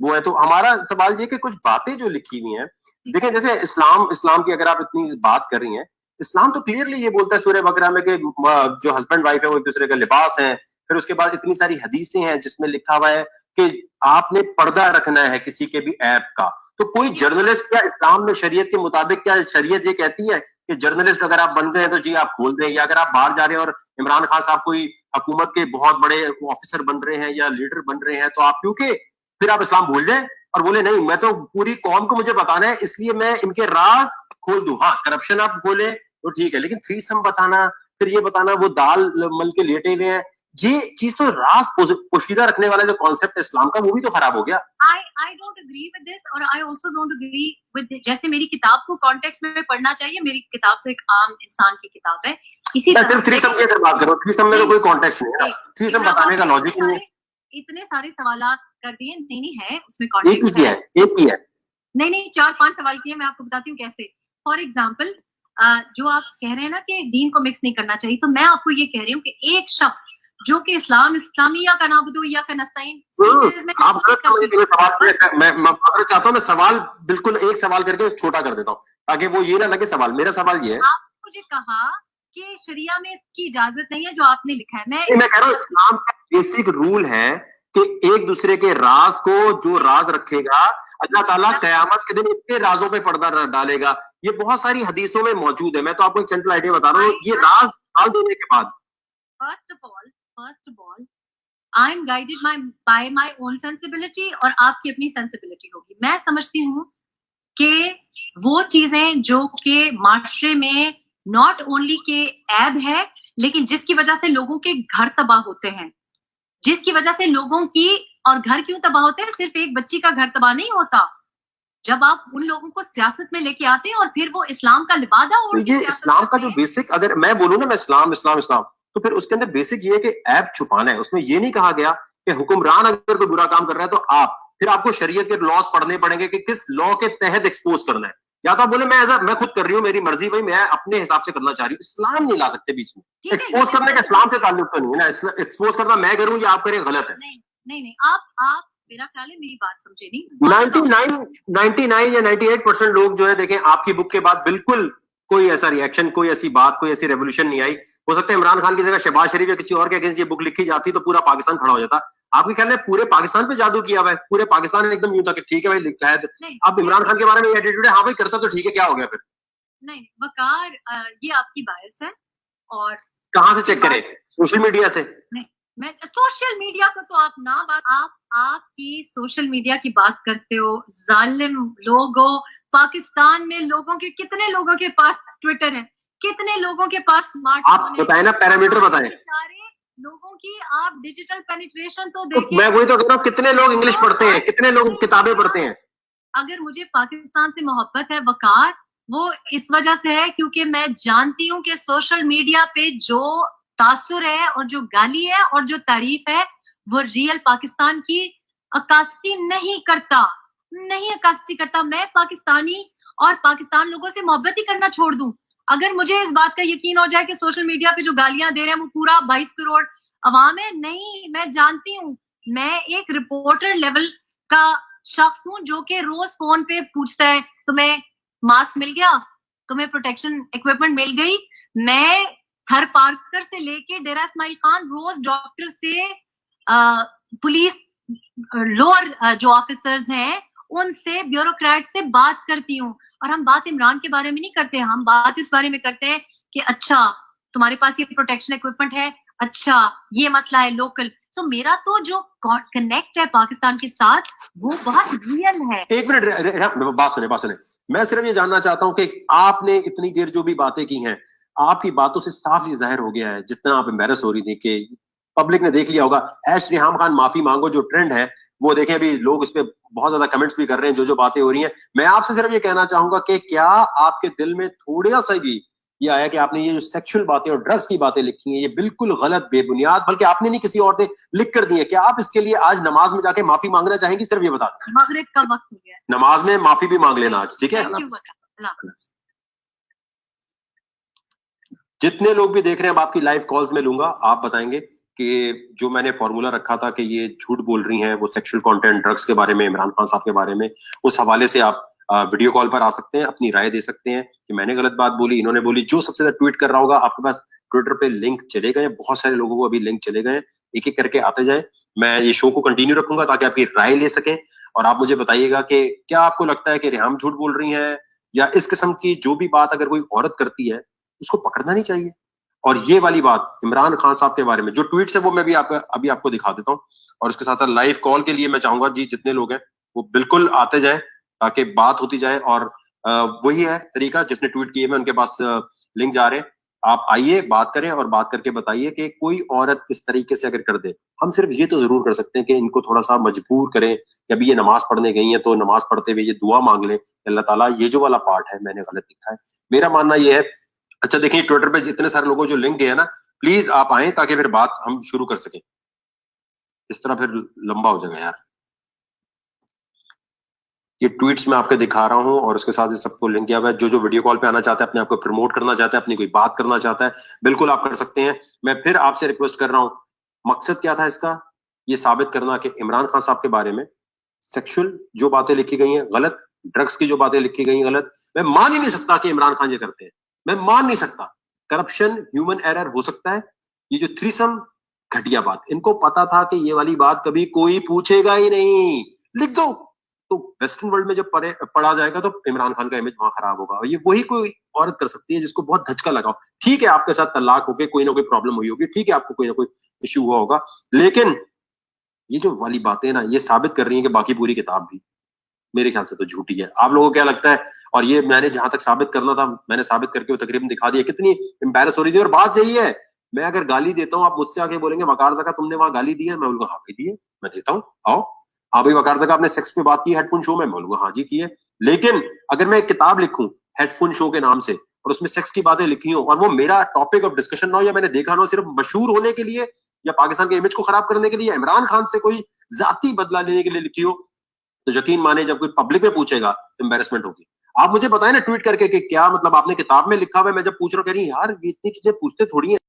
वो है। तो हमारा सवाल ये कि कुछ बातें जो लिखी हुई हैं, देखें जैसे इस्लाम की अगर आप इतनी बात कर रही हैं, इस्लाम तो क्लियरली ये बोलता है सूरह बकरा में कि जो हस्बैंड वाइफ है वो एक दूसरे का लिबास है। फिर उसके बाद इतनी सारी हदीसें हैं जिसमें लिखा हुआ है कि आपने पर्दा रखना है किसी के भी ऐप का। तो कोई जर्नलिस्ट क्या इस्लाम में शरीयत के मुताबिक क्या शरीयत ये कहती है कि जर्नलिस्ट अगर आप बन गए हैं तो जी आप खोल दें, या अगर आप बाहर जा रहे हैं और इमरान खान साहब कोई हुकूमत के बहुत बड़े ऑफिसर बन रहे हैं या लीडर बन रहे हैं तो आप क्योंकि फिर आप इस्लाम भूल जाए और बोले नहीं मैं तो पूरी कौम को मुझे बताना है इसलिए मैं इनके राज खोल दूं। हाँ करप्शन आप बोले तो ठीक है, लेकिन थ्रीसम बताना, फिर ये बताना वो दाल मल के लेटे हुए हैं, ये चीज तो राज पोशीदा रखने वाला जो कॉन्सेप्ट है इस्लाम का वो भी तो खराब हो गया। I don't agree with this और I also don't agree with जैसे मेरी किताब को कॉन्टेक्स्ट में पढ़ना चाहिए। मेरी किताब तो एक आम इंसान की किताब है। इसी तरह थ्रीसम की अगर बात करो, थ्रीसम में तो कोई कॉन्टेक्स्ट नहीं है। थ्रीसम बताने का लॉजिक नहीं है। इतने सारे सवाल कर दिए, नहीं है उसमें कॉन्टेक्स्ट है। एक ही है नहीं 4-5 सवाल किए। मैं आपको बताती हूँ कैसे। फॉर एग्जाम्पल जो आप कह रहे हैं ना कि दीन को मिक्स नहीं करना चाहिए, तो मैं आपको ये कह रही हूँ कि एक शख्स जो कि इस्लामिया का नाबुदू या का नस्ताइन आप मैं चाहता हूँ मैं सवाल बिल्कुल एक सवाल करके छोटा कर देता हूँ ताकि वो ये ना लगे सवाल। मेरा सवाल ये है, आपने मुझे कहा कि शरिया में इसकी इजाजत नहीं है जो आपने लिखा है। मैं कह रहा हूँ इस्लाम का बेसिक रूल है कि एक दूसरे के राज को जो राज रखेगा अल्लाह ताला कयामत के दिन इतने राजों पे पर्दा डालेगा। ये बहुत सारी हदीसों में मौजूद है। मैं तो आपको एक सिंपल आइडिया बता रहा हूँ, ये राज डाल देने के बाद first of all I am guided by my own sensibility और आपकी अपनी सेंसिबिलिटी होगी। मैं समझती हूँ कि वो चीजें जो कि माशरे में नॉट ओनली के ऐब है, लेकिन जिसकी वजह से लोगों के घर तबाह होते हैं, जिसकी वजह से लोगों की, और घर क्यों तबाह होते हैं? सिर्फ एक बच्ची का घर तबाह नहीं होता। जब आप उन लोगों को सियासत में लेके आते हैं और फिर वो इस्लाम का लिबादा और तो ये इस्लाम का जो बेसिक, अगर मैं बोलूं ना मैं इस्लाम तो फिर उसके अंदर बेसिक ये है कि ऐप छुपाना है। उसमें ये नहीं कहा गया कि हुक्मरान अगर कोई बुरा काम कर रहा है तो आप फिर आपको शरीयत के लॉस पढ़ने पड़ेंगे कि किस लॉ के तहत एक्सपोज करना है। या तो आप बोले मैं खुद कर रही हूँ, मेरी मर्जी भाई, मैं अपने हिसाब से करना चाह रही हूँ। इस्लाम नहीं ला सकते बीच में। एक्सपोज करने का इस्लाम से ताल्लुक तो नहीं है ना। एक्सपोज करना मैं करूँ या आप करें गलत है। नहीं आप मेरा ख्याल है मेरी बात समझे नहीं। 99 या 98% लोग जो है देखें आपकी बुक के बाद बिल्कुल कोई ऐसा रिएक्शन, कोई ऐसी बात, कोई ऐसी रेवोल्यूशन नहीं आई। हो सकता है इमरान खान की जगह शहबाज शरीफ या किसी और के अगेंस्ट ये बुक लिखी जाती तो पूरा पाकिस्तान खड़ा हो जाता। आपके ख्याल में पूरे पाकिस्तान पे जादू किया हुआ है? पूरे पाकिस्तान ने एकदम यूं था कि ठीक है भाई लिखा है। अब इमरान खान के बारे में एटीट्यूड है, हाँ भाई करता तो ठीक है, क्या हो गया फिर? नहीं वकार, ये आपकी बायस है। और कहाँ से चेक करें? सोशल मीडिया से? मैं सोशल मीडिया को तो आप ना बात, आपकी सोशल मीडिया की बात करते हो। जालिम लोगों, पाकिस्तान में लोगों के कितने लोगों के पास ट्विटर है, कितने लोगों के पास स्मार्टफोन है? आप बताएं ना, पैरामीटर बताएं। लोगों की आप डिजिटल पेनिट्रेशन तो देखें। मैं वही तो कह रहा हूँ, कितने लोग इंग्लिश पढ़ते हैं, कितने लोग किताबें पढ़ते हैं? अगर मुझे पाकिस्तान से मोहब्बत है वकार, वो इस वजह से है क्योंकि मैं जानती हूँ कि सोशल मीडिया पे जो तासुर है और जो गाली है और जो तारीफ है वो रियल पाकिस्तान की अक्कासी नहीं करता। मैं पाकिस्तानी और पाकिस्तान लोगों से मोहब्बत ही करना छोड़ दूं अगर मुझे इस बात का यकीन हो जाए कि सोशल मीडिया पे जो गालियां दे रहे हैं वो पूरा 22 करोड़ अवाम है। नहीं, मैं जानती हूँ, मैं एक रिपोर्टर लेवल का शख्स हूँ जो कि रोज फोन पे पूछता है तुम्हें मास्क मिल गया, तुम्हें प्रोटेक्शन इक्विपमेंट मिल गई। मैं थर पार्कर से लेके डेरा इस्माइल खान रोज डॉक्टर से पुलिस लोअर जो ऑफिसर्स हैं उनसे, ब्यूरोक्रेट से बात करती हूँ। और हम बात इमरान के बारे में नहीं करते, हम बात इस बारे में करते हैं कि अच्छा तुम्हारे पास ये प्रोटेक्शन इक्विपमेंट है, अच्छा ये मसला है लोकल। सो मेरा तो जो कनेक्ट है पाकिस्तान के साथ वो बहुत रियल है। एक मिनट, बात सुने। मैं सिर्फ ये जानना चाहता हूं कि आपने इतनी देर जो भी बातें की हैं, आपकी बातों से साफ ये जाहिर हो गया है, जितना आप एम्बेरस हो रही थी, कि पब्लिक ने देख लिया होगा। ऐश रिहाम खान माफी मांगो जो ट्रेंड है, वो देखें, अभी लोग इस पे बहुत ज्यादा कमेंट्स भी कर रहे हैं, जो जो बातें हो रही हैं। मैं आपसे सिर्फ ये कहना चाहूंगा कि क्या आपके दिल में थोड़ा सा भी ये आया कि आपने ये जो सेक्सुअल बातें और ड्रग्स की बातें लिखी हैं, ये बिल्कुल गलत, बेबुनियाद, बल्कि आपने नहीं, किसी और ने लिख कर दी है, क्या आप इसके लिए आज नमाज में जाके माफी मांगना चाहेंगी? सिर्फ ये बता दें। मगरिब का वक्त हो गया, नमाज में माफी भी मांग लेना आज, ठीक है? जितने लोग भी देख रहे हैं, अब आपकी लाइव कॉल्स में लूंगा, आप बताएंगे कि जो मैंने फॉर्मूला रखा था कि ये झूठ बोल रही हैं, वो सेक्सुअल कंटेंट, ड्रग्स के बारे में, इमरान खान साहब के बारे में, उस हवाले से आप वीडियो कॉल पर आ सकते हैं, अपनी राय दे सकते हैं कि मैंने गलत बात बोली, इन्होंने बोली। जो सबसे ज्यादा ट्वीट कर रहा होगा, आपके पास ट्विटर पे लिंक चले गए, बहुत सारे लोगों को अभी लिंक चले गए, एक एक करके आते जाए। मैं ये शो को कंटिन्यू रखूंगा ताकि आपकी राय ले सकें, और आप मुझे बताइएगा कि क्या आपको लगता है कि रिहाम झूठ बोल रही है, या इस किस्म की जो भी बात अगर कोई औरत करती है उसको पकड़ना नहीं चाहिए। और ये वाली बात इमरान खान साहब के बारे में जो ट्वीट है, वो मैं भी अभी आपको दिखा देता हूँ। और उसके साथ लाइव कॉल के लिए मैं चाहूंगा जी, जितने लोग हैं वो बिल्कुल आते जाए ताकि बात होती जाए। और वही है तरीका, जिसने ट्वीट किए मैं उनके पास लिंक जा रहे हैं, आप आइए, बात करें, और बात करके बताइए कि कोई औरत इस तरीके से अगर कर दे, हम सिर्फ ये तो जरूर कर सकते हैं कि इनको थोड़ा सा मजबूर करें, कि अभी ये नमाज पढ़ने गई है तो नमाज पढ़ते हुए ये दुआ मांग लें, अल्लाह ताला ये जो वाला पार्ट है मैंने गलत लिखा है। मेरा मानना ये है। अच्छा देखिए, ट्विटर पे जितने सारे लोगों जो लिंक गए ना, प्लीज आप आए ताकि फिर बात हम शुरू कर सकें, इस तरह फिर लंबा हो जाएगा यार। ये ट्वीट्स मैं आपको दिखा रहा हूं, और उसके साथ ही सबको लिंक किया हुआ है। जो जो वीडियो कॉल पे आना चाहता है, अपने आप को प्रमोट करना चाहता है, अपनी कोई बात करना चाहता है, बिल्कुल आप कर सकते हैं। मैं फिर आपसे रिक्वेस्ट कर रहा हूं, मकसद क्या था इसका? ये साबित करना कि इमरान खान साहब के बारे में सेक्सुअल जो बातें लिखी गई हैं गलत, ड्रग्स की जो बातें लिखी गई हैं गलत। मैं मान ही नहीं सकता कि इमरान खान ये करते हैं, मैं मान नहीं सकता। करप्शन, ह्यूमन एरर हो सकता है, ये जो थ्रीसम, घटिया बात। इनको पता था कि ये वाली बात कभी कोई पूछेगा ही नहीं, लिख दो। तो वेस्टर्न वर्ल्ड में जब पढ़ा जाएगा तो इमरान खान का इमेज वहां खराब होगा। और ये वही कोई औरत कर सकती है जिसको बहुत धचका लगाओ। ठीक है, आपके साथ तलाक होके कोई ना कोई प्रॉब्लम हुई होगी, ठीक है, आपको कोई ना कोई इश्यू हुआ होगा, लेकिन ये जो वाली बातें ना, ये साबित कर रही है कि बाकी पूरी किताब भी मेरे ख्याल से तो झूठी है। आप लोगों को क्या लगता है? और ये मैंने जहां तक साबित करना था, मैंने साबित करके वो तकरीबन दिखा दिया। कितनी एम्बेरस हो रही थी। और बात यही है, मैं अगर गाली देता हूं, आप मुझसे आके बोलेंगे वकार जगह तुमने वहां गाली दी है, मैं बोलूंगा हाँ भाई दी है, मैं देता हूँ, आओ। हाँ भाई वकार जगह आपने सेक्स पे बात की हेडफोन शो में, बोलूंगा हाँ जी की है। लेकिन अगर मैं एक किताब लिखूं हेडफोन शो के नाम से, और उसमें सेक्स की बातें लिखी हो, और वो मेरा टॉपिक ऑफ डिस्कशन ना हो, या मैंने देखा ना हो, सिर्फ मशहूर होने के लिए, या पाकिस्तान के इमेज को खराब करने के लिए, या इमरान खान से कोई जाती बदला लेने के लिए लिखी हो, तो यकीन माने जब कोई पब्लिक में पूछेगा एम्बेरसमेंट होगी। आप मुझे बताएं ना ट्वीट करके कि क्या मतलब आपने किताब में लिखा हुआ है। मैं जब पूछ रहा हूँ, कह रही यार ये इतनी चीजें पूछते थोड़ी है।